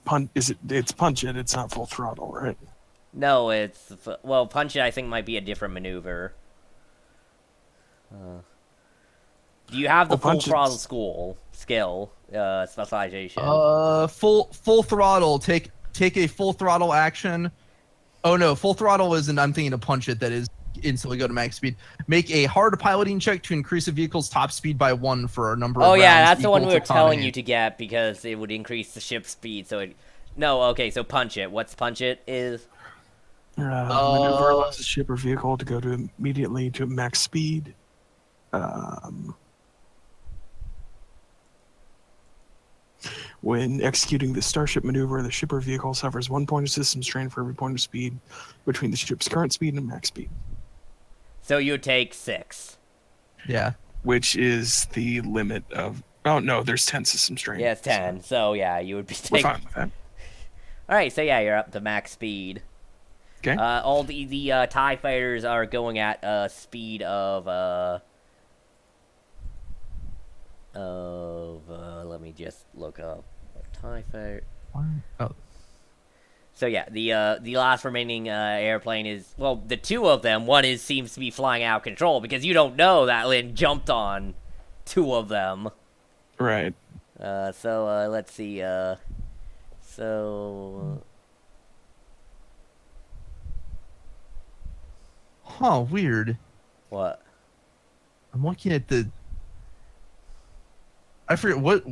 It's punch it. It's not full throttle, right? No, it's punch it. I think might be a different maneuver. Do you have the full punch throttle it's- skill specialization? Full throttle. Take a full throttle action. Oh no, full throttle isn't. I'm thinking to punch it. That is instantly go to max speed. Make a hard piloting check to increase a vehicle's top speed by 1 for a number of rounds. Oh yeah, that's the one equal we were to telling time. you to get because it would increase the ship's speed. No, okay, so punch it. What's punch it is? Maneuver allows the ship or vehicle to go immediately to max speed. When executing the starship maneuver, the ship or vehicle suffers 1 point of system strain for every point of speed between the ship's current speed and max speed, So you would take 6. Yeah. which is the limit of. Oh no, there's 10 system strain. Yeah, it's 10. So yeah, you would be We're taking. fine with that. All right, so yeah, you're up to max speed. Okay. All the TIE fighters are going at a speed of let me just look up a TIE fighter. Oh. So yeah, the last remaining airplane is the 2 of them. One seems to be flying out of control because you don't know that Lynn jumped on 2 of them. Right. So let's see. Huh. Weird. What? I'm looking at the. I forget what.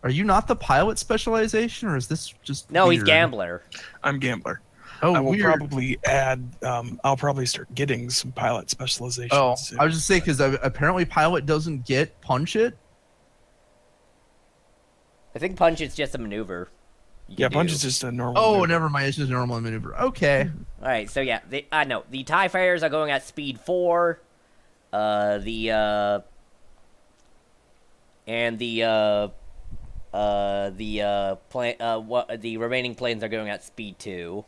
Are you not the pilot specialization, or is this just? No, he's weird? gambler. I'm gambler. Oh, I will weird. probably add. I'll probably start getting some pilot specializations. Oh, soon. I was just saying because apparently pilot doesn't get punch it. I think punch is just a maneuver. Yeah, punch is just a normal. Oh, maneuver. never mind. It's just a normal maneuver. Okay. All right, so yeah, the TIE fighters are going at speed 4. The remaining planes are going at speed 2.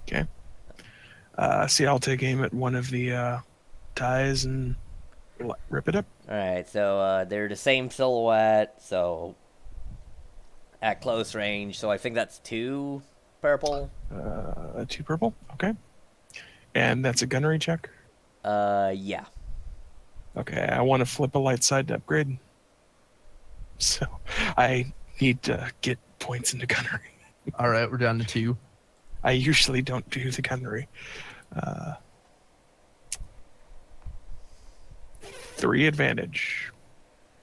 Okay. See, I'll take aim at one of the ties and rip it up. All right, so they're the same silhouette, so at close range. So I think that's 2 purple. 2 purple. Okay. And that's a gunnery check. Yeah. Okay, I want to flip a light side to upgrade. So I need to get points into gunnery. All right, we're down to 2. I usually don't do the gunnery. 3 advantage.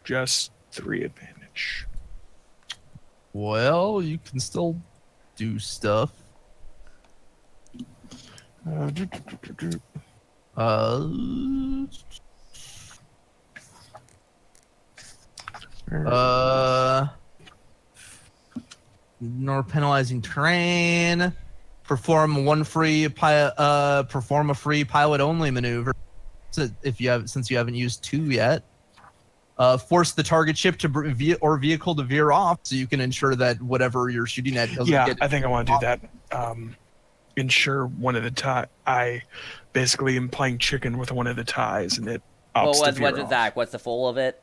Just 3 advantage. Well, you can still do stuff. Nor penalizing terrain. Perform a free pilot only maneuver. So since you haven't used 2 yet. Force the target ship or vehicle to veer off, so you can ensure that whatever you're shooting at doesn't Yeah, get. I think I want to do that. Ensure one of the tie. I basically am playing chicken with one of the ties, and it opts to What's veer off. Zach? What's the full of it?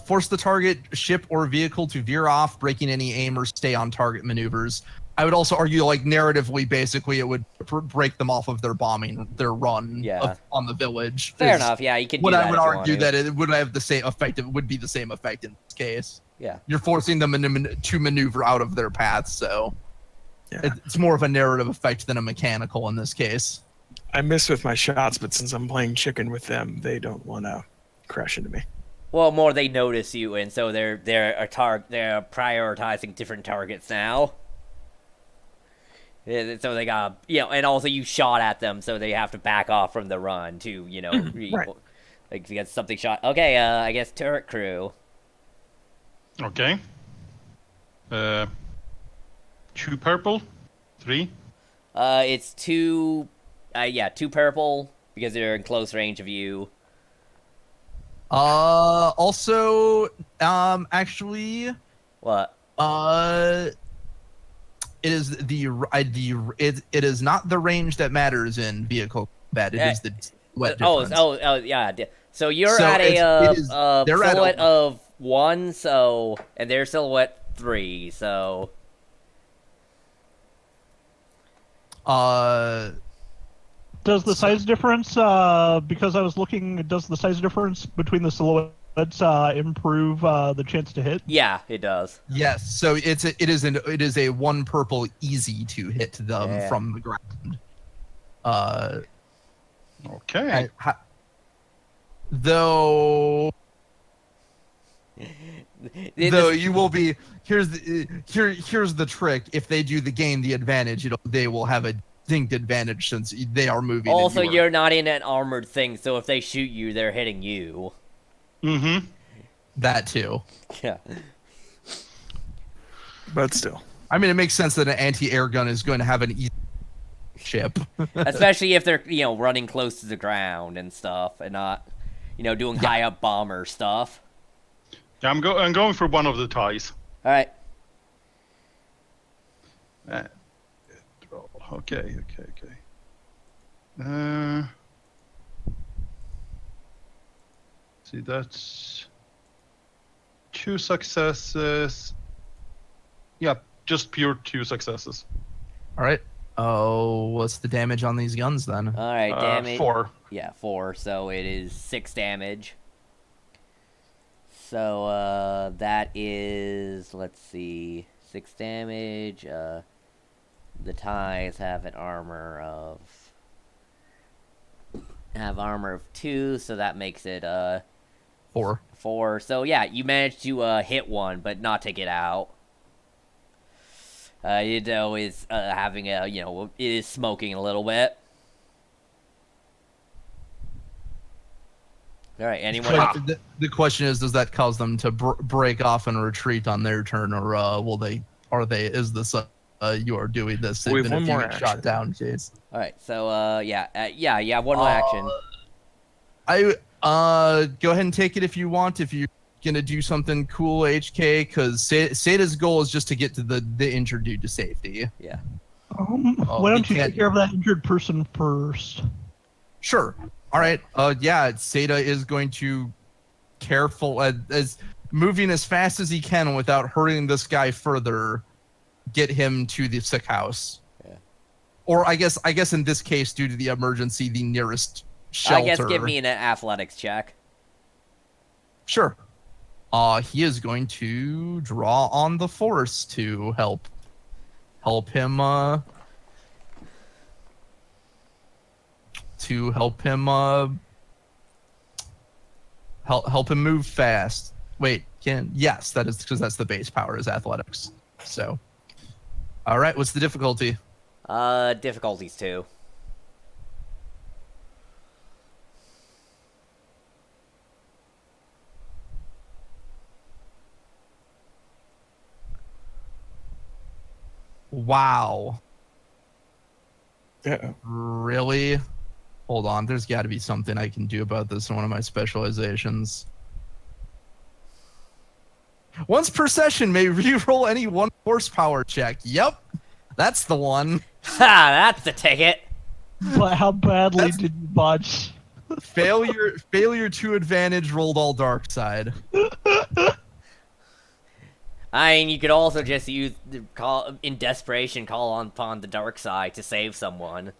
Force the target ship or vehicle to veer off, breaking any aim or stay on target maneuvers. I would also argue, like narratively, basically, it would break them off of their run on the village. Fair is enough. Yeah, you could. What do that I would if you argue want to. that it would have the same effect. It would be the same effect in this case. Yeah. You're forcing them to maneuver out of their path, so Yeah. it's more of a narrative effect than a mechanical in this case. I miss with my shots, but since I'm playing chicken with them, they don't want to crash into me. Well, more they notice you, and so they're prioritizing different targets now. So they got, and also you shot at them, so they have to back off from the run to, Right. like get something shot. Okay, I guess turret crew. Okay. 2 purple, 3. It's 2, 2 purple because they're in close range of you. Also, actually, What? it is it is not the range that matters in vehicle combat. It is the silhouette difference. Yeah. So you're So at it is- they're at a- silhouette of 1, and they're silhouette 3, so. Does the size difference, because I was looking, does the size difference between the silhouettes improve the chance to hit? Yeah, it does. Yes. So it is a 1 purple easy to hit them Yeah. from the ground. Okay. Though This- you will be here's the trick. If they do gain the advantage, they will have a distinct advantage since they are moving. Also, and you're not in an armored thing, so if they shoot you, they're hitting you. Mm-hmm. that too. Yeah. But still. I mean, it makes sense that an anti-air gun is going to have an easy chip. Especially if they're, running close to the ground and stuff, and not, doing high up bomber stuff. Yeah, I'm going for one of the ties. All right. Okay. See, that's 2 successes. Yeah, just pure 2 successes. All right. Oh, what's the damage on these guns then? All right, damage. 4. Yeah, 4. So it is 6 damage. So that is, let's see, 6 damage. The ties have armor of 2, so that makes it 4. 4. So yeah, you managed to hit one, but not take it out. Is having it is smoking a little bit. All right, anyone? But the question is, does that cause them to break off and retreat on their turn, or is this you are doing this We have even one if you more get action. shot down, Chase? All right, so you have one more action. Go ahead and take it if you want. If you're gonna do something cool, HK, because Seta's goal is just to get to the injured dude to safety. Yeah. Why don't you can't- take care of that injured person first? Sure. All right. Seta is going to careful as moving as fast as he can without hurting this guy further, get him to the sick house. Yeah. Or I guess in this case, due to the emergency, the nearest shelter. I guess give me an athletics check. Sure. He is going to draw on the force to help him help him move fast. Wait, yes, that is because that's the base power is athletics. So, all right, what's the difficulty? Difficulties 2. Wow, Yeah. really? Hold on, there's got to be something I can do about this in one of my specializations. Once per session, may reroll any 1 horsepower check. Yep, that's the one. Ha! That's the ticket. But how badly That's- did you botch? Failure to advantage rolled all dark side. I mean, you could also just in desperation, call upon the dark side to save someone.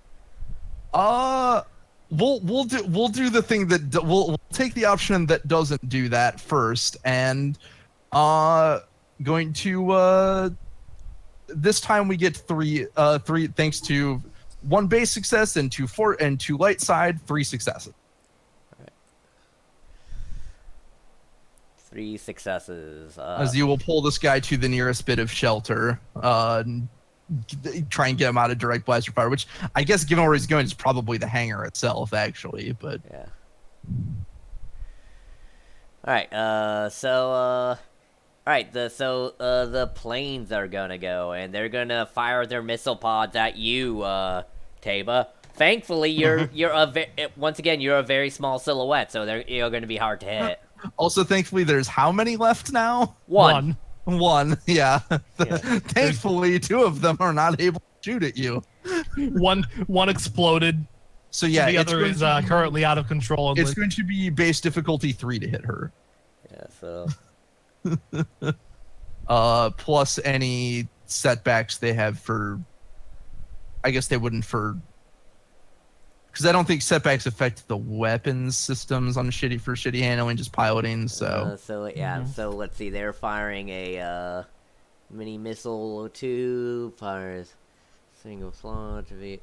We'll do the thing that we'll take the option that doesn't do that first, and going to this time we get three thanks to 1 base success and 2 light side, 3 successes. 3 successes. As you will pull this guy to the nearest bit of shelter. try and get him out of direct blaster fire. Which I guess, given where he's going, is probably the hangar itself, actually. But Yeah. All right. All right. The planes are gonna go, and they're gonna fire their missile pods at you, Taba. Thankfully, you're once again you're a very small silhouette, so you're gonna be hard to hit. also, thankfully, there's how many left now? One. One. Yeah. Yeah. Thankfully, 2 of them are not able to shoot at you. One exploded. So yeah, The it's other going is to be- currently out of control. And It's going to be base difficulty 3 to hit her. Yeah. So. Plus any setbacks they have for. I guess they wouldn't for. Because I don't think setbacks affect the weapons systems on shitty handling, just piloting. So. So let's see. They're firing a mini missile 2 fires single launch of it.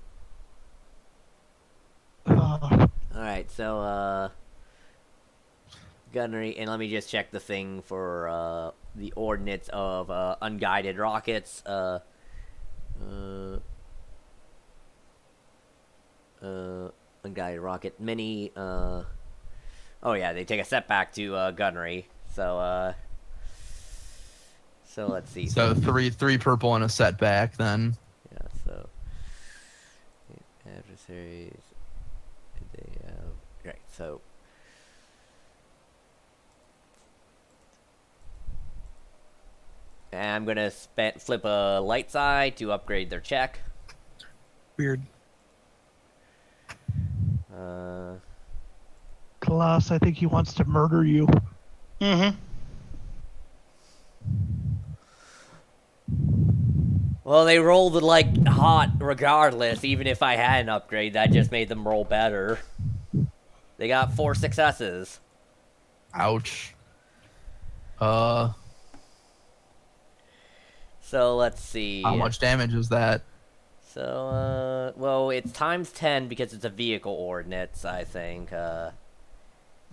All right. So gunnery, and let me just check the thing for the ordnance of unguided rockets. Unguided rocket mini. Oh yeah, they take a setback to gunnery. So let's see. So three purple and a setback then. Yeah. So adversaries. They right. So. And I'm gonna flip a light side to upgrade their check. Weird. Klaus, I think he wants to murder you. Mm-hmm. Well, they rolled like hot regardless, even if I had an upgrade. That just made them roll better. They got 4 successes. Ouch. So let's see. How much damage is that? So, well, it's times 10 because it's a vehicle ordnance, I think.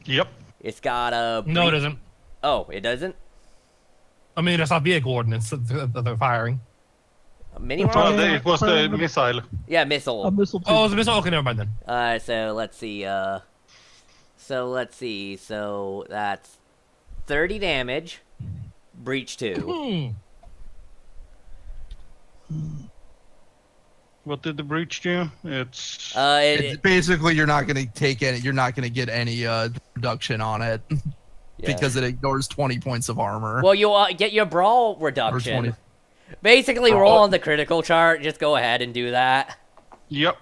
Yep. It's got a... No, it isn't. Oh, it doesn't? I mean, it's not vehicle ordnance that they're firing. A mini It's Oh, all- rocket? it was the missile. Yeah, A missile. missile. Oh, it's a missile. Okay, never mind then. So let's see. So that's 30 damage. Breach 2. What did the breach do? It's It's basically, you're not gonna take any. You're not gonna get any reduction on it yeah. because it ignores 20 points of armor. Well, you'll get your brawl Or reduction. 20. Basically, roll on the critical chart. Just go ahead and do that. yep.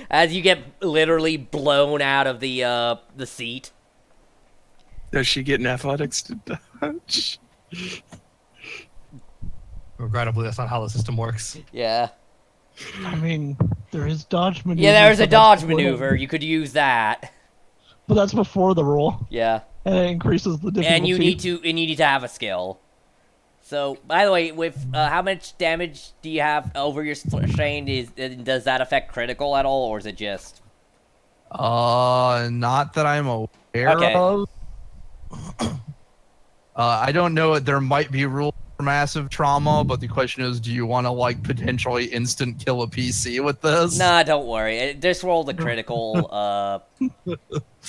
As you get literally blown out of the seat. Does she get an athletics to dodge? Regrettably, that's not how the system works. Yeah. I mean, there is dodge maneuver. Yeah, there's a but dodge that's before- maneuver. You could use that. But that's before the roll, Yeah. and it increases the difficulty. And you need to have a skill. So, by the way, with how much damage do you have over your strain? Does that affect critical at all, or is it just? Not that I'm aware Okay. of. I don't know. There might be rules for massive trauma, but the question is, do you want to like potentially instant kill a PC with this? Nah, don't worry. Just roll the critical.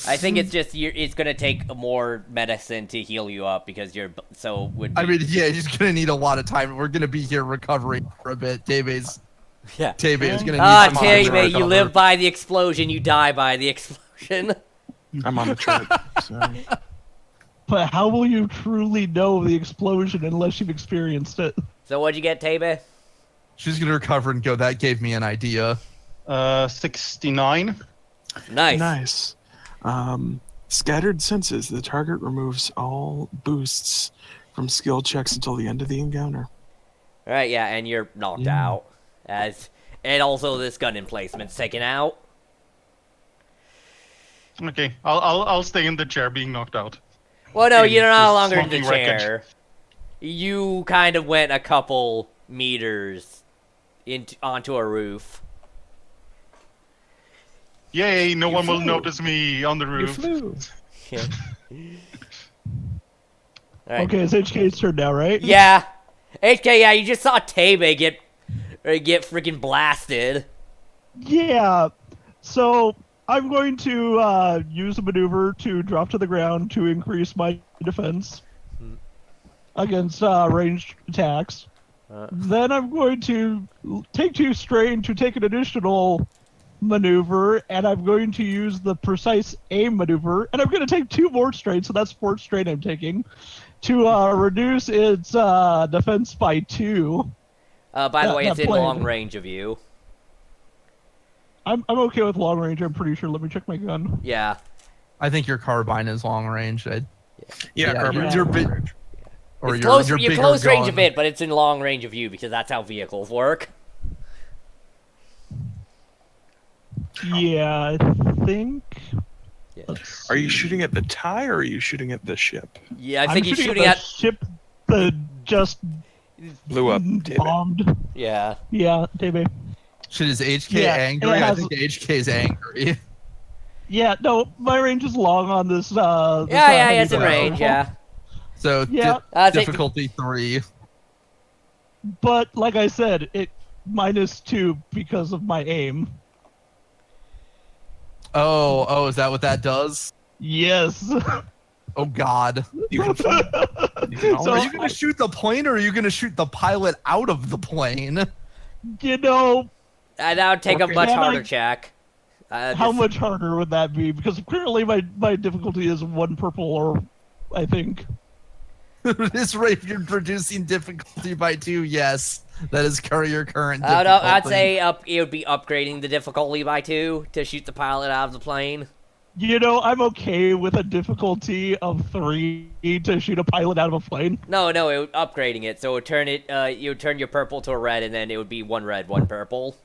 I think it's just it's gonna take more medicine to heal you up because you're so would. I mean, yeah, he's gonna need a lot of time. We're gonna be here recovering for a bit. Tebe's yeah. is gonna need Ah, some time to Tebe, you recover. live by the explosion, you die by the explosion. I'm on the trip. So. But how will you truly know the explosion unless you've experienced it? So what'd you get, Tebe? She's gonna recover and go. That gave me an idea. 69. Nice. Nice. Scattered senses. The target removes all boosts from skill checks until the end of the encounter. Right, yeah, and you're knocked out. And also this gun emplacement's taken out. Okay, I'll stay in the chair being knocked out. Well, no, In you're no this longer in the smoking wreckage. chair. You kind of went a couple meters onto a roof. Yay, no one will flew. notice me on the You roof. flew. Yeah. Alright. Okay, it's HK's turn now, right? Yeah. HK, yeah, you just saw Tebe get or you get freaking blasted. Yeah. So I'm going to use a maneuver to drop to the ground to increase my defense against ranged attacks. Then I'm going to take 2 strain to take an additional maneuver, and I'm going to use the precise aim maneuver, and I'm going to take 2 more strain, so that's 4 strain I'm taking, to reduce its defense by 2. By the way, that it's in plane. long range of you. I'm okay with long range, I'm pretty sure. Let me check my gun. Yeah. I think your carbine is long range. Yeah, carbine's you're long big, range. or It's your close, your you're bigger close range gun. of it, but it's in long range of you because that's how vehicles work. Yeah, I think. Yeah. Let's Are you see. shooting at the tie or are you shooting at the ship? Yeah, I I'm think he's shooting the at. ship that just Blew up. Damn it. bombed. Yeah. Yeah, maybe. Shit, is HK Yeah, angry? it I has- think HK is angry. Yeah, no, my range is long on this. Yeah, yeah, it's in heavy range. rifle. Yeah. So Yeah. I think- difficulty 3. But like I said, it -2 because of my aim. Oh, is that what that does? Yes. Oh God. You can fly. You can So- Are always you gonna fly. shoot the plane or are you gonna shoot the pilot out of the plane? You know, That would take a Okay. much Can I- harder check. how Just- much harder would that be? Because currently my difficulty is 1 purple, or I think. This rate you're reducing difficulty by 2, yes. That is your current I'd difficulty. say it would be upgrading the difficulty by 2 to shoot the pilot out of the plane. You know, I'm okay with a difficulty of 3 to shoot a pilot out of a plane. No, it would upgrading it, so it would turn it. You would turn your purple to a red, and then it would be 1 red, 1 purple.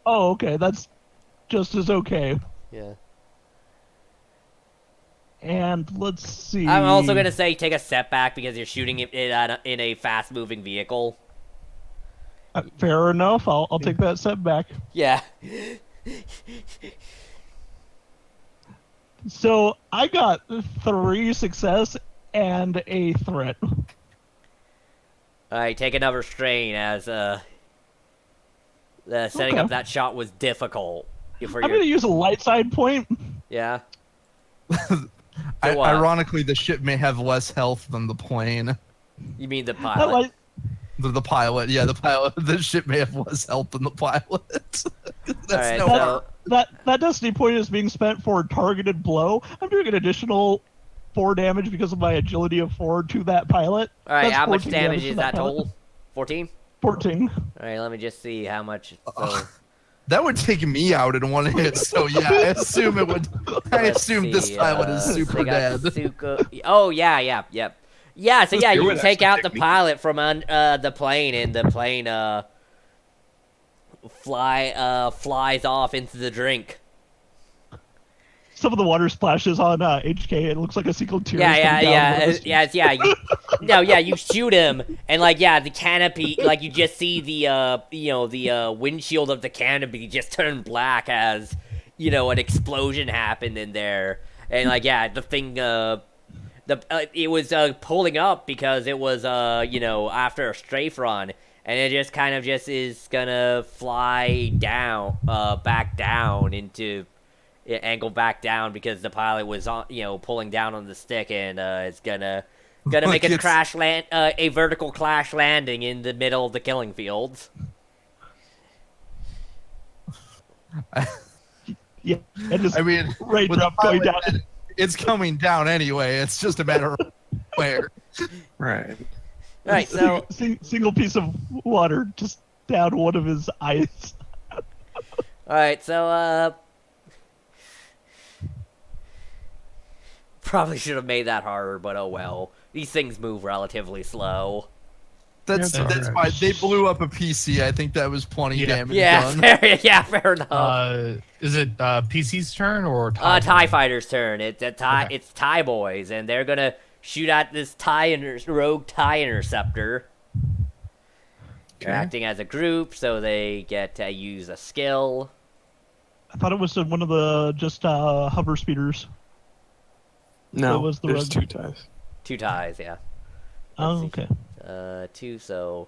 Oh, okay, that's just as okay. Yeah. And let's see. I'm also gonna say take a setback because you're shooting it in a fast-moving vehicle. Fair enough. I'll take that setback. Yeah. So I got 3 success and a threat. All right, take another strain as setting Okay. up that shot was difficult. For I'm your, gonna use a light side point. yeah. what? Ironically, the ship may have less health than the plane. You mean the That pilot? light, The pilot, yeah, the pilot. The ship may have less health than the pilot. That's Alright, no so- that destiny point is being spent for a targeted blow. I'm doing an additional 4 damage because of my agility of 4 to that pilot. All right, That's how much 14 damage to is that pilot. total? 14. 14. All right, let me just see how much. So, That would take me out in 1 hit. So yeah, I assume it would. I let's assume this see, pilot is they super got dead. Oh yeah, yep. Yeah, so yeah, It you would take actually out take the me. pilot from the plane, and the plane flies off into the drink. Some of the water splashes on HK. It looks like a single tear. You shoot him, and the canopy, you just see the windshield of the canopy just turn black as an explosion happened in there, and the thing it was pulling up because it was after a strafe run, and it just kind of just is gonna fly down back down into. It angled back down because the pilot was on, pulling down on the stick, and it's gonna make a a vertical crash landing in the middle of the killing fields. Yeah, and just I mean, raindrop with the going down. pilot, it's coming down anyway. It's just a matter of where. Right. All right, so Single piece of water just down one of his eyes. probably should have made that harder, but oh well. These things move relatively slow. That's Yeah, that's alright. fine. They blew up a PC. I think that was plenty Yeah. damage Yeah, done. fair enough. Is it PC's turn or TIE Fighter's turn. It's Okay. It's TIE Boys, and they're gonna shoot at this rogue TIE Interceptor. They're Okay. acting as a group, so they get to use a skill. I thought it was one of the just hover speeders. No, That was the there's rogue. 2 ties. 2 ties, yeah. Oh, Let's see. okay. 2, so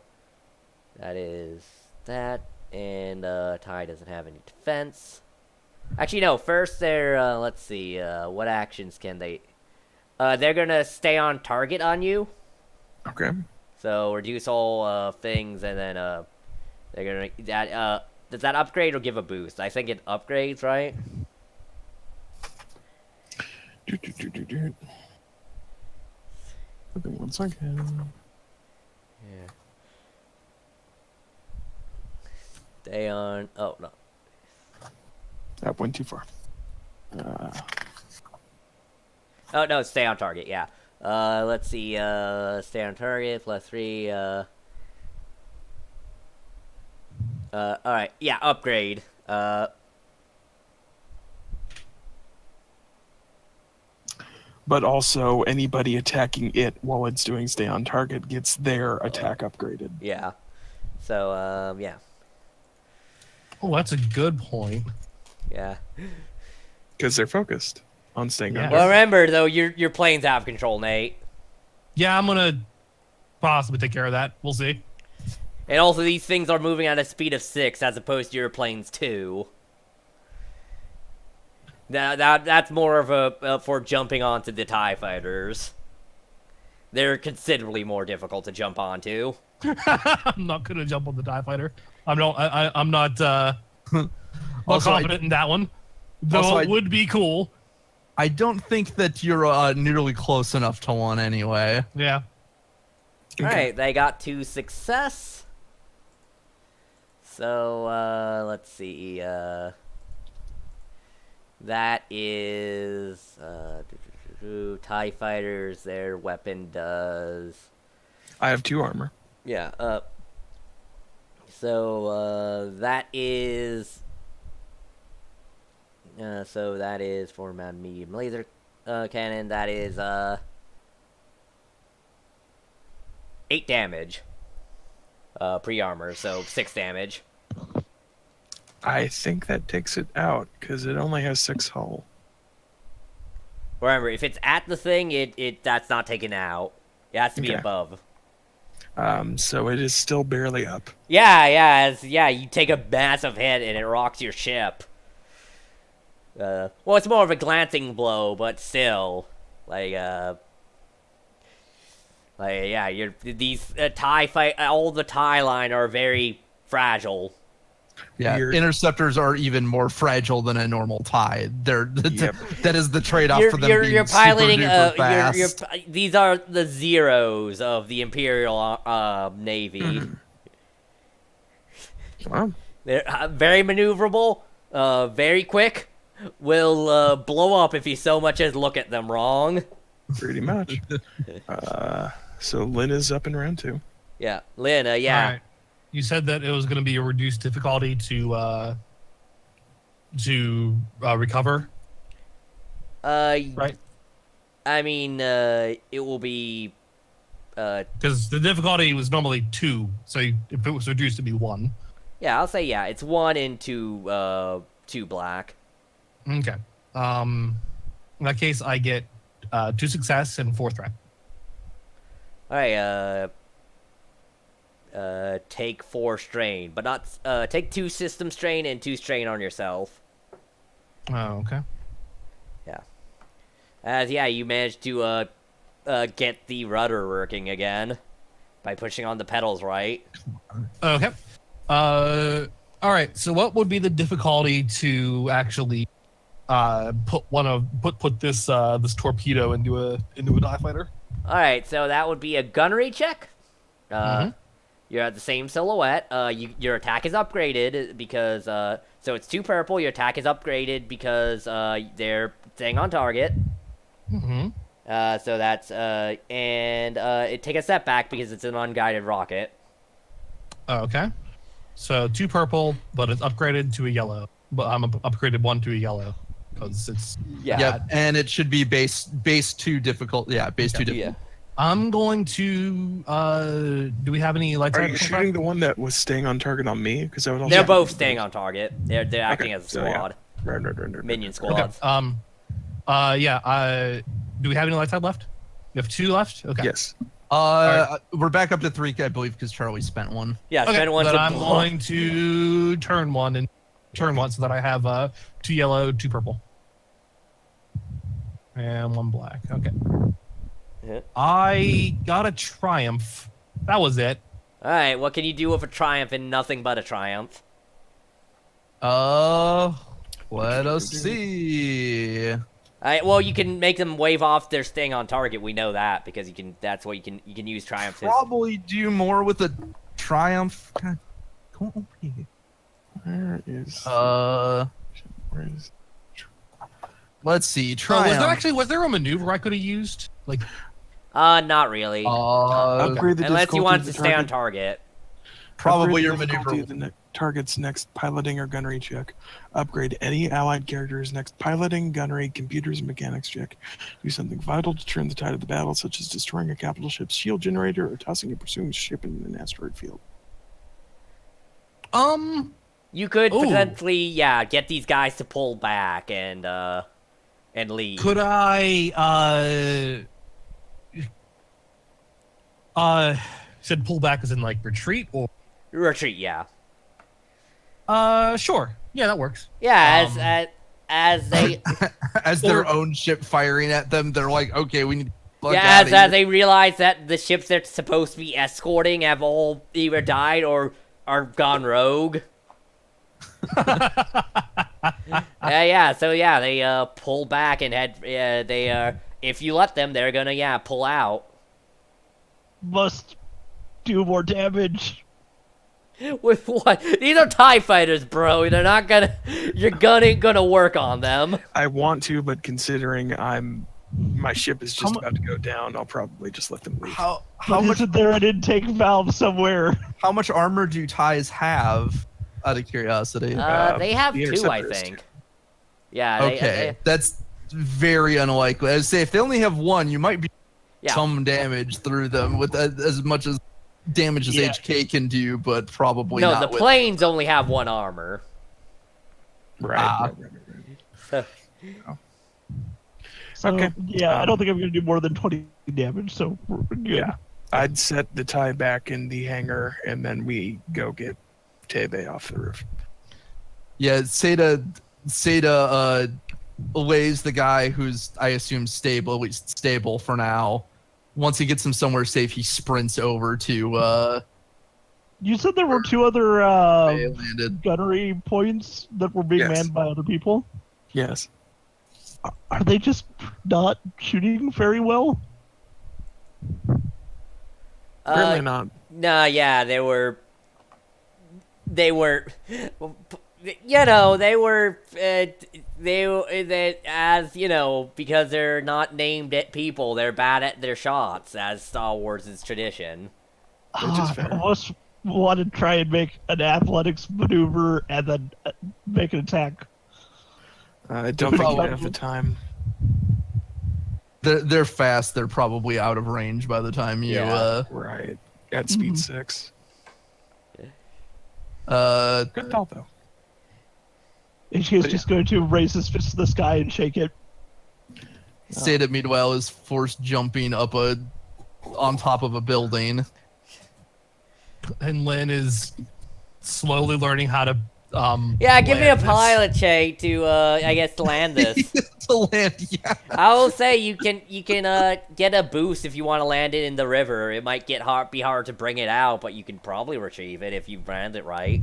that is that. And Ty doesn't have any defense. Actually, no. First, they're let's see. What actions can they? They're gonna stay on target on you. Okay. So reduce all things, and then they're gonna that does that upgrade or give a boost? I think it upgrades, right? Okay, 1 second. Yeah. Stay on. Oh no. That went too far. Oh no, stay on target. Yeah. Let's see. Stay on target +3. All right. Yeah. Upgrade. But also, anybody attacking it while it's doing stay on target gets their attack upgraded. Yeah. So yeah. Oh, that's a good point. Yeah. Because they're focused on staying Yeah. on Well, target. remember though, your planes have control, Nate. Yeah, I'm gonna possibly take care of that. We'll see. And also, these things are moving at a speed of 6 as opposed to your planes 2. That's more of a for jumping onto the TIE fighters. They're considerably more difficult to jump onto. I'm not gonna jump on the TIE fighter. I'm not Also, confident in that one. Though also, it would be cool. I don't think that you're nearly close enough to one anyway. Yeah. Alright, they got 2 success. So, let's see, that is, TIE fighters, their weapon does... I have 2 armor. Yeah, so, that is... so that is for my medium laser, cannon, that is, 8 damage. Pre-armor, so 6 damage. I think that takes it out, because it only has 6 hull. Remember, if it's at the thing, that's not taken out. It has to be Okay. above. So it is still barely up. Yeah, you take a massive hit and it rocks your ship. Well, it's more of a glancing blow, but still, yeah, these TIE fight, all the TIE line are very fragile. Yeah, You're- interceptors are even more fragile than a normal TIE. Yep. That is the trade-off for them being You're piloting. super duper fast. These are the zeros of the Imperial Navy. Mhm. Wow. They're very maneuverable, very quick. Will blow up if you so much as look at them wrong. Pretty much. So Lynn is up in round 2. Yeah, Lynn. Yeah. All right. You said that it was going to be a reduced difficulty to recover. Right. I mean, it will be. Because the difficulty was normally 2, so if it was reduced to be 1. Yeah, I'll say yeah. It's 1 into 2 black. Okay. In that case, I get 2 success and 4 threat. All right. Take 4 strain, but not take 2 system strain and 2 strain on yourself. Oh, okay. Yeah, you managed to get the rudder working again by pushing on the pedals, right? Okay. All right. So, what would be the difficulty to actually put this this torpedo into a TIE fighter? All right, so that would be a gunnery check. Mhm. You're at the same silhouette. Your attack is upgraded because so it's 2 purple. Your attack is upgraded because they're staying on target. Mm-hmm. So that's and it take a step back because it's an unguided rocket. Okay. So 2 purple, but it's upgraded to a yellow. But I'm upgraded 1 to a yellow because it's Yep, and it should be base 2 difficult. Yeah, base 2 difficult. Yeah. I'm going to. Do we have any lights? Are you shooting the one that was staying on target on me? Because I would also. They're both staying on target. They're acting as a so, yeah. squad, Right. minion Okay. squads. Yeah. Do we have any light side left? You have 2 left. Okay. Yes. We're back up to 3, I believe, because Charlie spent one. Yeah, Okay, spend one then to I'm going to turn one so that I have 2 yellow, 2 purple, and 1 black. Okay. Yeah. I got a triumph. That was it. Alright, what can you do with a triumph and nothing but a triumph? Let us see. Alright, well, you can make them wave off their sting on target. We know that because you can. That's what you can use triumphs. Probably do more with a triumph. God, come on, Where is? Where is? let's see. Oh, Triumph. was there a maneuver I could have used? Like, Not really. Upgrade the Unless difficulty you of want the to stay on target. target. probably Upgrade your the difficulty maneuver. of the target's next piloting or gunnery check. Upgrade any allied character's next piloting, gunnery, computers, and mechanics check. Do something vital to turn the tide of the battle, such as destroying a capital ship's shield generator or tossing a pursuing ship in an asteroid field. You could Ooh. potentially, get these guys to pull back and leave. could I said pull back as in like retreat or Retreat, yeah. sure. Yeah, that works. Yeah, as they As their own ship firing at them, they're like, okay, we need to plug yeah, out of as here. they realize that the ships they're supposed to be escorting have all either died or are gone rogue. They pull back and head. If you let them, they're gonna pull out. Must do more damage. With what? These are TIE fighters, bro. They're not gonna. Your gun ain't gonna work on them. I want to, but considering my ship is just about to go down, I'll probably just let them leave. How But much isn't there an intake valve somewhere? how much armor do ties have? Out of curiosity. They have the 2, I interceptor is think. 2. Yeah. Okay, that's very unlikely. I'd say if they only have 1, you might be Yeah. some damage through them with as much as damage as Yeah. HK can do, but probably No, not the with. planes only have 1 armor. Right. So, Okay. Yeah, I don't think I'm going to do more than 20 damage, so we're good. Yeah. I'd set the tie back in the hangar, and then we go get Tebe off the roof. Yeah, Seda lays the guy who's, I assume, stable, at least stable for now. Once he gets him somewhere safe, he sprints over to You said there were 2 other they landed. gunnery points that were being Yes. manned by other people. Yes. Are they just not shooting very well? Apparently not. No, yeah, they were, they were, as, because they're not named people, they're bad at their shots, as Star Wars is tradition. Which is I fair. almost want to try and make an athletics maneuver and then make an attack. I don't think you have the time. They're fast. They're probably out of range by the time you. Yeah. Right. At speed 6. Uh, Good thought, though. HK is just going to raise his fist to the sky and shake it. Seda meanwhile is force jumping up on top of a building. And Lynn is slowly learning how to Give me a land this. pilot check to, I guess, to land this. To land, yeah. I will say you can get a boost if you want to land it in the river. It might be hard to bring it out, but you can probably retrieve it if you land it right.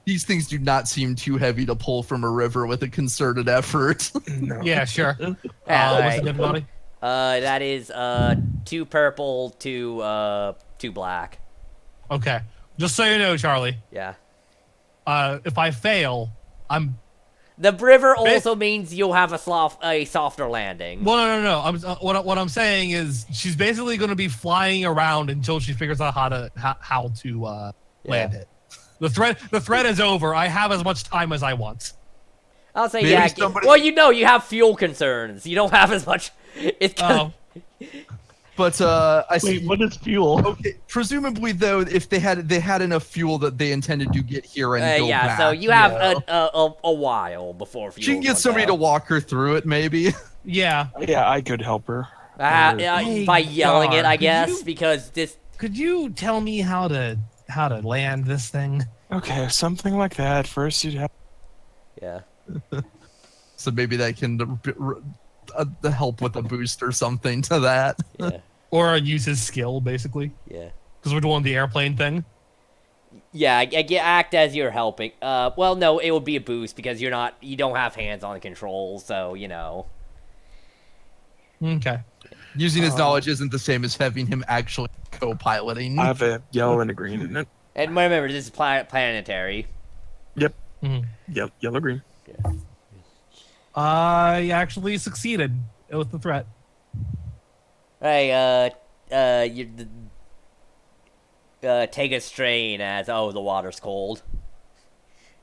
These things do not seem too heavy to pull from a river with a concerted effort. No. Yeah, sure. Yeah, What's alright. the difficulty? That is 2 purple, 2 black. Okay. Just so you know, Charlie, Yeah. if I fail, I'm The river also means you'll have a softer landing. well, no. What I'm saying is she's basically going to be flying around until she figures out how to land it. The threat is over. I have as much time as I want. I'll say Maybe somebody- Well, you have fuel concerns. You don't have as much. It's gonna, But I see. Wait, what is fuel? Okay, presumably though, if they had enough fuel that they intended to get here and go back. So you have a while before fuel. She can get runs somebody out. to walk her through it, maybe. Yeah. Yeah, I could help her. Hey, By yelling it, Gar, I could guess, you- because this. Could you tell me how to land this thing? Okay, something like that. First, you'd have. Yeah. So maybe that can help with a boost or something to that. Yeah. Or use his skill, basically? Yeah. Because we're doing the airplane thing? Yeah, act as you're helping. Well, no, it would be a boost because you don't have hands-on control, so, you know. Okay. Using his knowledge isn't the same as having him actually co-piloting. I have a yellow and a green in it. And remember, this is planetary. Yep. Mhm. Yep. Yellow, green. I actually succeeded with the threat. Hey, take a strain as, the water's cold.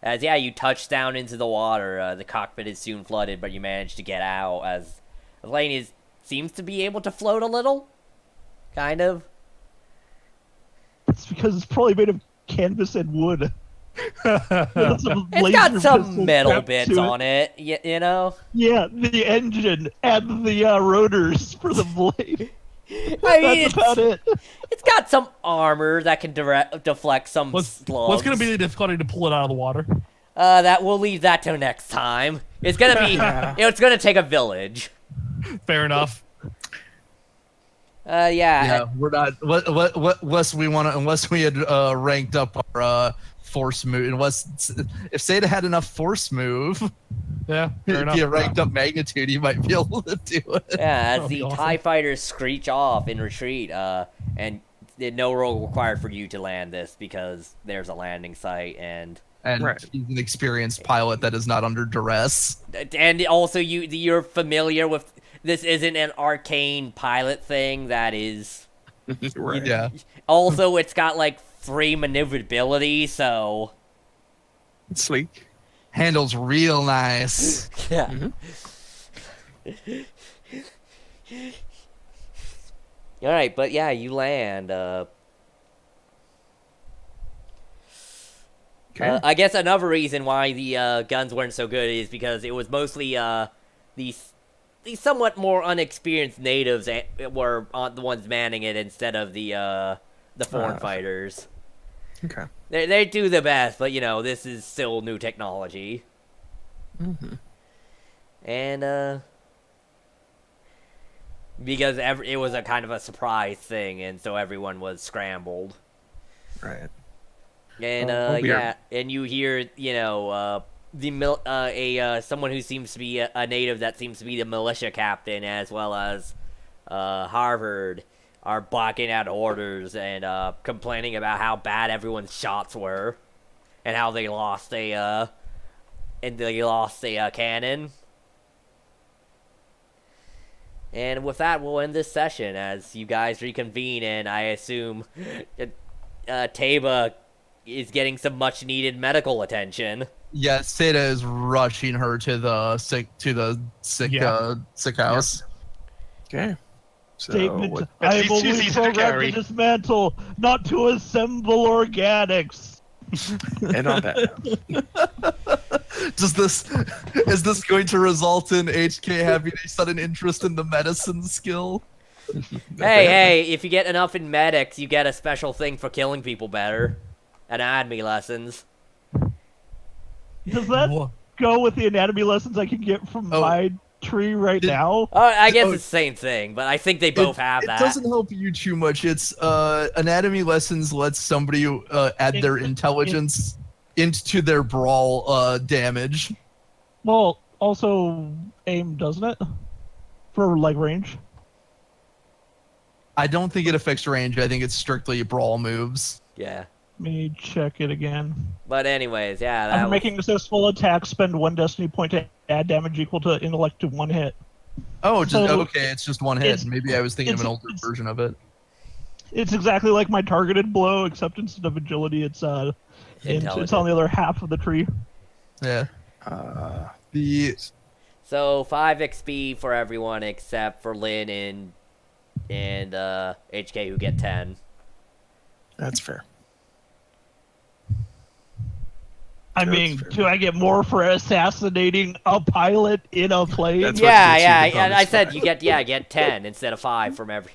As, you touch down into the water, the cockpit is soon flooded, but you manage to get out, as Elaine seems to be able to float a little. Kind of. It's because it's probably made of canvas and wood. It's got some metal bits on it, you know? Yeah, the engine and the rotors for the blade. I mean, That's about it. It's got some armor that can deflect some What's slugs. going to be the difficulty to pull it out of the water? That we'll leave that till next time. It's gonna be, it's gonna take a village. Fair enough. Yeah, we're not. Unless we had ranked up our force move, if Seda had enough force move, Yeah, fair if enough. he had ranked up magnitude, he might be able to do it. Yeah, as That'd the be awesome. TIE fighters screech off in retreat, and no roll required for you to land this because there's a landing site, and And he's an experienced pilot that is not under duress. also you're familiar with this. Isn't an arcane pilot thing that is. Right. Yeah. Also, it's got like 3 maneuverability, so It's sleek. Handles real nice. yeah. All right, but yeah, you land. Okay. I guess another reason why the guns weren't so good is because it was mostly these somewhat more unexperienced natives were the ones manning it instead of the foreign fighters. Okay. They do the best, but you know this is still new technology. Mm-hmm. And because it was a kind of a surprise thing, and so everyone was scrambled. Right. And weird. and you hear someone who seems to be a native that seems to be the militia captain, as well as Harvard, are blocking out orders and complaining about how bad everyone's shots were, and how they lost a cannon. And with that, we'll end this session as you guys reconvene, and I assume Taba is getting some much-needed medical attention. Yeah, Seda is rushing her to the sick house. Okay. So Statement: what- At I least will she's be easy to programmed carry. to dismantle, not to assemble organics. and on that. Is this going to result in HK having a sudden interest in the medicine skill? Hey, if you get enough in medics, you get a special thing for killing people better. Anatomy lessons. Does that go with the anatomy lessons I can get from Oh. my tree right now? I guess Oh. it's the same thing, but I think they both have that. It doesn't help you too much. It's anatomy lessons lets somebody add their intelligence into their brawl damage. Well, also aim, doesn't it? For like range. I don't think it affects range. I think it's strictly brawl moves. Yeah. Let me check it again. But anyways, yeah, that After was... making a successful attack, spend 1 destiny point to add damage equal to intellect to 1 hit. Oh, just So, okay. It's just one hit. it's- Maybe I was thinking of an older it's- version of it. It's exactly like my targeted blow, except instead of agility, it's on the other half of the tree. Yeah. Uh, The So 5 XP for everyone except for Lynn and HK who get 10. that's fair. I mean, do I get more for assassinating a pilot in a plane? That's what Yeah, gets you yeah, the and I bonus said five. you get 10 instead of 5 from every.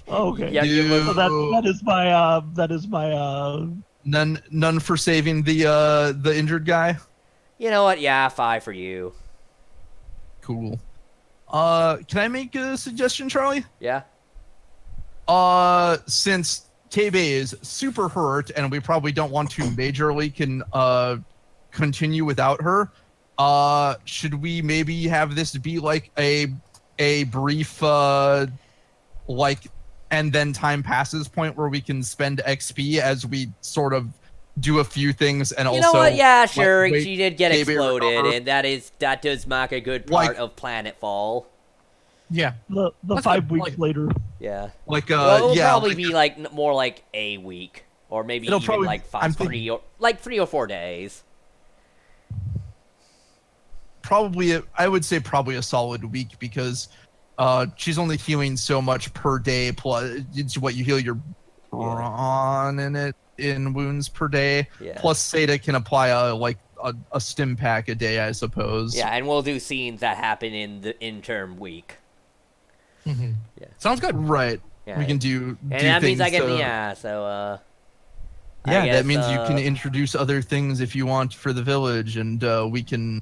Okay. Yeah, you You- So that is my None for saving the injured guy. You know what? Yeah, 5 for you. Cool. Can I make a suggestion, Charlie? Yeah. Since Tebe is super hurt and we probably don't want to majorly continue without her, should we maybe have this be like a brief like and then time passes point where we can spend XP as we sort of do a few things and You also know what? Yeah, sure. wait, She did get Tebe exploded, recover. and that does mark a good part of Planetfall. Yeah. the That's 5 good, weeks like- later. Yeah. like Well, it'll yeah, probably like- be like more like a week, or maybe It'll even probably- like I'm 3 or 4 days. probably I would say probably a solid week because she's only healing so much per day plus it's what you heal your brawn in wounds per day. Yeah. Plus Seda can apply a stim pack a day, I suppose. Yeah, and we'll do scenes that happen in the interim week. Mhm. Yeah. Sounds good. Right. Yeah. We can do And do that means I things get to- yeah. So I Yeah, guess, that means you can introduce other things if you want for the village, and we can.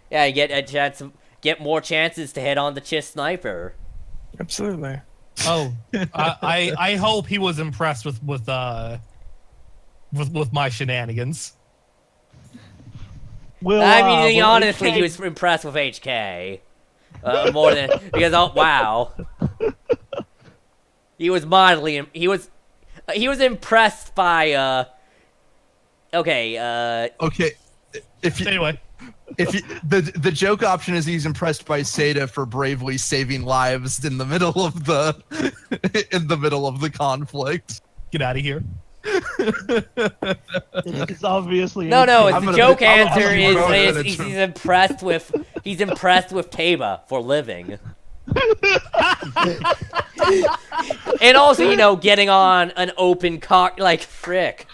Yeah, you get a chance, get more chances to hit on the Chiss sniper. Absolutely. Oh, I hope he was impressed with my shenanigans. Will, I mean, will honestly, HK he was impressed with HK more than because wow, he was mildly he was impressed by okay. Okay, if you, Anyway, if you, the joke option is he's impressed by Seda for bravely saving lives in the middle of the conflict. get out of here. It's obviously No, HK. it's I'm the gonna joke be- I'm answer gonna be is, voting is on he's, it. he's impressed with Taba for living. And also, you know, getting on an open cock like frick.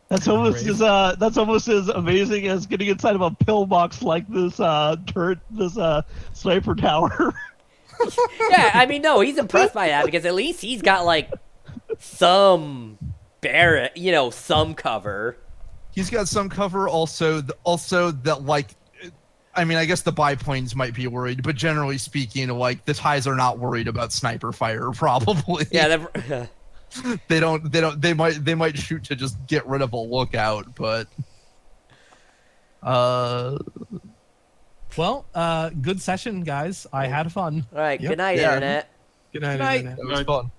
That's almost as amazing as getting inside of a pillbox like this sniper tower. Yeah, I mean, no, he's impressed by that because at least he's got like some some cover. He's got some cover. Also that like, I mean, I guess the biplanes might be worried, but generally speaking, like the ties are not worried about sniper fire. Probably. Yeah, They might shoot to just get rid of a lookout, but Well, good session, guys. I had fun. all right. Yep. Good night, Yeah. internet. Good night, Good night. Internet. it was fun.